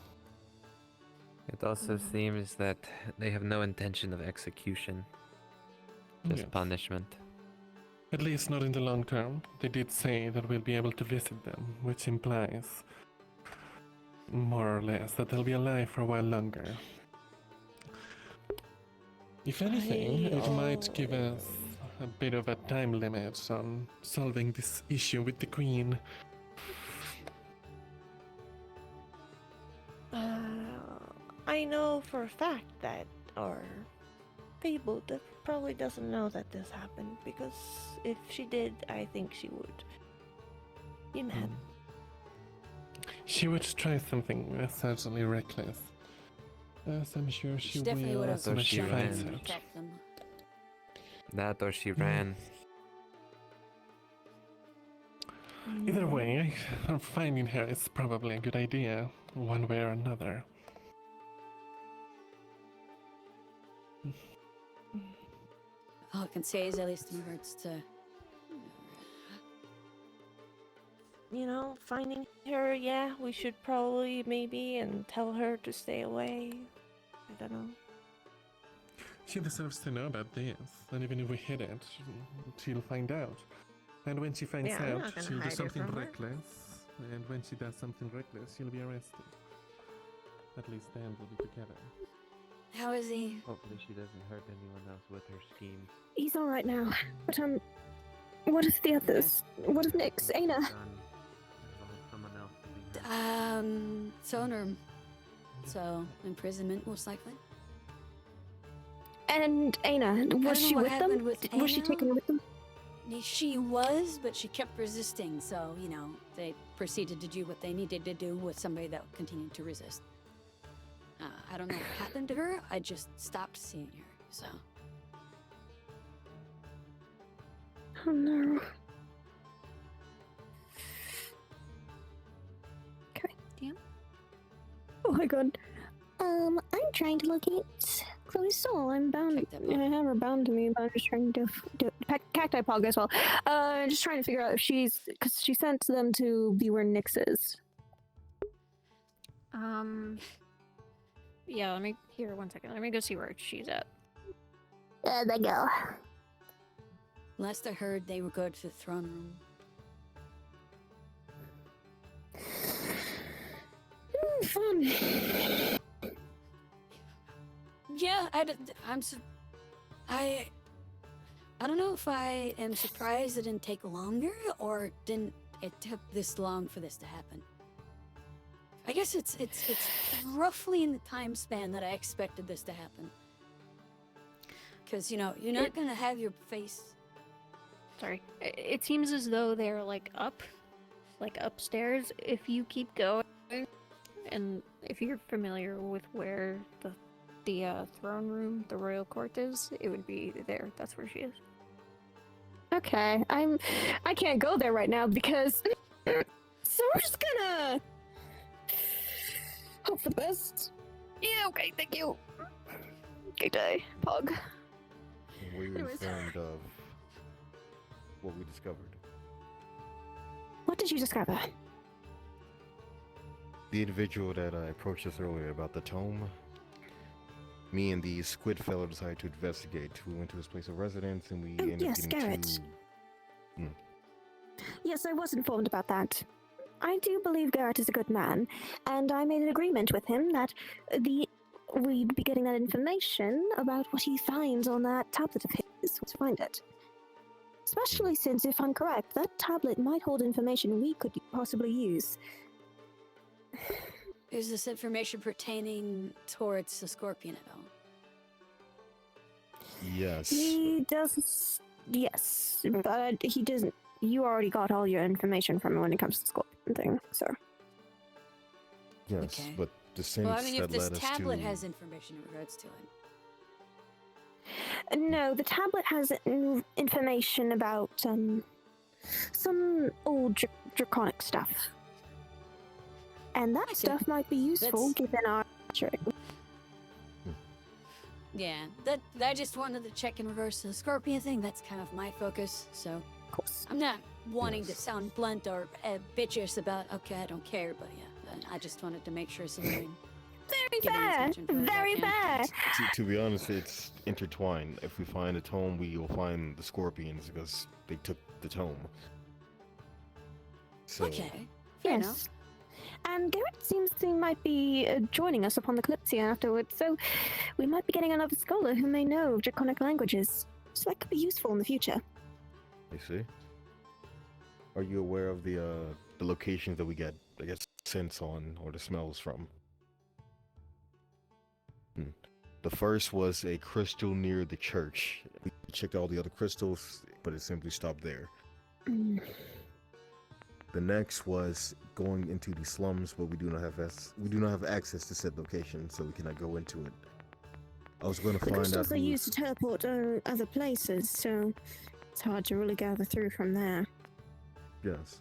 It also seems that they have no intention of execution. Just Yes. punishment. At least not in the long term. They did say that we'll be able to visit them, which implies, more or less, that they'll be alive for a while longer. If anything, it might give us a bit of a time limit on solving this issue with the Queen. I know for a fact that our Fable probably doesn't know that this happened, because if she did, I think she would be mad. She would try something certainly reckless. As I'm sure she definitely will would as have soon as she checked finds them. out. Check them. That or she ran. Either way, finding her is probably a good idea, one way or another. All I can say is, at least in regards to You know, finding her, yeah, we should probably maybe and tell her to stay away. I don't know. She deserves to know about this, and even if we hid it, she'll find out. And when she finds Yeah, I'm out, not gonna she'll do hide it something from her. reckless. And when she does something reckless, she'll be arrested. At least then we'll be together. how is he? Hopefully she doesn't hurt anyone else with her scheme. He's all right now. But what if the others? What if Nick's Aina? Someone else to be hurt. Sonar. So imprisonment, most likely. And Aina, I don't was know she what with them? happened with Was she Aina. taken with them? She was, but she kept resisting. So they proceeded to do what they needed to do with somebody that continued to resist. I don't know what happened to her. I just stopped seeing her. So. Oh no. Okay. Damn. Oh my god. I'm trying to locate Chloe's soul. I'm bound. I have her bound to me, but I'm just trying to do cacti pog as well. Just trying to figure out if because she sent them to be where Nyx is. Yeah, let me, here, 1 second. Let me go see where she's at. There they go. Last I heard, they would go to the throne room. Fun. Yeah, I don't know if I am surprised it didn't take longer, or it took this long for this to happen. I guess it's roughly in the time span that I expected this to happen. Because, you know, you're not gonna have your face. Sorry. It seems as though they're like upstairs if you keep going. And if you're familiar with where the throne room, the royal court is, it would be there. That's where she is. Okay, I can't go there right now because so we're just gonna hope for the best. Yeah, okay, thank you. Good day, Pug. Were you Anyways. informed of what we discovered? What did you discover? The individual that approached us earlier about the tome. Me and the squid fellow decided to investigate. We went to his place of residence and we ended yes, up getting Garrett. two. Yes, I was informed about that. I do believe Garrett is a good man, and I made an agreement with him that we'd be getting that information about what he finds on that tablet of his to find it. Especially since, if I'm correct, that tablet might hold information we could possibly use. Is this information pertaining towards the scorpion at all? Yes. He does, yes, but he doesn't. You already got all your information from him when it comes to the scorpion thing, so. Yes, Okay. but the sense Well, I mean, if that this led us tablet to... has information in regards to it. No, the tablet has information about some old draconic stuff. And that stuff might be useful given our trip. Yeah, that I just wanted to check in regards to the scorpion thing. That's kind of my focus, so. Of course. I'm not wanting to sound blunt or bitchish about, okay, I don't care, but yeah, I just wanted to make sure something. Very fair! Very fair! To be honest, it's intertwined. If we find a tome, we will find the scorpions because they took the tome. So, Okay, fair enough. And Garrett seems to might be joining us upon the Kalypsia afterwards, so we might be getting another scholar who may know draconic languages. So that could be useful in the future. you see? Are you aware of the locations that we get, I guess, scents on or the smells from? The first was a crystal near the church. We checked all the other crystals, but it simply stopped there. The next was going into the slums, but we do not have access to said location, so we cannot go into it. I was going to The find out. crystals are used to teleport other places, so it's hard to really gather through from there. Yes.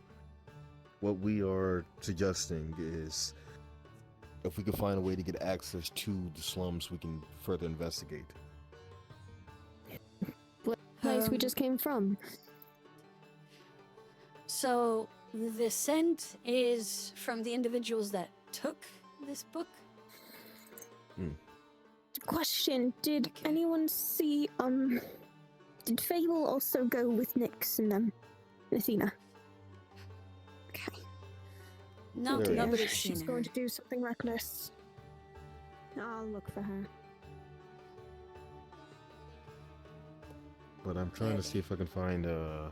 What we are suggesting is, if we can find a way to get access to the slums, we can further investigate. What place we just came from? So, the scent is from the individuals that took this book? Question, did anyone see, did Fable also go with Nyx and Athena? Okay. No, There it nobody's is. seen She's her. going to do something reckless. I'll look for her. But I'm trying to see if I can find the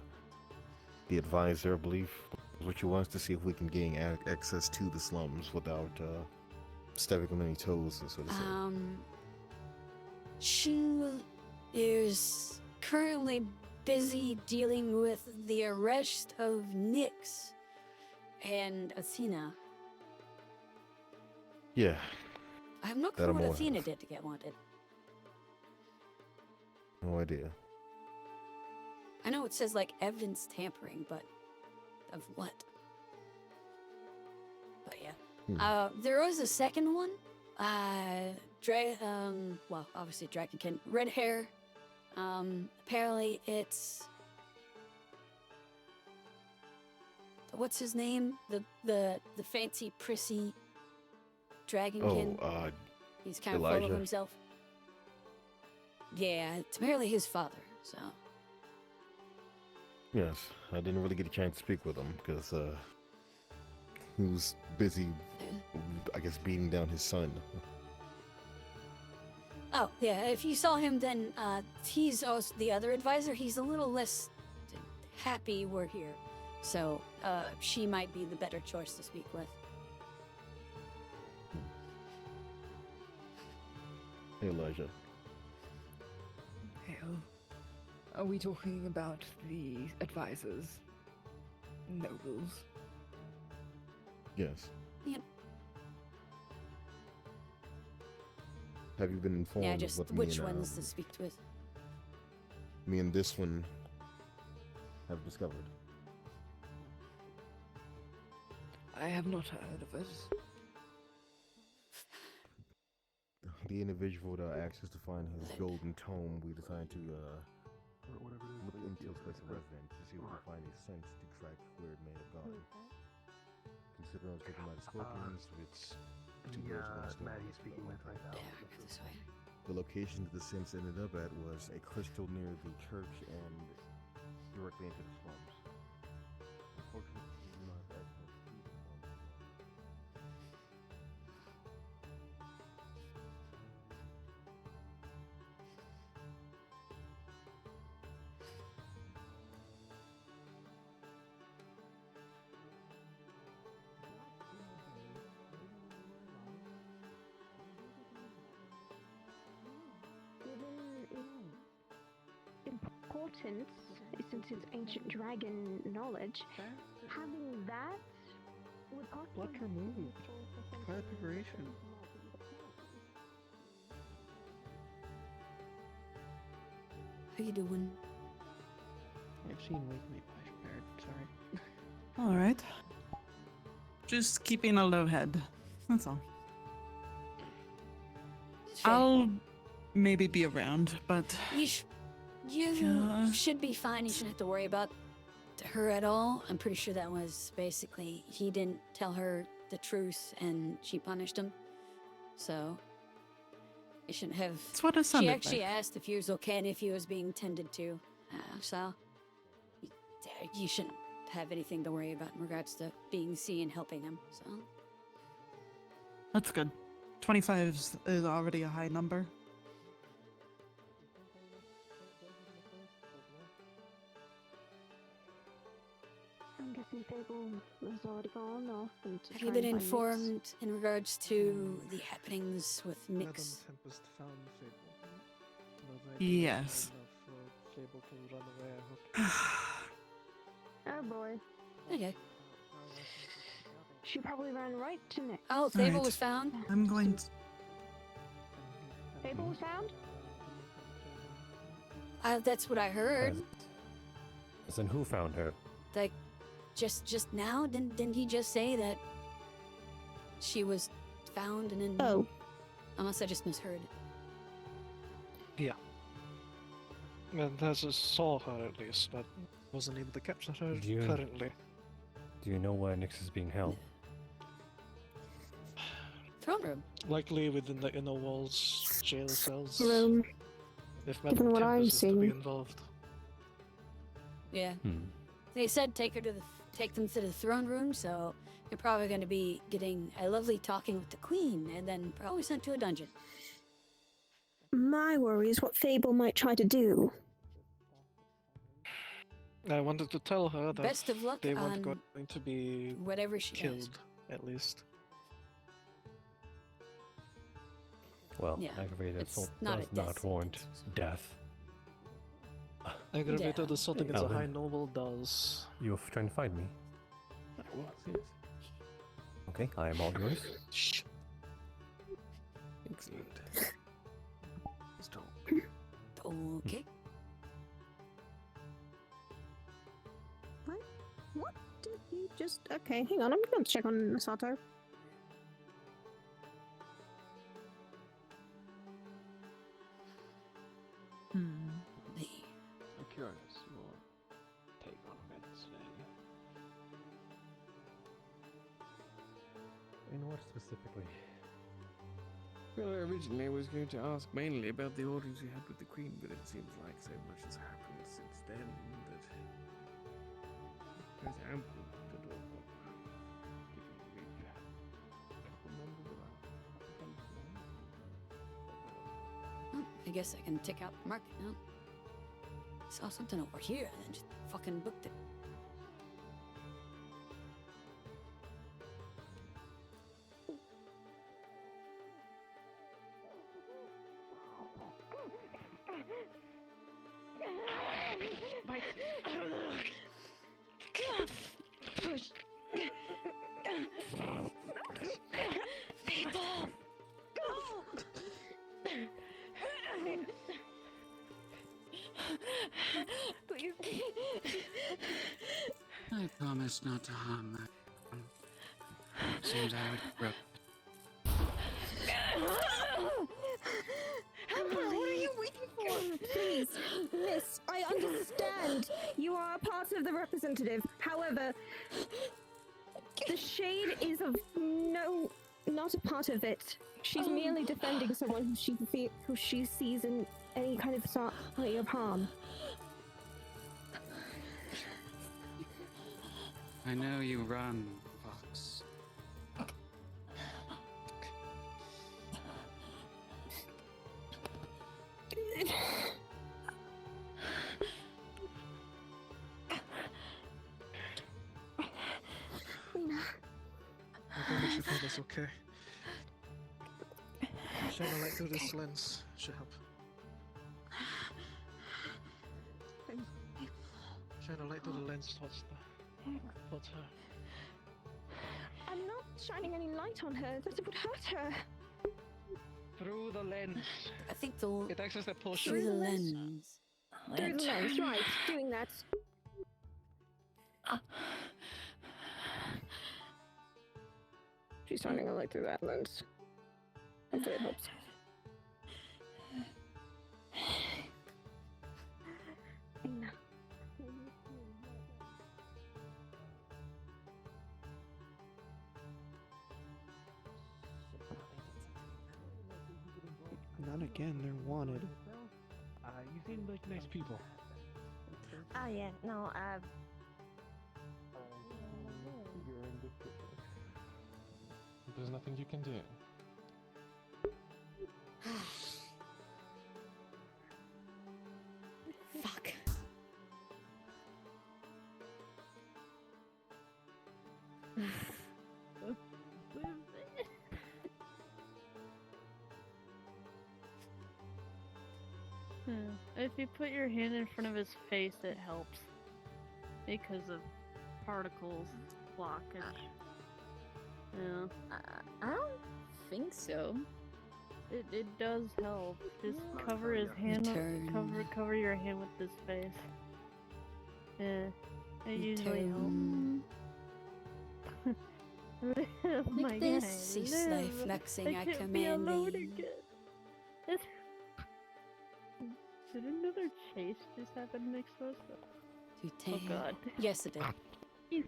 advisor, I believe, what she wants to see if we can gain access to the slums without stepping on any toes, so to say. She is currently busy dealing with the arrest of Nyx and Athena. Yeah. I'm not That sure I'm what aware Athena of. did to get wanted. No idea. I know it says like evidence tampering, but of what? But yeah. There was a second one. Well, obviously Dragonkin. Red hair. Apparently it's what's his name? The fancy prissy Dragonkin. He's kind of full of Elijah. himself. Yeah, it's apparently his father, so. Yes, I didn't really get a chance to speak with him because he was busy, I guess, beating down his son. Oh, yeah, if you saw him, then he's also the other advisor. He's a little less happy we're here. So she might be the better choice to speak with. Hey, Elijah. Hell. Are we talking about the advisors? Nobles? Yes. Yep. Have you been informed Yeah, of just what which ones to speak with. me and this one have discovered? I have not heard of it. The individual that asked us to find his golden tome, we decided to look into his place of residence to see if we could find a sense to track where it may have gone. Considering I was taken by the scorpions, it's two birds with one stone. Maddie's speaking with right now. The location that the sense ended up at was a crystal near the church and directly into the slums. Unfortunately, we do not have access to the slums. Importance, since it's ancient dragon knowledge, having that would Blood removed. Prior preparation. How you doing? I've seen Wake Me prepared, sorry. Alright. Just keeping a low head. That's all. I'll maybe be around, but You should be fine. You shouldn't have to worry about her at all. I'm pretty sure that was basically he didn't tell her the truth and she punished him. So you shouldn't have. That's what it She sounded actually like. asked if he was okay and if he was being tended to. So you shouldn't have anything to worry about in regards to being seen helping him. So That's good. 25 is already a high number. I'm guessing Fable has already gone off. And to have try you been and find Nyx. informed in regards to the happenings with Nyx? Tempest found Fable. Yes. Fable to run away, I hope. Oh boy. Okay. She probably ran right to Nyx. Oh, Fable Alright. was found. I'm going to... Fable was found? That's what I heard. As in, who found her? Like, just now? Didn't he just say that she was found and in... Oh. Unless I just misheard. Yeah. And as I saw her at least, but wasn't able to capture her Do you- currently. Do you know where Nyx is being held? Throne room. Likely within the inner walls, jail cells. Room. If Given Madam what I'm Tempest is to be seeing. involved. Yeah. They said take them to the throne room, so you're probably going to be getting a lovely talking with the queen, and then probably sent to a dungeon. My worry is what Fable might try to do. I wanted to tell her that Best of luck they weren't on going to be whatever she killed, does. at least. Well, Yeah, aggravated it's assault not does a death not warrant death. Aggravated Yeah. assault against a Alvin. high noble does. You were trying to find me. I was, yes. Okay, I am all yours. Shh. Excellent. Okay. What did you just... Okay, hang on, I'm going to check on Masato. I'm curious your take on events then. In what specifically? Well, originally I was going to ask mainly about the audience you had with the Queen, but it seems like so much has happened since then that there's ample to talk about. Given we've remembered about I guess I can tick out the market now. Saw something over here and then just fucking booked it. I promise not to harm that. Seems I would broke. Emperor, what are you waiting for? Please, miss, I understand. You are a part of the representative. However, the shade is of not a part of it. She's merely defending someone who she sees in any kind of way of harm. I know you run, Fox. I'm gonna make sure that's okay. Shining a light through this lens should help. Shine a light through the lens towards her. I'm not shining any light on her. That would hurt her. Through the lens. I think it acts as a portion. Through the lens. Through the lens, right? Doing that. She's shining a light through that lens. Hopefully it helps. Not again, they're wanted. You seem like nice people. Oh yeah, no, You're in good shape. There's nothing you can do. Fuck. If you put your hand in front of his face, it helps. Because of particles blockage. Yeah. I don't think so. It does help. Just cover his hand. Cover your hand with his face. Yeah. It usually helps. Oh Like my this, God, cease thy live. flexing, I can't be command alone thee. again. Did another chase just happen next to us? Oh God. Yes, it did.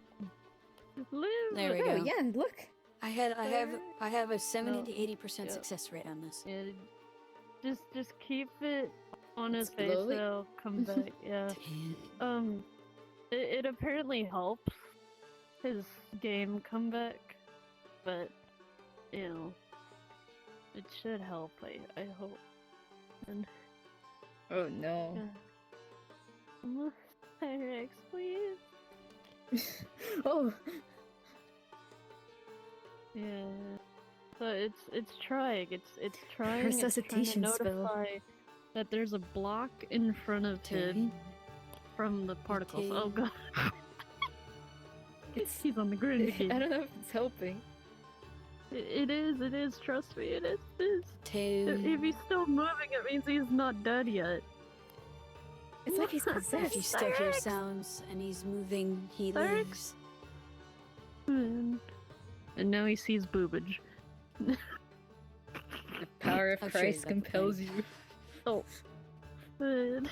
Live. There we Oh go. yeah, look. I have a 70 No. to 80% Yeah. success rate on this. Yeah, just keep it on his It's face. slowly- It'll come back. Yeah. It apparently helps his game come back, but you know, it should help. I hope. And Oh no. Pyrex, please. Oh. Yeah. So it's trying. It's trying. Resuscitation it's trying to spell. notify that there's a block in front of him from the particles. Oh God. He's on the ground again. I don't know if it's helping. It is. Trust me, it is. Two. If he's still moving, it means he's not dead yet. It's like he's If you possessed. still hear sounds and he's moving, he Cyrix? lives. And now he sees boobage. The power of I've shared Christ that compels thing. you. Oh. God.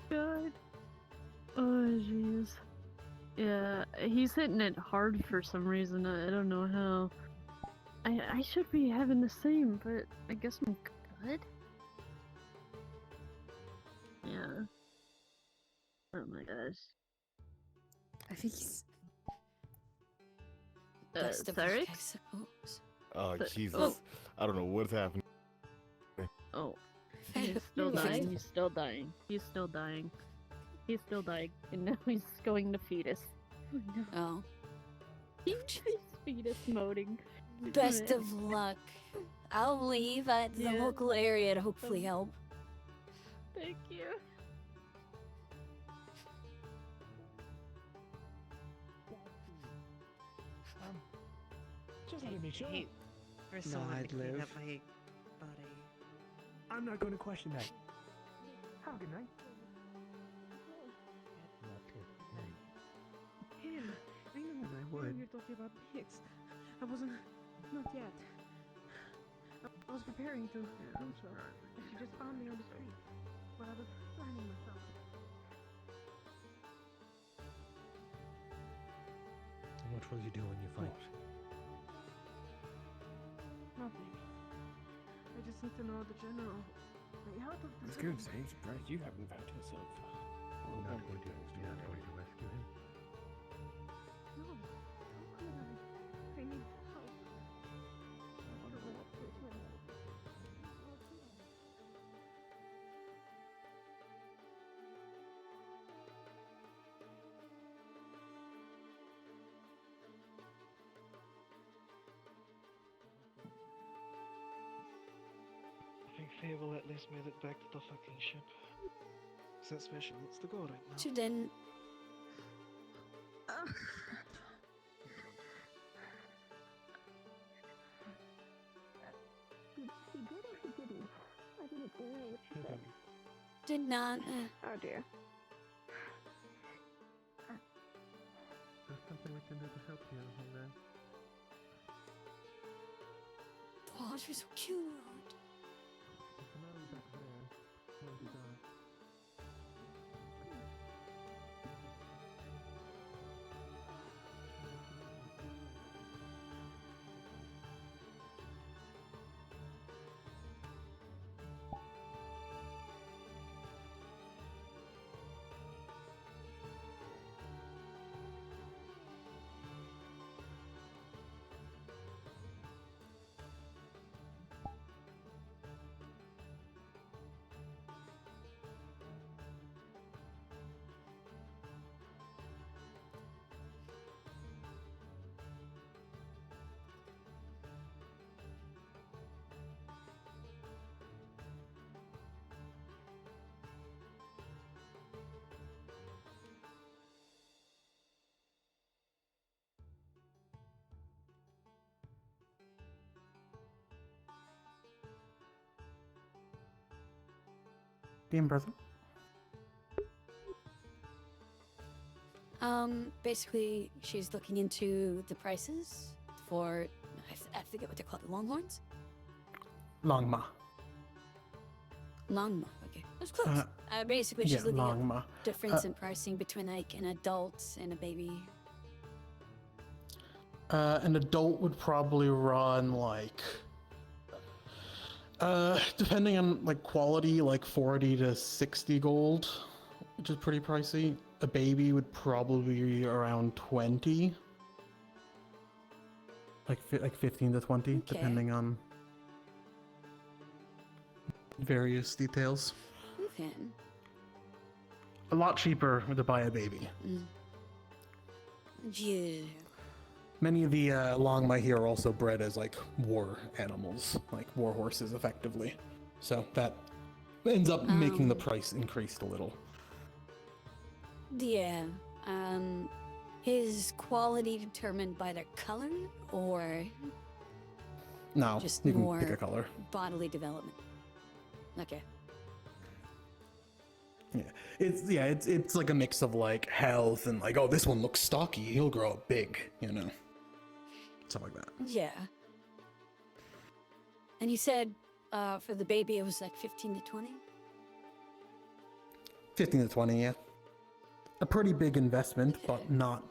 God. Oh, jeez. Yeah, he's hitting it hard for some reason. I don't know how. I should be having the same, but I guess I'm good. Yeah. Oh my gosh. I think he's. Best of Cyrix? luck, I suppose. Oh, But- Jesus. oh. I don't know what's happening. Oh. He's still You're dying. lying. He's still dying. He's still dying. He's still dying. And now he's going to fetus. Oh no. Oh. He's fetus moding. Best of luck. I'll leave at the Yeah. local area to hopefully help. Thank you. Just let me sure. Hate for someone to clean up my body. I'm not going to question that. Have a good night. talking about Nix. I wasn't. Not yet. I was preparing to do so. She just found me on the street. But I was planning myself. And what will you do when you find it? Nothing. I just need to know the general layout of the I was city. going to say, surprised you haven't found yourself. You're not going to rescue him. No. How could I? I need help. I want to go up to him. I think Faye will at least made it back to the fucking ship. So that special needs to go right now. She didn't. She did or she didn't? I didn't hear what she said. Did not. Oh dear. There's something we can do to help you, Jose. Oh, she's so cute. There's an alley back there. Maybe that. Being present. Basically, she's looking into the prices for, I forget what they're called, the Longhorns? Longma. Longma, okay. That's close. Basically, she's yeah, looking Longma. at difference in pricing between like an adult and a baby. An adult would probably run like, depending on like quality, like 40 to 60 gold, which is pretty pricey. A baby would probably be around 20. Like 15 to 20, Okay. depending on various details. Okay. A lot cheaper to buy a baby. Yeah. Many of the Longma here are also bred as like war animals, like war horses, effectively. So that ends up making the price increased a little. Yeah. Is quality determined by their color or No, just you can more pick a color. bodily development? Okay. Yeah, it's like a mix of like health and like, oh, this one looks stocky, he'll grow up big, you know, stuff like that. Yeah. And you said for the baby it was like 15 to 20? 15 to 20, yeah. A pretty big investment, but not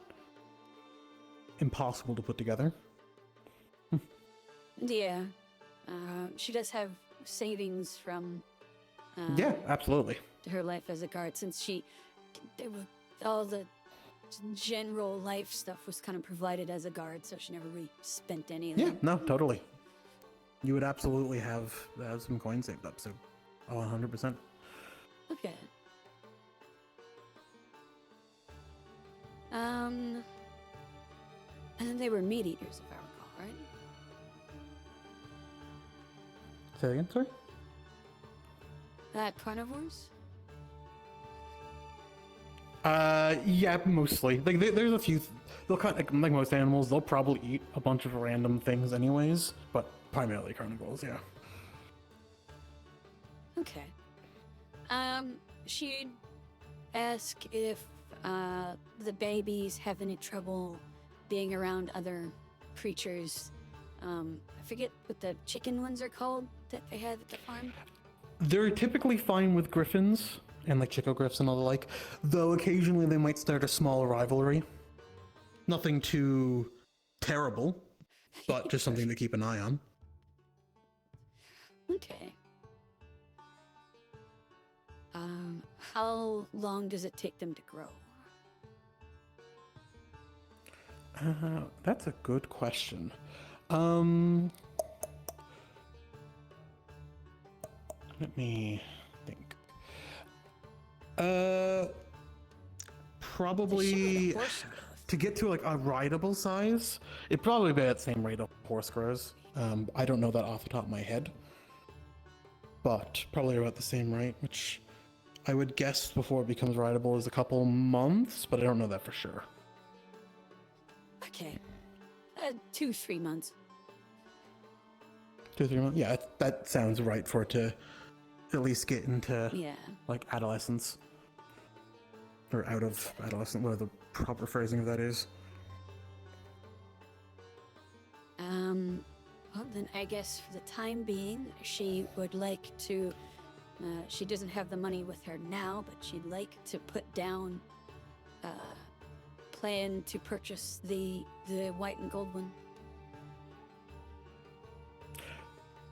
impossible to put together. Yeah. She does have savings from Yeah, absolutely. her life as a guard, since all the general life stuff was kind of provided as a guard, so she never really spent any of Yeah, it. no, totally. You would absolutely have some coins saved up, so 100%. Okay. And then they were meat eaters, if I recall, right? Say that again, sorry? Carnivores? Yeah, mostly. Like, there's a few. They'll kind of, like most animals, they'll probably eat a bunch of random things, anyways. But primarily carnivores, yeah. Okay. She'd ask if the babies have any trouble being around other creatures. I forget what the chicken ones are called that they had at the farm. They're typically fine with griffins and like chickogriffs and all the like, though occasionally they might start a small rivalry. Nothing too terrible, but just something to keep an eye on. Okay. How long does it take them to grow? That's a good question. Let me think. Probably to get to like a rideable size, it'd probably be at the same rate a horse grows. I don't know that off the top of my head, but probably about the same rate, which I would guess before it becomes rideable is a couple months, but I don't know that for sure. Okay. 2-3 months. 2 or 3 months? Yeah, that sounds right for it to at least get into Yeah. like adolescence. Or out of adolescent, whatever the proper phrasing of that is. Well then I guess for the time being, she would like to, she doesn't have the money with her now, but she'd like to put down, plan to purchase the white and gold one.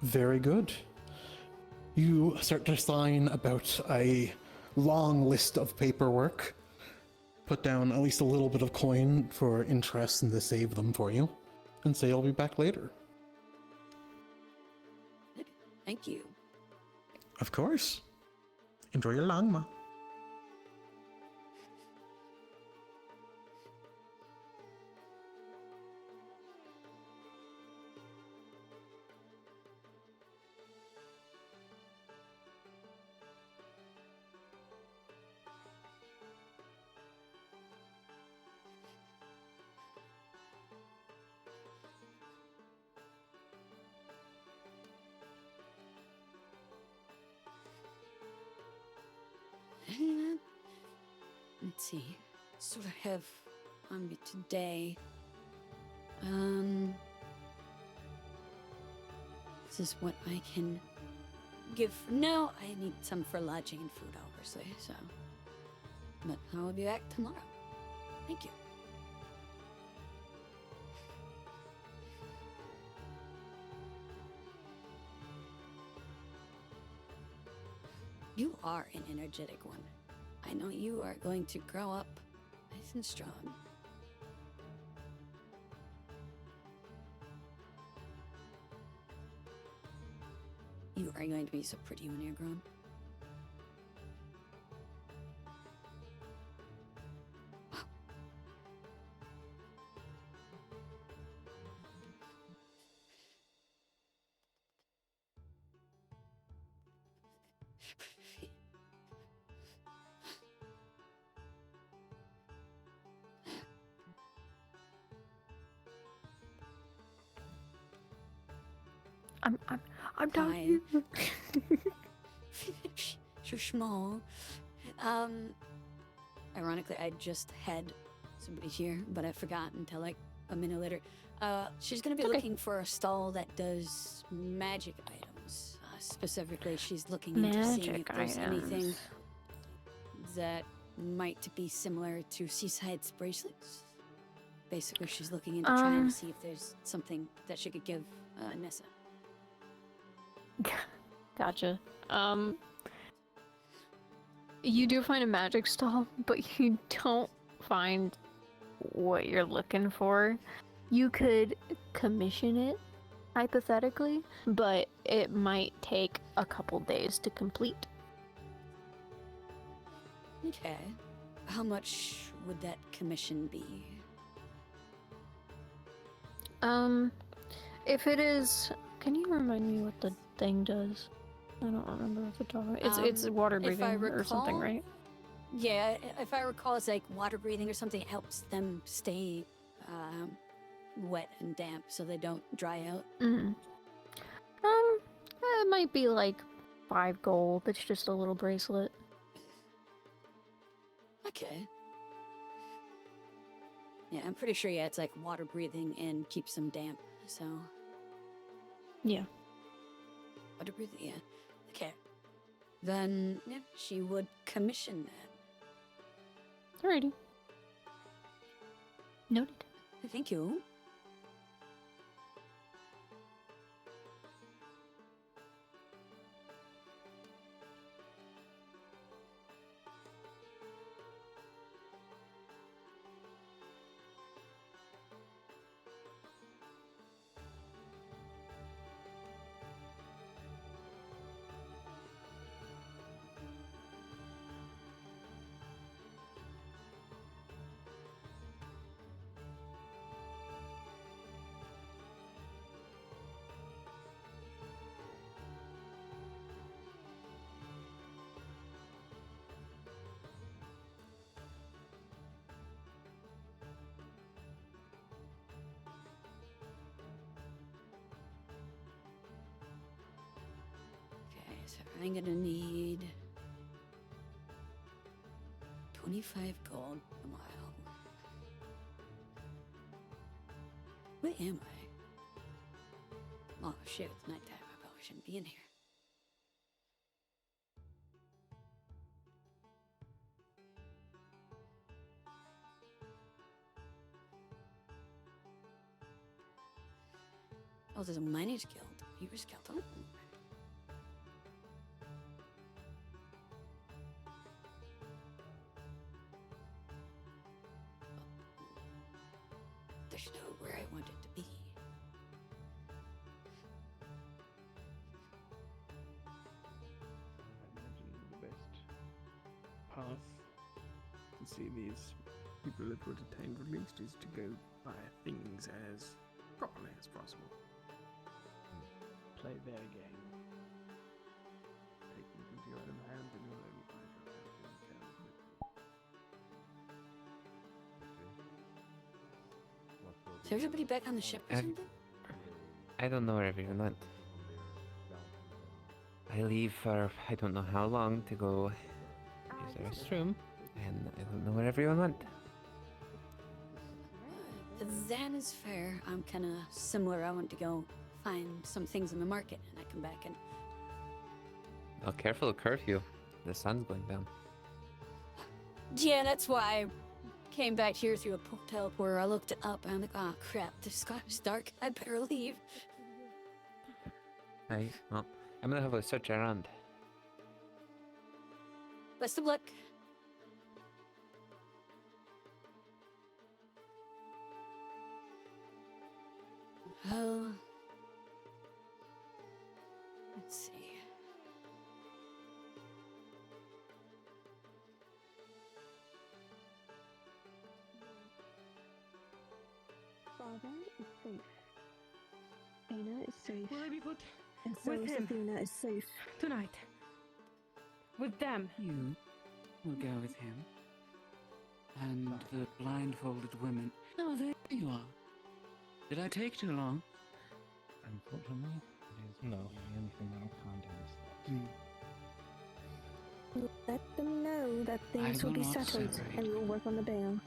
Very good. You start to sign about a long list of paperwork. Put down at least a little bit of coin for interest and to save them for you. And say you'll be back later. Thank you. Of course. Enjoy your langma. Let's see. So I have on me today. This is what I can give for now. I need some for lodging and food, obviously, so. But I will be back tomorrow. Thank you. You are an energetic one. I know you are going to grow up nice and strong. You are going to be so pretty when you're grown. I'm dying. So small. Ironically, I just had somebody here, but I forgot until like a minute later. She's gonna be looking for a stall that does magic items. Specifically, she's looking into seeing if there's anything that might be similar to Seaside's bracelets. Basically, she's looking into trying to see if there's something that she could give Nessa. Gotcha. You do find a magic stall, but you don't find what you're looking for. You could commission it, hypothetically, but it might take a couple days to complete. Okay. How much would that commission be? If it is... Can you remind me what the thing does? I don't remember off the top of it. It's water breathing or something, right? Yeah, if I recall, it's like water breathing or something. It helps them stay wet and damp so they don't dry out. Mm-hmm. It might be like 5 gold. It's just a little bracelet. Okay. Yeah, I'm pretty sure, yeah, it's like water breathing and keeps them damp, so. Yeah. Water breathing, yeah. Okay. Then, yeah, she would commission that. Alrighty. Noted. Thank you. So I'm gonna need 25 gold a mile. Where am I? Oh shit, it's nighttime. I probably shouldn't be in here. Oh, there's a miners guild. Viewers guild. Oh. There's no where I want it to be. The best path to see these people that were detained released is to go by things as properly as possible. Play their game. Take things into your own hands and you'll only find yourself in chaos. Is everybody back on the ship or something? I don't know where everyone went. I leave for I don't know how long to go use the restroom, and I don't know where everyone went. That is fair. I'm kind of similar. I want to go find some things in the market, and I come back and. Oh, careful of curfew. The sun's going down. Yeah, that's why I came back here through a teleporter. I looked it up, and I'm like, oh crap, the sky is dark. I better leave. Right. Well, I'm gonna have a search around. Best of luck. Oh. Let's see. Father is safe. Aina is safe. Will I be put And so with is him Athena is safe. tonight? With them? You will go with him. And the blindfolded women. Oh, there you are. Did I take too long? Unfortunately, it is the only thing that'll calm down this. Let them know that things will will be not settled separate. and we'll work on the bail.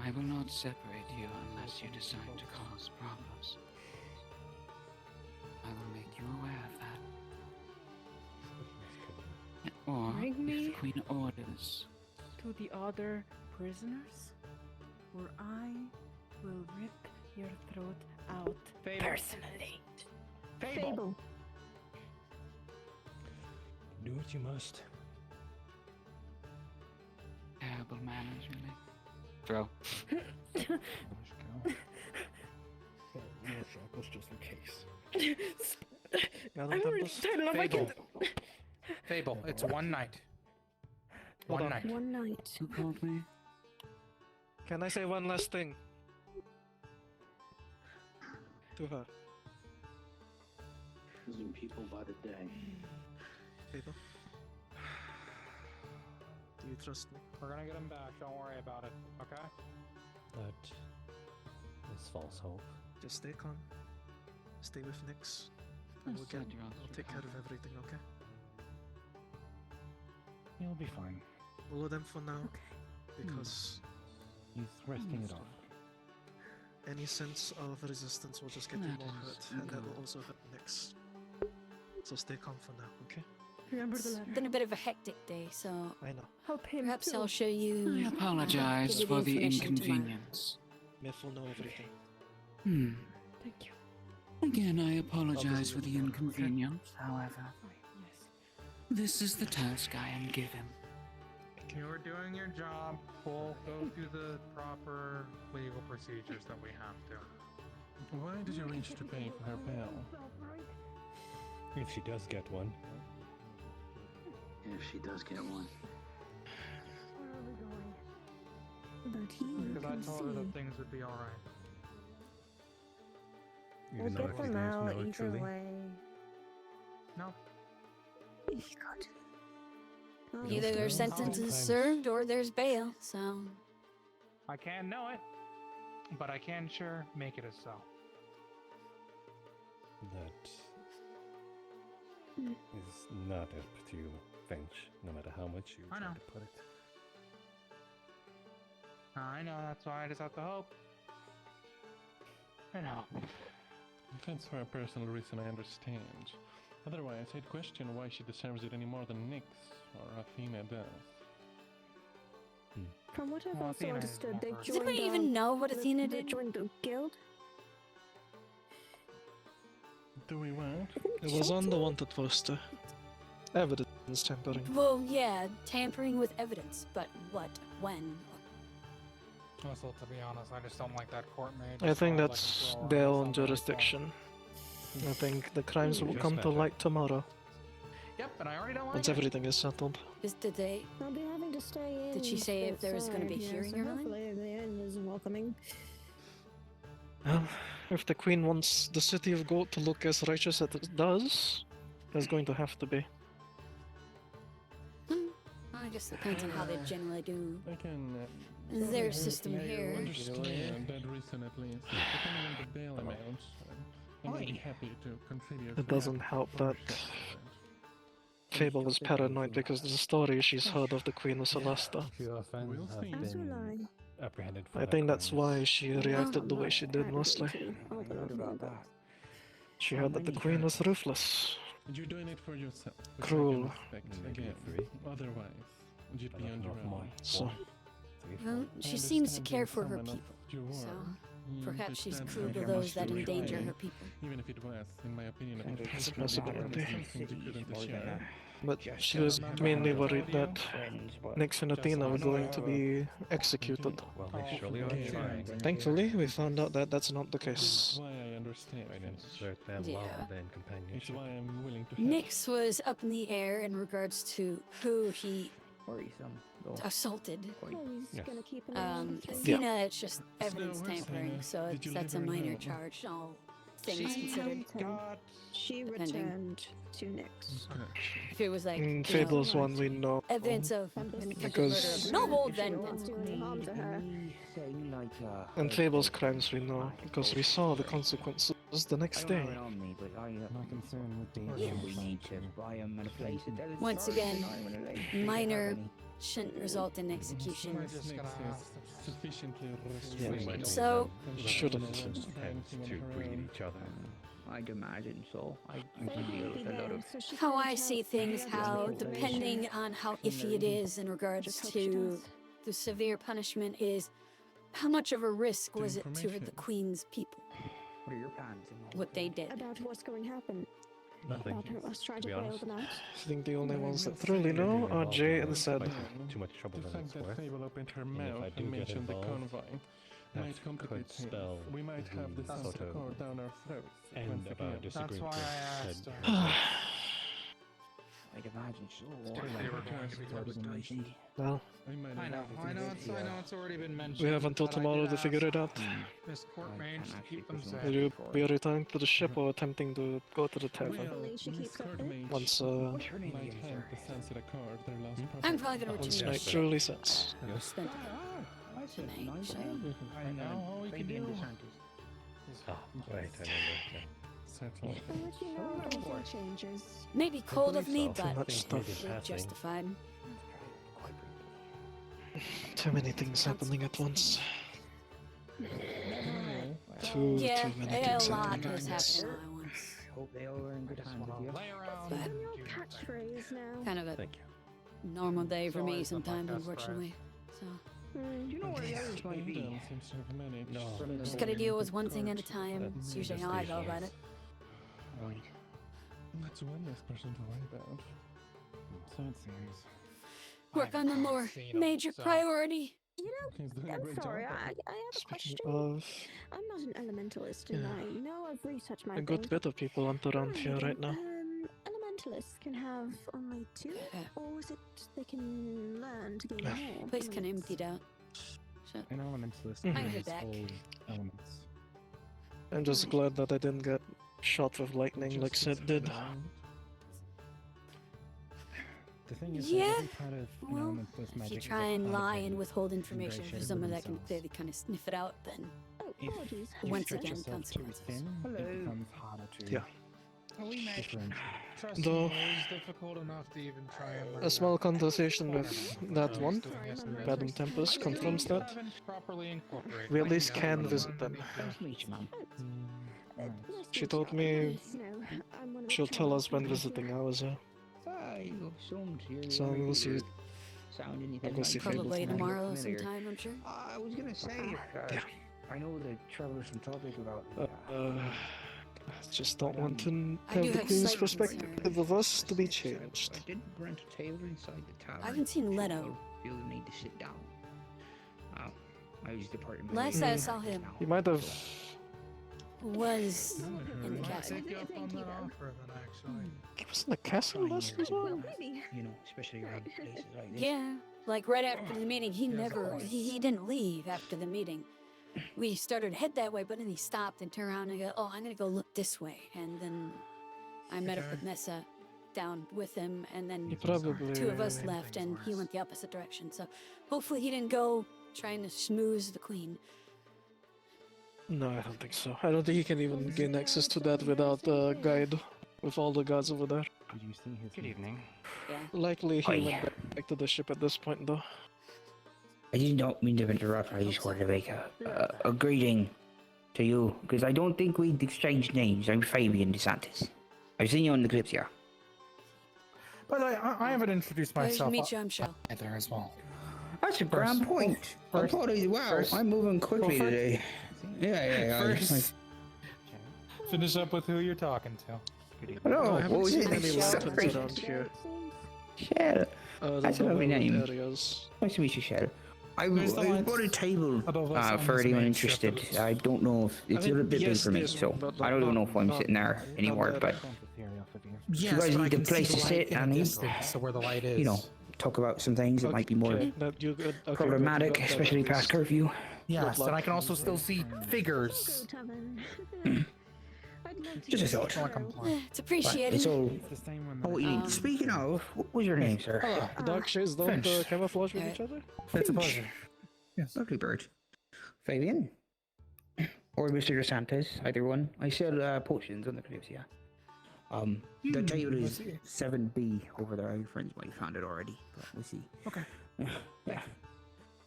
I will not separate you unless you decide to cause problems. I will make you aware of that. Or, Bring if me the Queen orders, to the other prisoners, or I will rip your throat out personally. Fable. Do what you must. terrible manners, really. Throw. More shackles just in case. I'm already tired of Fable. Fable, it's one night. Hold One on. night. One night. Who called me? Can I say one last thing? To her. Losing people by the day. Fable. Do you trust me? We're gonna get him back. Don't worry about it. Okay? But this false hope. Just stay calm. Stay with Nyx. I We'll said you're on I'll take care of everything, okay? You'll be fine. Follow them for now, because He's resting it off. any sense of resistance will just get you That more is hurt, and that will good. also hurt Nyx. So stay calm for now, okay? Remember the It's letter. been a bit of a hectic day, so I know. Help him. perhaps too. I'll show you. I apologize give you for the information tomorrow. inconvenience. Myth will know everything. Thank you. Again, I apologize see for you the tomorrow, okay? inconvenience, however. Yes. This is the task I am given. You're doing your job. We'll go through the proper legal procedures that we have to. Why did you reach to pay for her bail? If she does get one. If she does get one. Where are we going? But he Because I can told her see. that things would be alright. We'll Even though get if he's them going to out know it either truly. way. No. He could. Oh, Either their still sentence is sometimes- served or there's bail, so. I can't know it, but I can sure make it as so. That Mm. is not up to you, Finch, no matter how much you I try know. to put it. I know, that's why I just have to hope. I know. If it's for a personal reason, I understand. Otherwise, I'd question why she deserves it any more than Nyx or Athena does. From what I've Well, also Athena is understood, more they versed. Does joined. anybody even know what Athena They did? joined the guild. Do we what? It was on the wanted poster. Evidence tampering. Well, yeah, tampering with evidence, but what, when? Also, to be honest, I just don't like that court mage. I think as far as that's can throw her their into own something like that. jurisdiction. I think the crimes will Just come to matter. light tomorrow, Yep, and I already don't like once it. everything is settled. Did they? I'll be having to stay in. Did she say if there was going to be a stateside, hearing yeah, or so anything? hopefully the end is welcoming. Well, if the Queen wants the city of Goat to look as righteous as it does, there's going to have to be. I guess it depends on how they generally do I can their system here. understand that reason at least. Depending on the bail amount, I'm really happy to contribute. It doesn't help that Fable is paranoid because of the story she's heard of the Queen of Celesta. Few of them We'll have see. As will I. been apprehended for I their think that's crimes. why she reacted the way she did mostly. She heard that the Queen was ruthless. You're doing it for yourself. which I Cruel. can respect. Maybe Again, three. otherwise, you'd be Not on your enough own. more. So, One, three, Well, four. she I seems to understand care being for her someone of people, your so word, perhaps but she's that's cruel not to how those much that you endanger try. her people. Even if it was, in my opinion, a bit It's a cruel, possibility. something you couldn't share. but she was mainly worried that Nyx and Athena were going to be executed. Well, they surely are trying. Thankfully, we found out that that's not the This case. is why I understand. Trying to Finch. insert their Yeah. love and It's companionship. why I'm willing to help. Nyx was up in the air in regards to who he assaulted. Oh, he's Yes. gonna keep an eye on the thing. Athena, it's just evidence where's tampering, Hannah? so Did you that's a leave her minor alone? charge, all things She considered. She Depending. returned to Nyx. If it was like, In you know, Fable's one, we know. evidence of attempted Because- murder, noble She then. wants to do any harm to her. In Fable's crimes, we know because we saw the consequences the next day. My concern would be Once again, minor shouldn't result in execution. Nyx is sufficiently They might restrained. all So- know Shouldn't. Tend to breed each other. I'd imagine so. I They deal might be with a lot there, of so she How can't I help see but things, have how the information. depending on how iffy it is in regards Just hope she to does. the severe punishment is how much of a risk was it to information. the Queen's people, what are your plans in all what they did? About what's going to happen. Nothing. About her, us trying To to be bail honest. them out. I think the only ones that truly know are Jay and Sed. Too much trouble The than fact it's that worth. Fable opened her And if I mouth do and get mentioned the involved, convoy that might complicate could things. spell We might have the the sunset sort of cord down our throats. end once of our again. disagreement. why I asked said her. I'd imagine so. They were going to be mentioned. Well, I know it's already been mentioned. we have until but I tomorrow did to figure it ask out. This court mage to keep them presume- Will safe. you be returning to the ship or attempting to go to the tavern? Well, She Miss keeps up Court with- Mage Once, might hand the sunset accord their last I'm property. probably gonna once return night to truly sets. spend tonight, so I know all we can do. Ah, right, I remember. Yeah. Settled. I'll let you know if anything changes. maybe cold of me, so. but Much stuff. justified. Too many things happening at once. Too Yeah, many a things lot happening has at once. happened all at once. Hope they all are in good hands with you. But Your catchphrase now. kind of a normal day for me sometimes, unfortunately. So Do you know where the others might be? just gotta deal with one thing at a time. It's usually how I go about it. That's one less person to worry about. So it seems. Work on the more major priority. You know, I'm sorry, I have a question. Of I'm not an elementalist, and I know I've researched my a good thing. bit of people aren't around here right now. Elementalists can have only 2, or is it they can learn to gain more? Place kind of emptied out. So An elementalist I head has back. all elements. I'm just glad that I didn't get shot with lightning like Sid did. The thing is, Yeah, that every part of an well, element plus if magic you is try a and part of lie them. and withhold information for Ingratiate someone with that can themselves. clearly kind of sniff it out, then apologies. once stretch again, yourself too consequences. thin, it becomes harder to Yeah. differentiate. Trust Though- me, it was difficult enough to even try and learn A small that. conversation with that one, Madam Tempest, confirms that. We at least can visit them. Nice to meet you, man. She told me she'll tell us when visiting hours are. You assumed here. So we'll see. Sound anything I'll go see like Probably Fable tomorrow familiar. sometime, I'm sure. I was gonna say, I know the travelers from topic about. I just don't want to I have do the have Queen's slight perspective of us to be changed. I did rent a table inside the tavern. I haven't seen should Leto. you feel the need to sit down. I was departing. Last I saw him You might have. was in the castle. Take you up on that offer then, actually. He was in the castle last as well. You know, especially around places like this. Yeah, like right after the meeting, he didn't leave after the meeting. We started to head that way, but then he stopped and turned around and go, "Oh, I'm gonna go look this way." And then I met up with Nessa down with him, and then He probably 2 of us left, and he went the opposite direction. So hopefully he didn't go trying to schmooze the queen. No, I don't think so. I don't think he can even gain access to that without a guide with all the guards over there. Did you see his? Good evening. Yeah. Likely he Hi. went back to the ship at this point, though. I did not mean to interrupt. I just wanted to make a greeting to you, because I don't think we'd exchanged names. I'm Fabian DeSantis. I've seen you on the Kalypsia. By the way, I haven't introduced Pleasure to myself meet you, I'm Shell. either as well. That's a grand point. I thought, wow, I'm moving quickly today. Yeah. First, finish up with who you're talking to. Hello, I haven't what was seen it? any lanterns Sorry. around here. Shell. That's a lovely name. Areas. Nice to meet you, Shell. I There's the lights bought a table above us on for this anyone main strip interested. of it. I don't know if it's a little bit big yes, for me, there's so one, but I don't even know if I'm not- sitting there not anymore. that But Yes, you guys but I need a can see place the to light sit in the and distance, so where the light is. you know, talk about some things that might be more Okay, that you good. Okay, problematic, good, you got that especially at past least. curfew. Yes, Good and I luck. can also still see figures. Just a thought. It's appreciated. It's all. It's the same one. Oh, what you need. Speaking of, what was your name, sir? The dark shades don't Finch. camouflage with each other? It's a pleasure. Yes. Lovely bird. Fabian. Or Mr. DeSantis, either one. I sell potions on the Kalypsia. The table I is see. 7B over there. Our friends might have found it already, but we'll see. Okay. Yeah.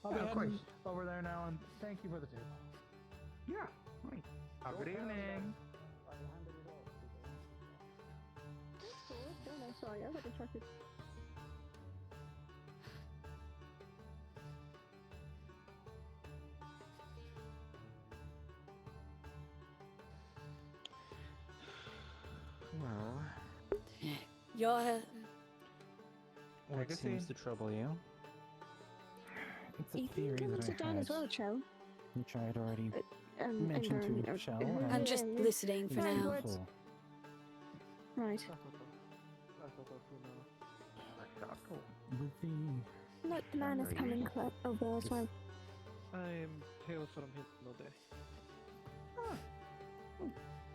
I'll be of course. heading over there now, and thank you for the table. Yeah. Right. Good evening. Sorry, I got distracted. Well, You're What seems to trouble you? It's a You theory can that sit I down had. as well, Cho. Which I had already And mentioned to Shell. I'm and just listening for Right, now. words. before. Right. With the Look, the man is coming over as well. I'm hail from Hypnode.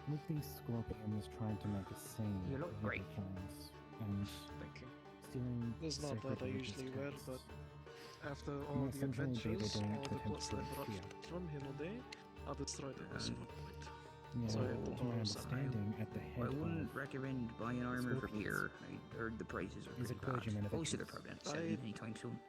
with the scorpions trying to make a scene. You look with great. the killings and Thank you. stealing It's not sacred that I religious usually wear, texts. but after all Yes, the I'm trying to do adventures, the all the attempt plots to I brought fear. from Hinode, I destroyed it at some point. Yeah, So I have to to my borrow some. understanding, at the head I wouldn't of recommend buying armor from Scorpions. here. I heard the prices are He's a pretty bad. clergyman of Most of the Exodus. probably not selling anytime soon.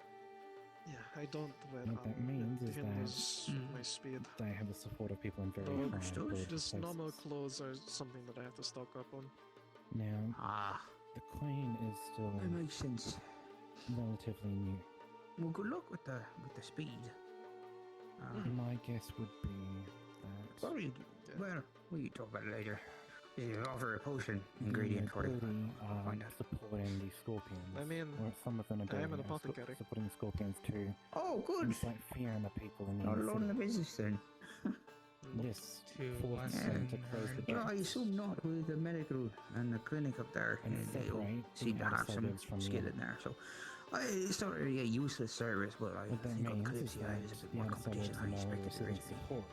Yeah, I don't wear What that armor. means It is hinders that my speed. they have the support of people in very So high build just normal places. clothes are something that I have to stock up on. Now, the Queen is still That makes sense. relatively new. Well, good luck with the speed. My guess would be that Probably. Well, we can talk about it later. You offer a potion ingredient for it. nobility are Find out. supporting the scorpions. I mean, or some of the I am nobility an are apothecary. supporting the scorpions to Oh, good. incite fear in the people in the Not inner alone in the city. business then. Yes, force them to close the You know, I gates assume not with the medical and the clinic up there. and They all separate seem the to outer have some suburbs from the skill inner. in there. So it's not really a useless service, but I What that think on means is Kalypsia that there's a bit the more outer competition suburbs than I are no longer expected there receiving to be. support.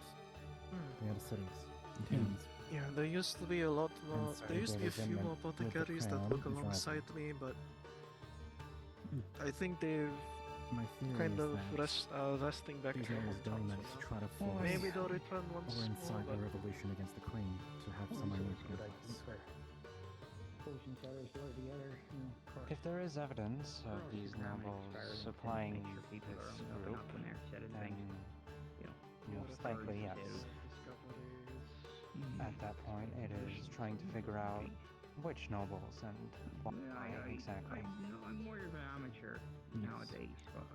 The outer cities and towns. Yeah, there used to be a lot more. so There used to be a the few more resentment with the apothecaries that crown work is alongside me, but I think they've My theory kind is of that resting back these at nobles their doing hometowns that for to now. try to force Maybe they'll return once or more, incite but a revolution against the Queen to have someone new put in place. If there is evidence of these nobles supplying this group, then most likely yes. At that point, it is trying to figure out which nobles and why exactly. I'm more of an amateur nowadays, but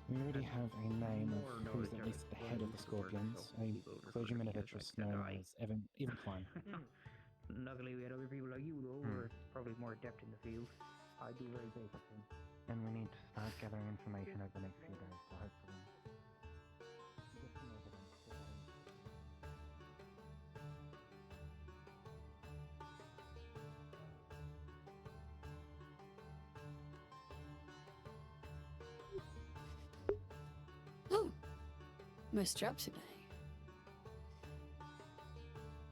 We already have a name of who's at least the head of the Scorpions, a clergyman of interest known as Evan Klein. luckily we had other people like you though, who are probably more adept in the field. I do very basic things. And we need to start gathering information over the next few days to hopefully get some evidence. Oh, missed drops today.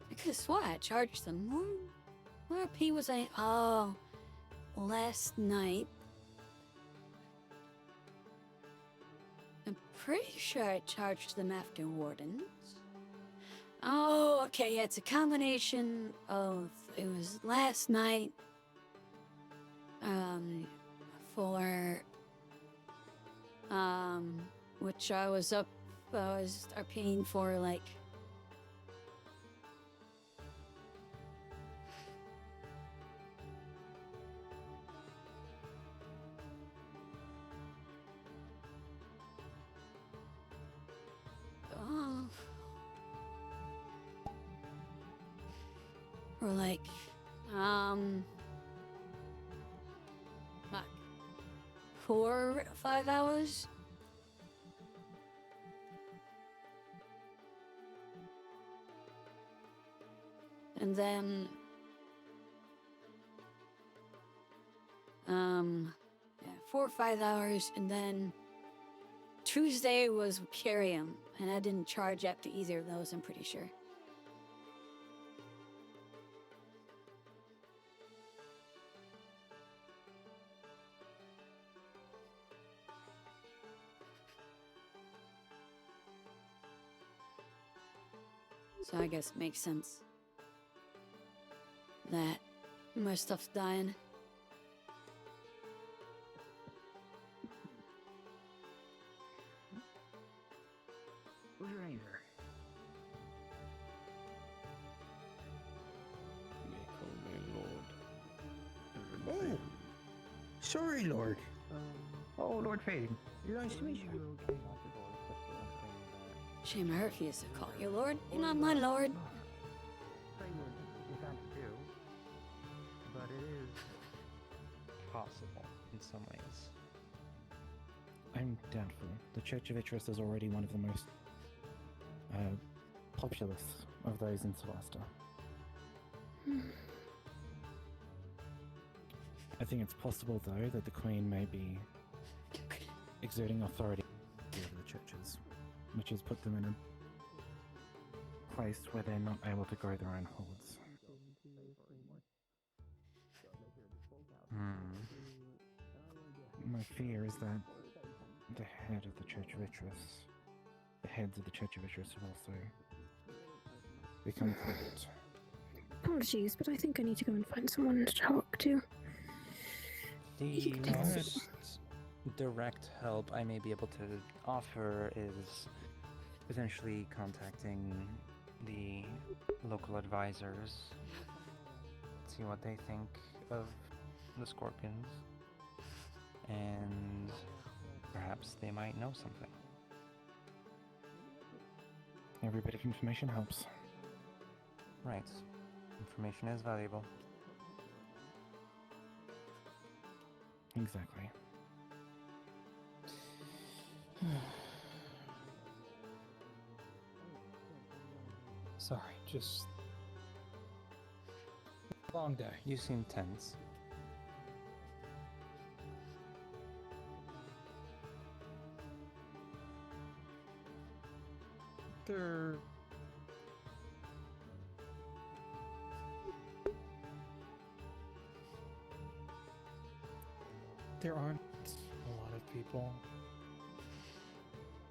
I could have swore I charged them more. Where P was I? Oh, last night. I'm pretty sure I charged them after Wardens. Oh, okay, yeah, it's a combination of, it was last night, for, which I was RPing for, like, or like, like 4 or 5 hours. And then, yeah, 4 or 5 hours, and then Tuesday was Curium, and I didn't charge after either of those, I'm pretty sure. So I guess it makes sense that my stuff's dying. What's your name, sir? They call me Lord. Oh, sorry, Lord. Oh, Lord Faden. Nice to meet you. Shame I refuse to call you Lord. You're not my Lord. But it is possible in some ways. I'm doubtful. The Church of Itris is already one of the most populous of those in Celesta. I think it's possible, though, that the Queen may be exerting authority over the churches, which has put them in a place where they're not able to grow their own hordes. My fear is that the head of the Church of Itris, the heads of the Church of Itris have also become corrupt. Apologies, but I think I need to go and find someone to talk to. The You can take this. direct help I may be able to offer is potentially contacting the local advisors, see what they think of the scorpions, and perhaps they might know something. Every bit of information helps. Right. Information is valuable. Exactly. Sorry, just long day. You seem tense. There aren't a lot of people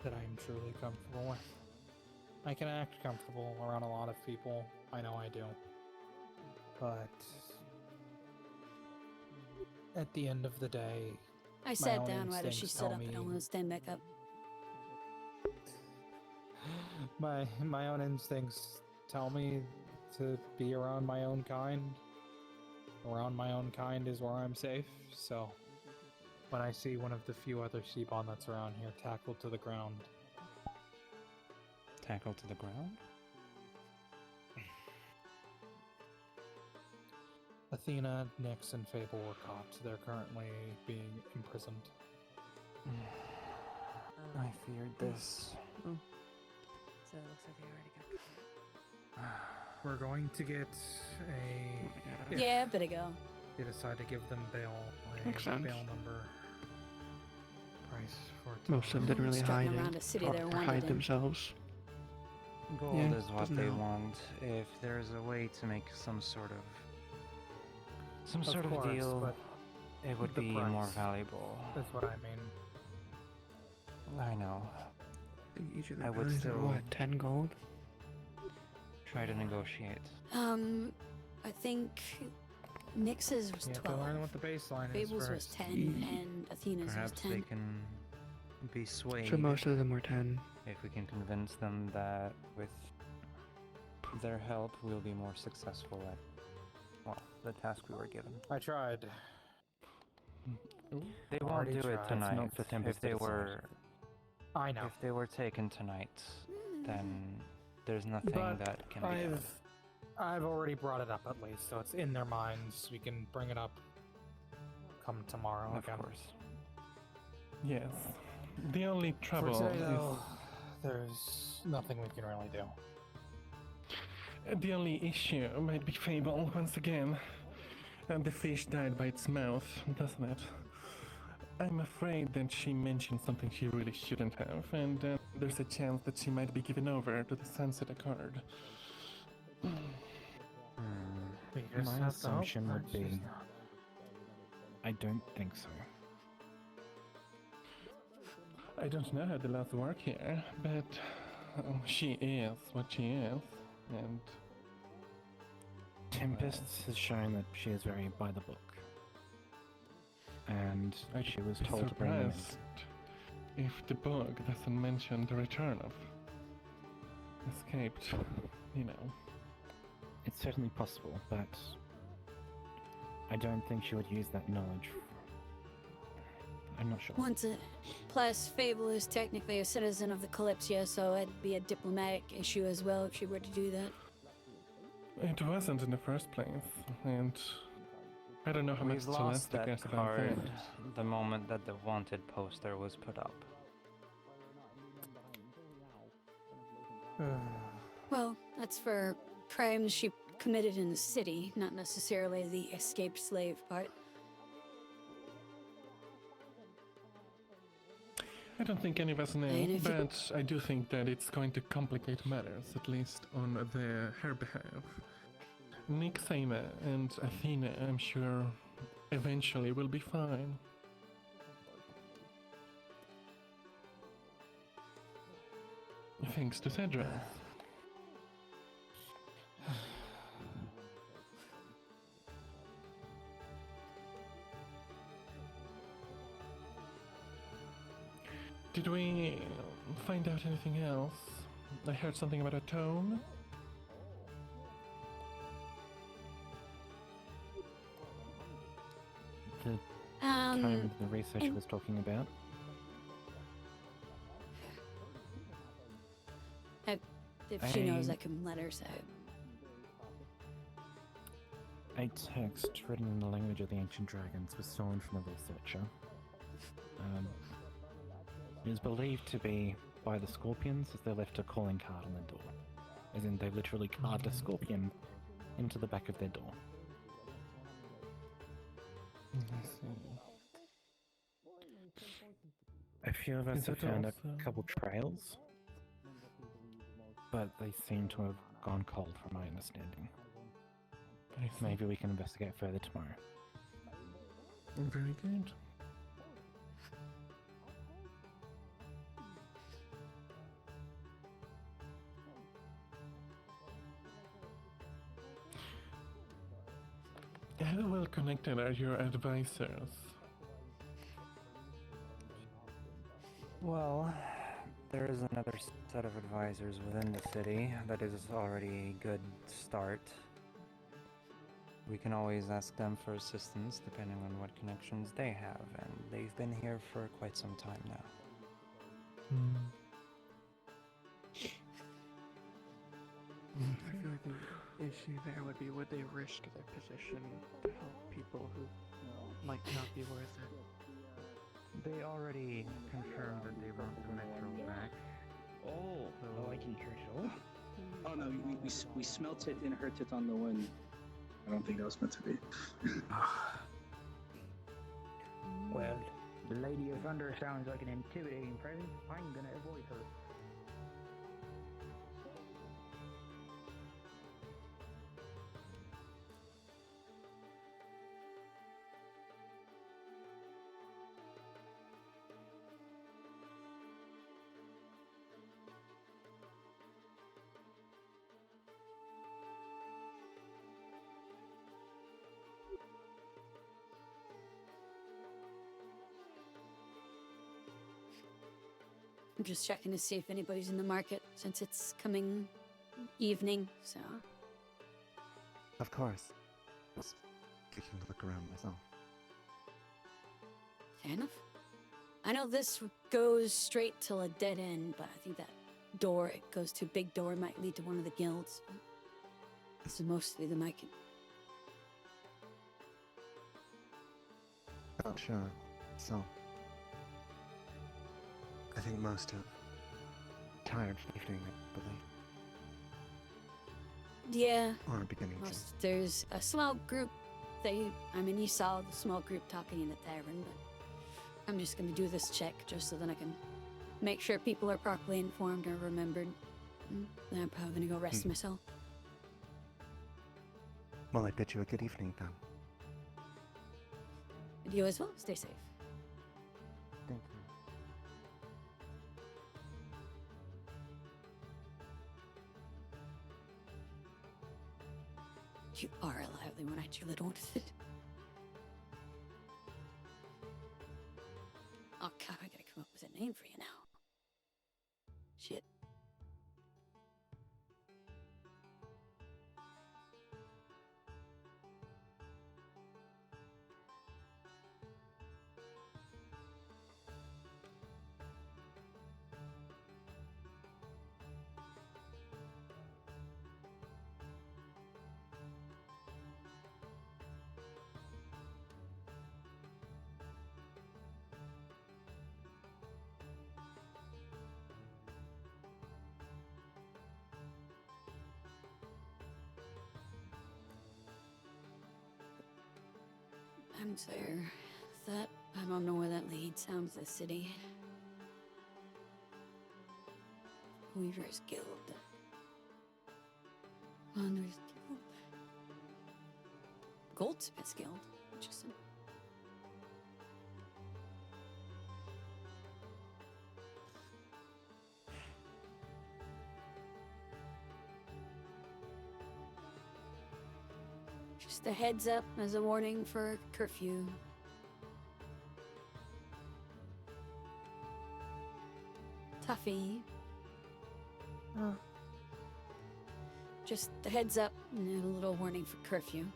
that I'm truly comfortable with. I can act comfortable around a lot of people. I know I do. But at the end of the day, I sat down right as she stood up and I want to stand back up. My own instincts tell me to be around my own kind. Around my own kind is where I'm safe, so when I see one of the few other Seabon that's around here tackled to the ground. Tackled to the ground? Athena, Nyx, and Fable were caught. They're currently being imprisoned. I feared this. So it looks like they already got caught. We're going to get a... Yeah, better go. They decide to give them bail. Makes A sense. bail number. Price for... Most of them didn't really Strutting hide around it, a city or they're wanted hide in. themselves. Gold Yeah, is what doesn't they help. want. If there's a way to make some sort of course, deal, but it would the be more price. valuable. That's what I mean. I know. Each of the I would guys are still what, 10 gold? try to negotiate. I think Nyx's was You have to 12. learn what the baseline is Fable's was first. 10, and Athena's Perhaps was they 10. can be swayed. So most of them were 10. If we can convince them that with their help we'll be more successful at, well, the task we were given. I tried. They won't Already do it tried. tonight. not for Tempest If they to decide. were, I know. if they were taken tonight, then there's nothing But that can be done. I've already brought it up at least, so it's in their minds. We can bring it up come tomorrow Of again. course. Yes. The only For trouble today, is though, there's nothing we can really do. the only issue might be Fable once again. And the fish died by its mouth, doesn't it? I'm afraid that she mentioned something she really shouldn't have, and there's a chance that she might be given over to the Sunset Accord. We just My have to hope assumption that would she's be, not. I don't think so. I don't know how the laws work here, but she is what she is, and Tempest has shown that she is very by the book. And she was be told to bring them in. surprised if the book doesn't mention the return of escaped, you know. It's certainly possible, but I don't think she would use that knowledge. I'm not sure. Once it. Plus, Fable is technically a citizen of the Kalypsia, so it'd be a diplomatic issue as well if she were to do that. It wasn't in the first place, and I don't know how much We've lost Celeste cares that about card that. the moment that the wanted poster was put up. Well, that's for crimes she committed in the city, not necessarily the escaped slave part. I don't think any of us know, And if you- but I do think that it's going to complicate matters, at least on her behalf. Nick, Seima, and Athena, I'm sure, eventually will be fine. Thanks to Cedra. about anything else? I heard something about a tome. The tome the researcher was talking about. If she knows, I can let her say. A text written in the language of the ancient dragons was stolen from the researcher. It is believed to be by the scorpions, as they left a calling card on the door. As in, they literally carved a scorpion into the back of their door. I see. A few of us Is have it found a also- couple trails, but they seem to have gone cold from my understanding. I see. Maybe we can investigate further tomorrow. Very good. How well connected are your advisors? Well, there is another set of advisors within the city that is already a good start. We can always ask them for assistance depending on what connections they have, and they've been here for quite some time now. I feel like the issue there would be, would they risk their position to help people who might not be worth it? They already confirmed that they want the metro back. I can hear so. Oh no, we smelt it and hurt it on the wind. I don't think that was meant to be. Well, the Lady of Thunder sounds like an intimidating presence. I'm gonna avoid her. I'm just checking to see if anybody's in the market since it's coming evening, so. Of course. Just taking a look around myself. Fair enough. I know this goes straight till a dead end, but I think that door it goes to, big door, might lead to one of the guilds. This is mostly the mic. Oh, sure. So, I think most have tired from evening, I believe. Yeah. Or beginning to. There's a small group. You saw the small group talking in the tavern, but I'm just gonna do this check just so that I can make sure people are properly informed or remembered. Then I'm probably gonna go rest myself. Well, I bid you a good evening then. And you as well. Stay safe. Thank you. You are a lively one, aren't you, little one? Oh god, I gotta come up with a name for you now. Shit. I'm sorry. I don't know where that leads. Sounds the city. Weaver's Guild. Wanderer's Guild. Goldsmith's Guild. Interesting. Just a heads up as a warning for curfew. Tuffy, Huh. Just a heads up and a little warning for curfew.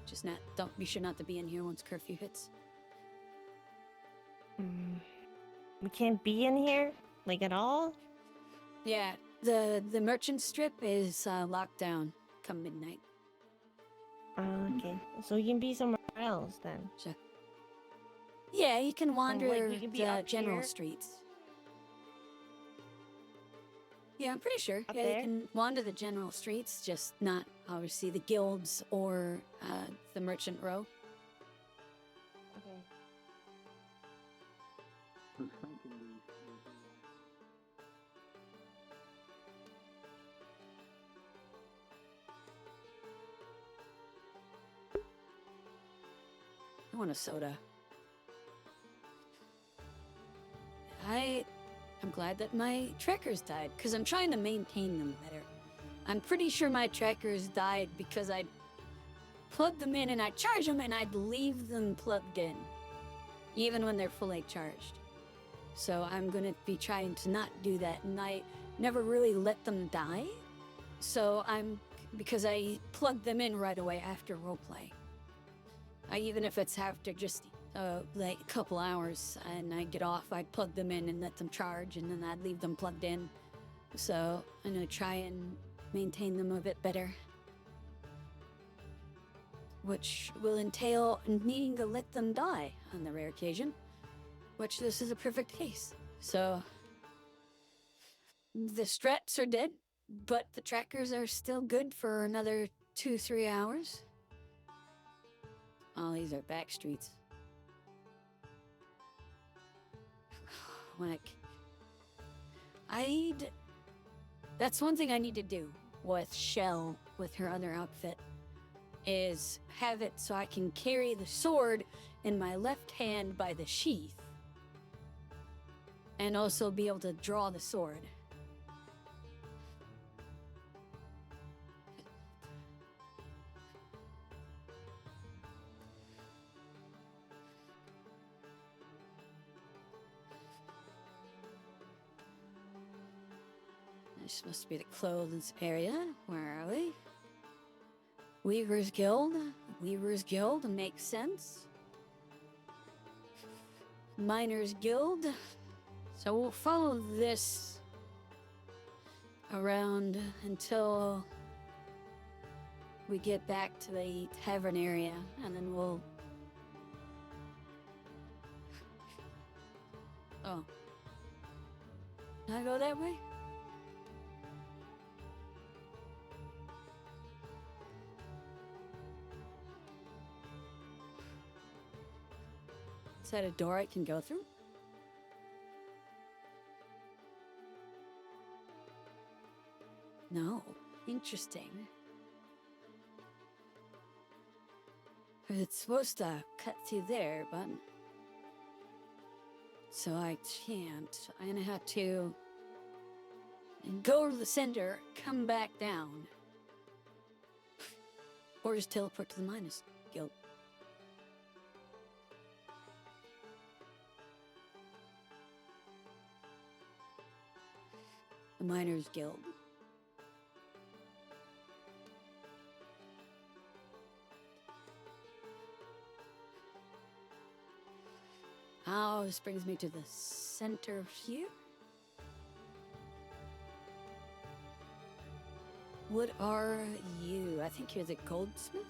Just not, don't be sure not to be in here once curfew hits. We can't be in here? Like, at all? Yeah, the merchant strip is locked down come midnight. Okay. So you can be somewhere else then. Sure. Yeah, you can wander we can be the up general here? streets. Yeah, I'm pretty sure. Up Yeah, there? you can wander the general streets, just not obviously the guilds or the merchant row. Okay. I want a soda. I'm glad that my trackers died, because I'm trying to maintain them better. I'm pretty sure my trackers died because I plugged them in and I charge them and I'd leave them plugged in, even when they're fully charged. So I'm gonna be trying to not do that, and I never really let them die. So because I plugged them in right away after roleplay. Even if it's after just like a couple hours and I get off, I'd plug them in and let them charge, and then I'd leave them plugged in. So I'm gonna try and maintain them a bit better, which will entail needing to let them die on the rare occasion, which this is a perfect case. So the strats are dead, but the trackers are still good for another 2-3 hours. Oh, these are back streets. That's one thing I need to do with Shell, with her other outfit, is have it so I can carry the sword in my left hand by the sheath, and also be able to draw the sword. This must be the clothes area. Where are we? Weaver's Guild. Weaver's Guild makes sense. Miners Guild. So we'll follow this around until we get back to the tavern area, and then we'll... Oh. Can I go that way? Is that a door I can go through? No. Interesting. It's supposed to cut through there, but... So I can't. I'm gonna have to... go to the center, come back down. Or just teleport to the Miners Guild. The Miners Guild. Oh, this brings me to the center here. What are you? I think you're the goldsmith?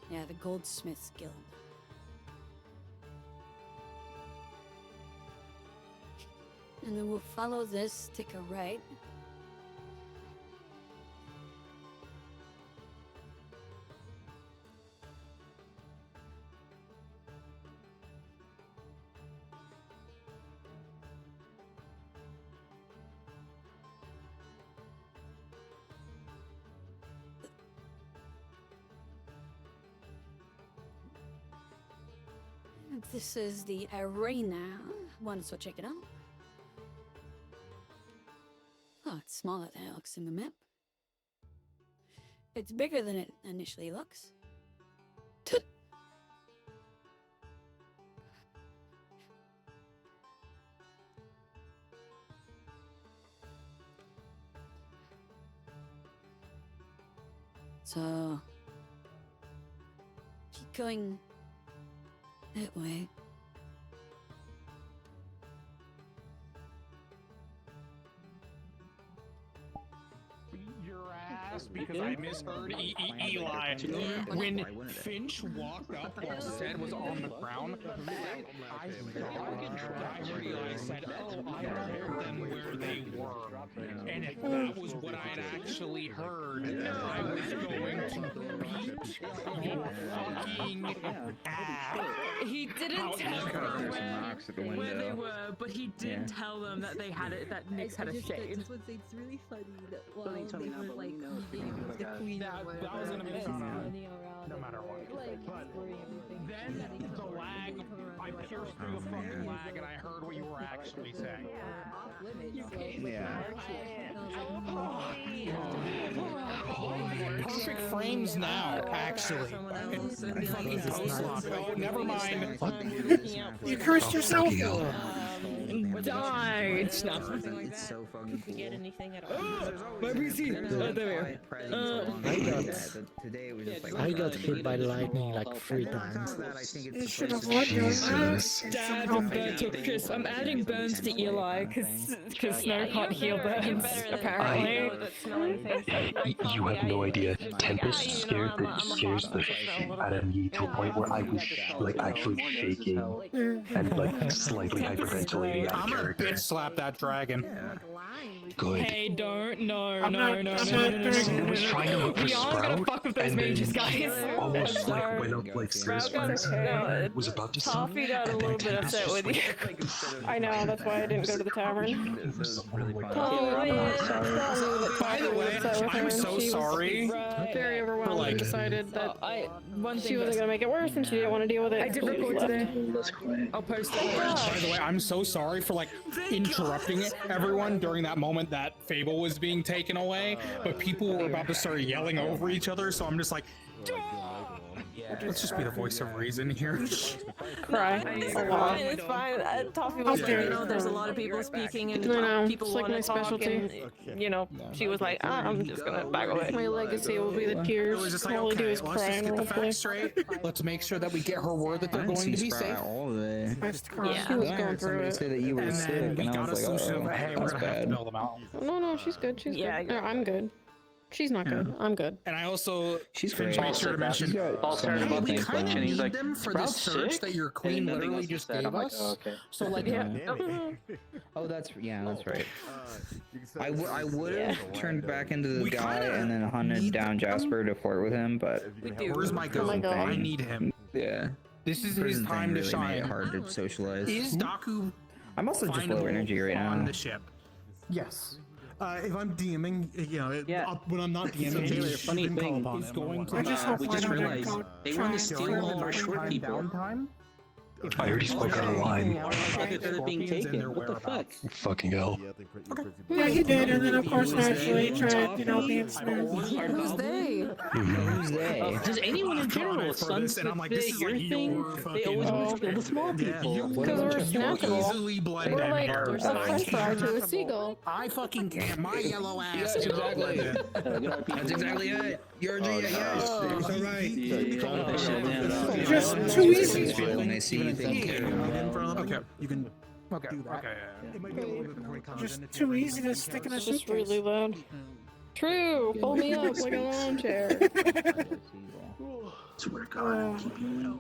Yeah, the Goldsmiths Guild. And then we'll follow this, take a right. This is the arena. Want to go check it out? Oh, it's smaller than it looks in the map. It's bigger than it initially looks. So keep going that way. Your ass because I misheard Eli. When Finch walked up while Zed was on the ground, I realized said, oh, I heard them where they were. And if that was what I'd actually heard, I was going to beat your fucking ass. He didn't tell them where they were, but he did tell them that they had it. That Nyx had a shade. I just want to say it's really funny that while they were like meeting with the queen or whatever, that was an amazing running around, no matter what. like exploring everything. Then the lag, I pierced through the fucking lag and I heard what you were actually saying. Perfect frames now, actually. Fucking post-lock. Oh, never mind. You cursed yourself. Die! It's so fucking cool. Get anything at all? My PC! Oh, there we I got hit by lightning like 3 times. You should have won your ass. Dad and Burn took Chris. I'm adding Burns to Eli because Snow can't heal Burns, apparently. You have no idea. Tempest scares the shit out of me to a point where I was like actually shaking and like slightly hyperventilating out of character. Bitch slap that dragon. Good. Hey, don't. No. Someone was trying to look for We aren't gonna Sprout, fuck with those and mages, then guys. almost like went up like Sprout Thursday got was about to summon, Toffee got a and little then bit Tempest upset just with you. like, I know, that's why I didn't go to the tavern. By the way, I'm so sorry. Very overwhelmed like- and decided that One she wasn't gonna make it worse and she didn't want to deal with it. I did so she report left. today. I'll post it. By the way, I'm so sorry for like interrupting everyone during that moment that Fable was being taken away, but people were about to start yelling over each other, so I'm just like, let's just be the voice of reason here. Cry a lot. It's fine. Toffee was like, you know, there's a lot of people speaking and I know, people it's like want my to talk, specialty. and you know, she was like, I'm just gonna back away. My legacy will be the tears. It was just like, All I do okay, is let's cry just and get the roleplay. facts straight. Let's make sure that we get her word that they're going to be safe. all the way. I just cried. She was going through it. Say that you were And sick, then we and I got a was like, solution oh, of, hey, we're that's gonna have to bad. bail them out. No, she's good. She's good. No, I'm good. She's not good. I'm good. And I also She's Finch great. made sure to mention, Paul hey, started about we things, kind of and he's need like, them for this "Sprout's search sick?" that your queen And nothing literally else was just said. gave I'm like, us. oh, okay. So like, Oh, that's right. I would have turned back into the guy and then hunted down Jasper to flirt with him, but where's my Oh my goat? God. I need him. yeah, This is his prison time thing to really shine. made it hard to socialize. Is Daku I'm also just low findable energy right on now. the ship? Yes. If I'm DMing, you know, when I'm not So DMing, Taylor, you funny can thing, call upon He's him. going to I just hope we I just don't get realized caught they want to trying steal to all our short find people. downtime. I already spoke out of line. They're being taken. What the fuck? Fucking hell. Yeah, he did, and then of course naturally tried, being smooth. Who's they? Who's they? Does anyone in general sense and I'm like, that this is your like thing? your They fucking. always want to steal the small people. Because we're snackable. Easily blend We're in like here. a french fry to a seagull. I fucking can't. My yellow ass. Yes, is exactly. blend in. That's exactly it. You're yes. It's alright. Just too easy. When they see you think Okay. You can Okay. do that. Okay. It might be a little bit before he comes in. Just too easy to stick in a It's just suitcase. really loud. True. Pull me up like an armchair. Swear to God, keep you.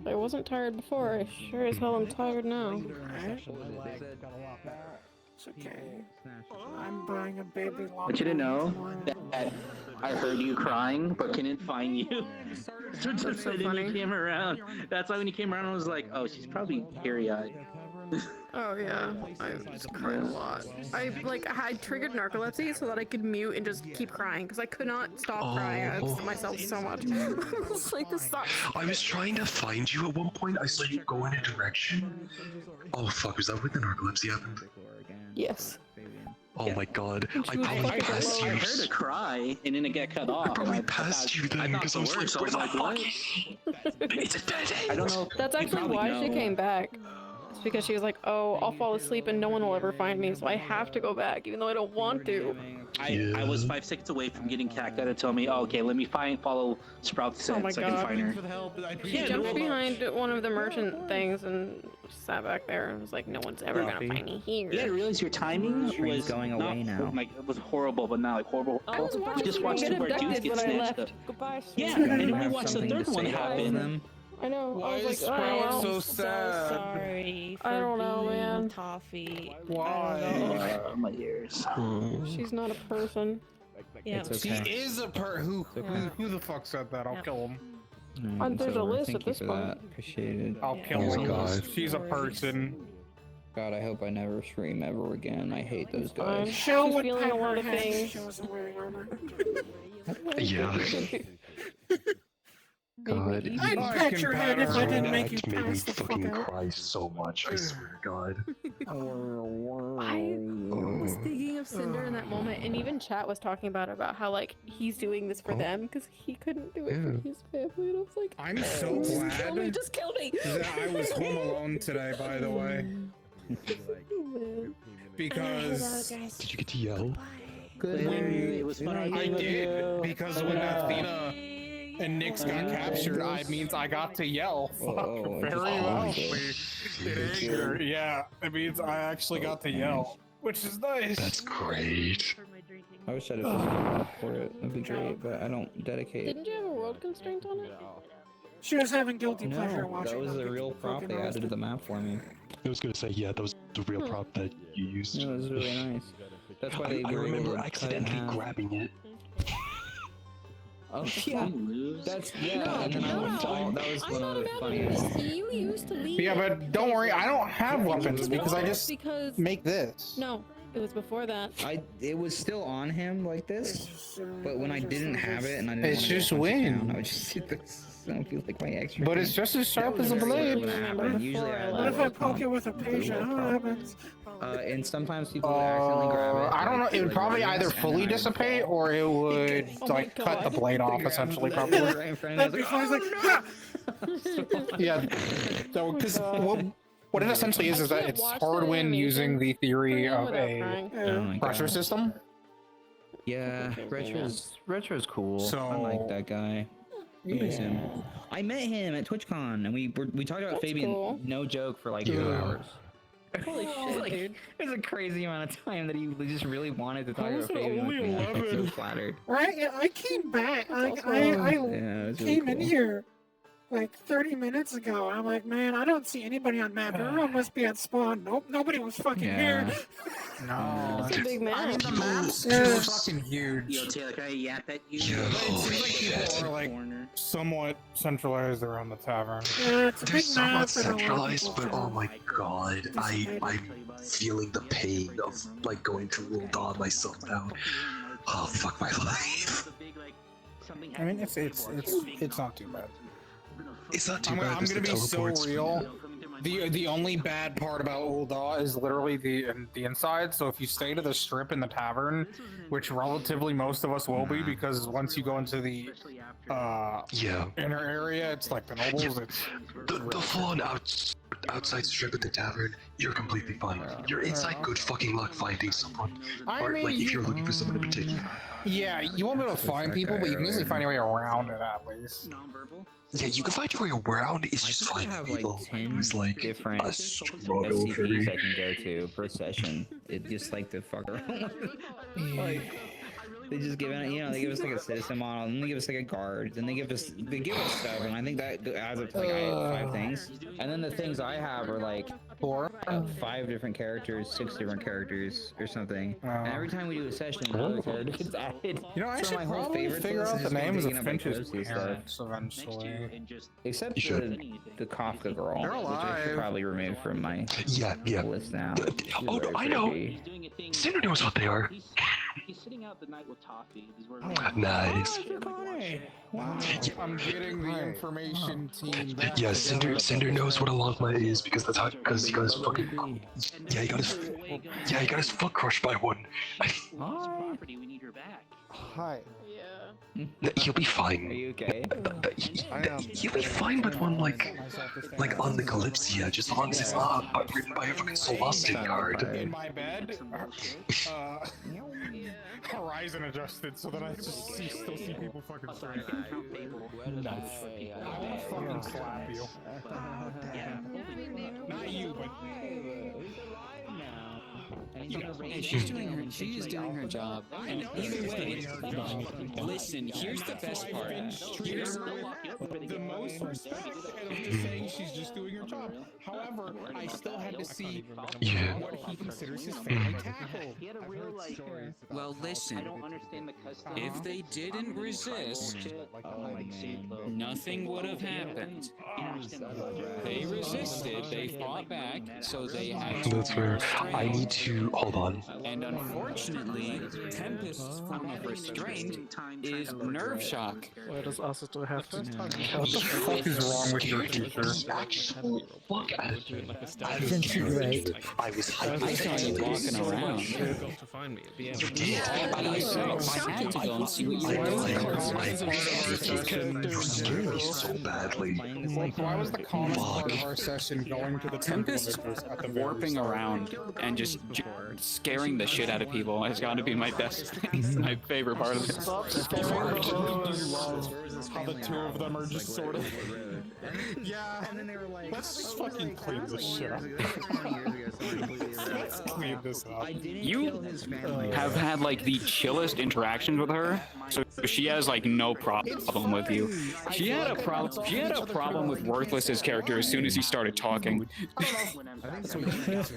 I wasn't tired before. I sure as hell am tired now. It's okay. I'm buying a baby llama. I want you to know that I heard you crying, but couldn't find you. So just so then funny. you came around. That's why when you came around, I was like, oh, she's probably teary-eyed. Oh yeah, I just cry a lot. I triggered narcolepsy so that I could mute and just keep crying because I could not stop crying. I upset myself so much. I was like, this sucks. I was trying to find you at one point. I saw you go in a direction. Oh fuck, was that when the narcolepsy happened? Yes. Oh my god, I was probably fucking passed you. I heard her cry, and then it got cut off. I probably passed you then because I was like, where the fuck what? is he? It's a dead end. I don't know. That's actually probably why know. she came back. It's because she was like, oh, I'll fall asleep and no one will ever find me, so I have to go back, even though I don't want to. I was 5 seconds away from getting Cacta to tell me, oh, okay, let me follow Sprout's scent my so I can God. find her. She jumped behind one of the merchant things and sat back there and was like, no one's ever gonna find me here. You gotta realize your timing Train's was going not away now. like it was horrible, but not like horrible. I was You watching just them watched get two cartoons abducted get when I snatched left. up. Goodbye, Yeah, Sweet. and then we watched the third one happen. I know. Why I was is like, Sprout oh, so well. sad? Sorry for I don't know, being man. Toffee. Why? My ears. She's not a person. Yeah. He is a who the fuck said that? I'll kill him. There's a list Thank at you this for point. that. Appreciate it. I'll kill him. She's a person. God, I hope I never stream ever again. I hate those Fine. guys. She's feeling a lot of things. Yeah. God, I'd pat your head if I didn't make you It made me pass the fuck fucking out. cry so much, I swear to God. I was thinking of Cinder in that moment, and even chat was talking about how like he's doing this for them because he couldn't do it for his family, and I was like, I'm so glad just kill me. that I was home alone today, by the way. Because Did you get to yell? It was fun. I did, because when Athena and Nyx got captured, it means I got to yell. Very loudly in anger. Yeah, it means I actually got to yell, which is nice. That's great. I wish I'd have just for it. That'd be great, but I don't dedicate. Didn't you have a world constraint on it? She was having guilty pleasure No, watching. that was a real prop they added to the map for me. I was gonna say, yeah, that was the real prop that you used. It was really nice. That's why they I were able remember to accidentally cut it in half. grabbing it. Oh yeah, that's and then I would fall. That was one of the funniest. You used to leave. Yeah, but don't worry, I don't have weapons because I just make this. No, it was before that. It was still on him like this, but when I didn't have it and I didn't It's want to just punch it wind. down, I would just hit this. So it feels like my extra. But it's just as sharp as a blade. Usually What if I poke it with a patient? What happens? And sometimes people would accidentally grab it. I don't know. It would probably either fully dissipate or it would like cut the blade off. Essentially, probably. That'd be fun. Like, yeah. So, because what it essentially is that it's hard when using the theory of a pressure system. Yeah, Retro's cool. So- I like that guy. I miss him. I met him at TwitchCon, and we talked about Fabian. cool. No joke for like 2 hours. Holy shit, Like, dude. There's a crazy amount of time that he just really wanted to talk How about is it Fabian with only me. I'm 11? so flattered. Right? Yeah, I came back. Like, Yeah, I it was really came in cool. here like 30 minutes ago. I'm like, man, I don't see anybody on map. Everyone must be at spawn. Nope, nobody was fucking here. No. That's a big map. I mean, the map's Yeah. fucking huge. Yo, Taylor, can I yap at you? But it seems like people are like somewhat centralized around the tavern. They're somewhat centralized, but oh my god, I'm feeling the pain of like going to Roldan myself now. Oh fuck my life. I mean, it's not too bad. It's not too I'm bad. gonna be so real. The only bad part about Ul'dah is literally the inside. So if you stay to the strip in the tavern, which relatively most of us will be, because once you go into the inner area, it's like the nobles. It's The full-on outside strip at the tavern, you're completely fine. You're inside, good fucking luck finding someone. Or like if you're looking for someone in particular. Yeah, you won't be able to find people, but you can easily find your way around it at least. Yeah, you can find your way around. It's just finding have people like 10 who's like different a struggle for SCPs me. I can go to per session. It just like the fucker. Like they just give it, they give us like a citizen model, and then they give us like a guard, then they give us stuff, and I think that adds up to like 5 things. And then the things I have are like 5 different characters, 6 different characters, or something. And every time we do a session, another character gets added. You know, I So should my whole probably favorite figure list out is the just names of digging up, like, Finch's Ghosty parents eventually. Except You should. the Kafka girl, They're which I should alive. probably remove from my Yeah. list now. Oh, I know. Cinder knows what they are. He's sitting out the night with Toffee. These were Nice. Wow. I'm getting the information team back. Yeah, together. Cinder knows what a longma is because that's how, because he got his fucking he got his foot crushed by one. property. We need her back. Hi. He'll be fine. Are you okay? He'll be fine with one like on the Kalypsia, just as long as it's not written by a fucking Solostin card. In my bed, horizon adjusted so that I just still see people fucking straight. Nice. I wanna fucking slap you. Not you, but. Hey, she is doing her job. And either way, listen, here's the best part. Here's The most respect of just saying she's just doing her job. However, I still had to see what he considers his family tackle. Well, listen, if they didn't resist, nothing would have happened. They resisted, they fought back, so they had to. That's fair. I need to hold on. And unfortunately, Tempest's form of restraint is nerve shock. Why does Asuto have to? What the fuck is wrong with your teacher? Fuck. Isn't she great? I was I started walking around. To find me. Yeah, I had to go and see what you were doing. You scared me so badly. Like, why was the comment of our session going to the Tempest warping around and just scaring the shit out of people has got to be my best, my favorite part of this. How the two of them are just sort of. Yeah, and then they were like, let's just fucking clean this shit up. Let's clean this up. You have had like the chillest interactions with her, so she has like no problem with you. She had a problem. She had a problem with Worthless's character as soon as he started talking. Oh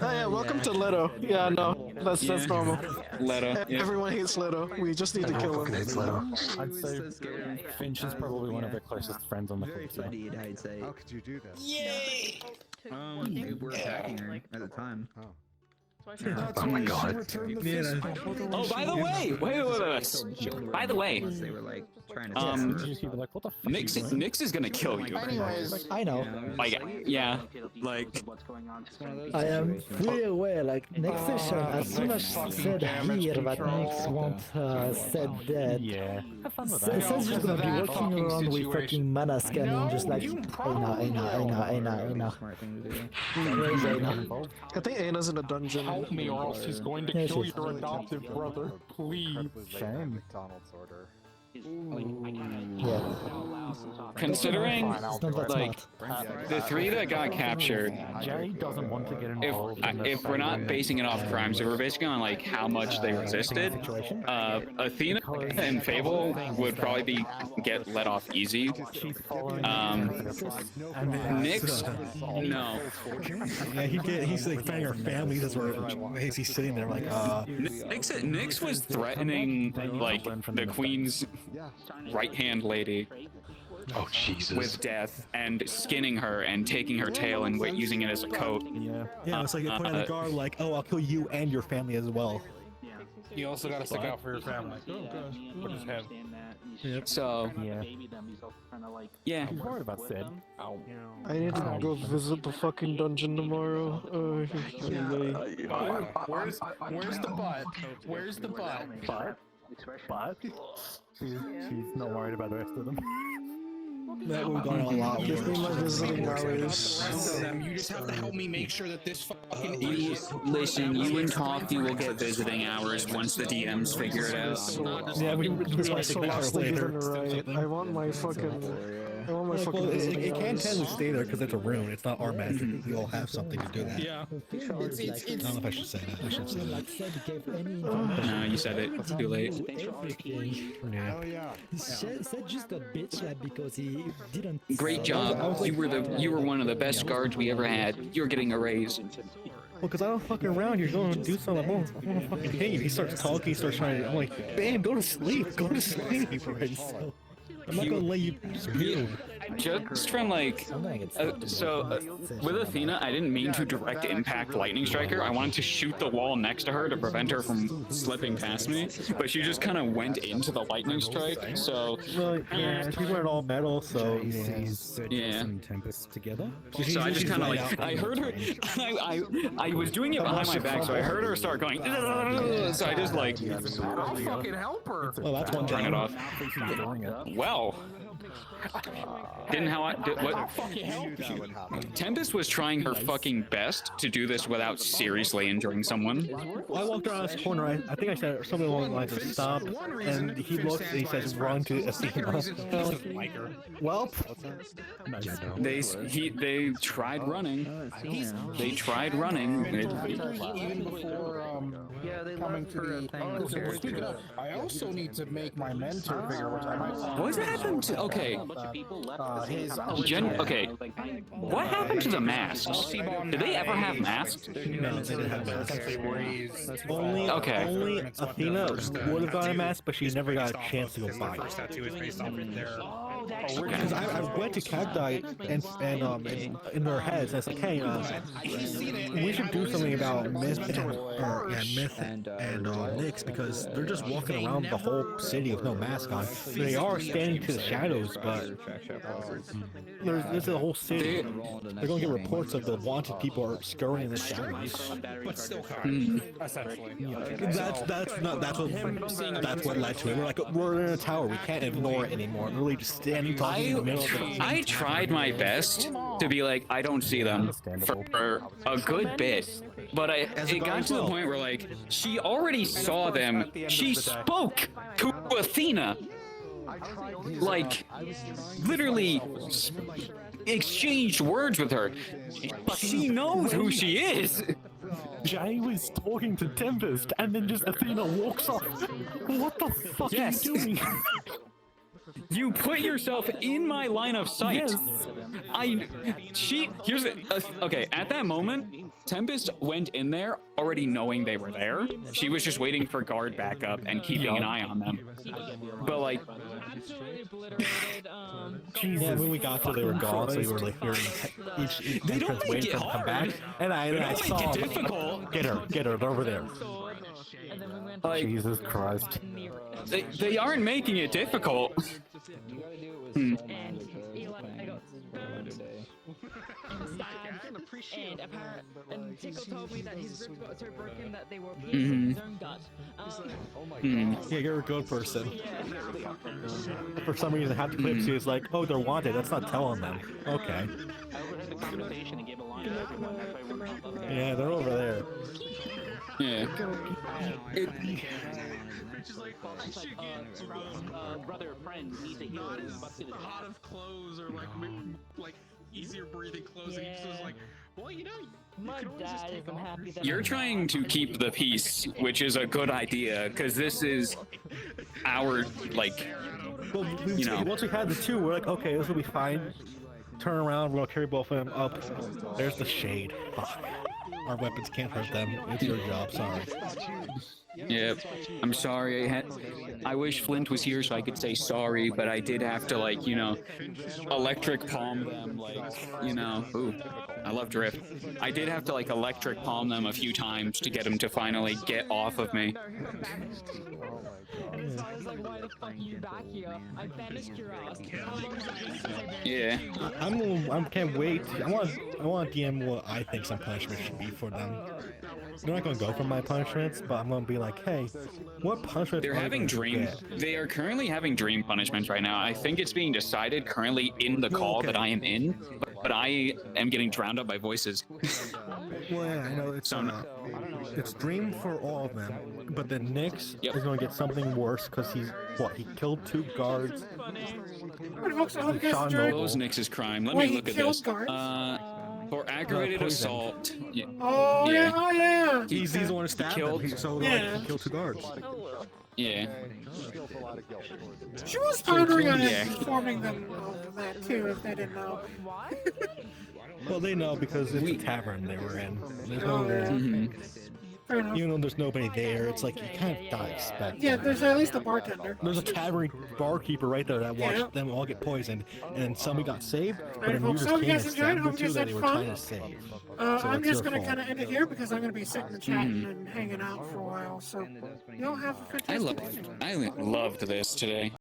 yeah, welcome to Leto. Yeah, no, that's normal. Leto. Yeah. Everyone hates Leto. We just need to kill him. I'd say Finch is probably one of their closest friends on the Kalypsia. I'd say. How could you do that? Yay! We were attacking her at the time. Oh my god. Oh, by the way, wait. By the way, They were like trying to Nix is gonna kill you. Anyways, I know. Like, yeah, like. I am fully aware, like, next session, as soon as she said here that Nix won't said dead, says she's gonna be walking around with fucking mana scanning, just like, Aina. I think Aina's in a dungeon. Help me or else he's going to Yeah, kill she's- your adoptive brother. Please. Shame. McDonald's order. Yeah. Considering, It's not that like, the three that got captured, Jay doesn't want to get involved in if we're not basing it off crimes, if we're basing it on like how much they resisted, Athena and Fable would probably get let off easy. Nyx, no. Yeah, he's like finding our families as he's sitting there like, Nyx was threatening like the queen's right-hand lady. Oh Jesus! With death and skinning her and taking her tail and using it as a coat. Yeah, it's like they point out the guard like, oh, I'll kill you and your family as well. You also gotta stick out for your family. What is him? Yep. So yeah. I'm worried about Sid. I need to go visit the fucking dungeon tomorrow. Where's the butt? Where's the butt? But she's not worried about the rest of them. That would go a lot Give me my visiting hours. You just have to help me make sure that this fucking Listen, you and Toffee will get visiting hours once the DMs figure it out. Yeah, This is so last thing is right. I want my fucking. I want my fucking. It can technically stay there because it's a rune. It's not our magic. We all have something to do that. Yeah. I don't know if I should say that. I should say that. No, you said it. It's too late. Yeah. Said just got bitch slapped because he didn't. Great job. You were one of the best guards we ever had. You're getting a raise. Well, because I don't fucking around, you're going to do something. I want to fucking hit you. He starts talking, he starts trying to. I'm like, bam, go to sleep. Go to sleep. Right? So, I'm not going to let you spew. just from like, with Athena, I didn't mean to direct impact lightning strike her. I wanted to shoot the wall next to her to prevent her from slipping past me, but she just kind of went into the lightning strike. So well, yeah, she went all metal, so yeah. Tempest together. So I just kind of like, I heard her. I was doing it behind my back, so I heard her start going. So I just like, I'll fucking help her. Well, that's one turn it off. Well, didn't how I did what? Tempest was trying her fucking best to do this without seriously injuring someone. I walked around this corner. I think I said something along the lines of stop, and he looks and he says run to Athena. Well, they tried running. They tried running. Even before coming to the speaking of, I also need to make my mentor figure, which I might. What happened to? Okay. Okay. What happened to the masks? Did they ever have masks? No, they didn't have masks. Only Athena would have got a mask, but she never got a chance to go buy it. Because I went to Cacti and in their heads, and it's like, hey, we should do something about Myth and Nyx, because they're just walking around the whole city with no mask on. They are standing to the shadows, but there's a whole city. They're going to get reports of the wanted people are scurrying in the shadows. But still essentially. That's what led to it. We're like, we're in a tower. We can't ignore it anymore. We're really just standing talking in the middle of it. I tried my best to be like, I don't see them for a good bit, but it got to the point where like she already saw them. She spoke to Athena, like literally exchanged words with her. She knows who she is. Jay was talking to Tempest, and then just Athena walks off. What the fuck are you doing? You put yourself in my line of sight. Here's the, okay, at that moment, Tempest went in there already knowing they were there. She was just waiting for guard backup and keeping an eye on them. But like, Jesus, yeah, when we got to they were gone, so we were like hearing each entrance waiting for them to come back. And I saw them. Difficult. Get her, they're over there. Like, Jesus Christ. They aren't making it difficult. And Tickle told me that his ribs got so broken that they were piercing his own gut. Yeah, you're a good person. For some reason, half the Kalypsia is like, oh, they're wanted. That's not telling them. Okay. Yeah, they're over there. Yeah. Brother, friend, needs a healer. Pot of clothes or like easier breathing clothes, and he just was like, well, you know, my dad isn't happy that You're trying to keep the peace, which is a good idea, because this is our, like, well, you know. Once we had the two, we're like, okay, this will be fine. Turn around, we'll carry both of them up. There's the shade. Fuck. Our weapons can't hurt them. It's your job, sorry. Yep, I'm sorry. I wish Flint was here so I could say sorry, but I did have to, like, you know, electric palm them, like, you know. Ooh, I love drift. I did have to, like, electric palm them a few times to get them to finally get off of me. Yeah. I can't wait. I want to DM what I think some punishment should be for them. They're not gonna go for my punishments, but I'm gonna be like, hey, what punishment? They're having dream. They are currently having dream punishments right now. I think it's being decided currently in the call that I am in, but I am getting drowned out by voices. Well, yeah, I know it's dream for all of them, but then Nyx is gonna get something worse because he killed 2 guards. Those Nyx's crime. Let me look at this. For aggravated assault. Yeah. Yeah. He's the one who stabbed him. He killed 2 guards. Yeah. She was pondering on informing them of that too, if they didn't know. Well, they know because it's a tavern they were in. There's no Fair enough. Even though there's nobody there, it's like you kind of gotta expect. Yeah, there's at least a bartender. There's a tavern barkeeper right there that watched Yeah. them all get poisoned, and then somebody got saved, but Alright, a folks, Muter's so you king guys had enjoyed? stabbed Hope them you too guys that had they were fun. trying to save. I'm it's just your gonna fault. kind of end it here because I'm gonna be sitting and chatting and hanging out for a while. So, you all have a fantastic evening. I loved this today.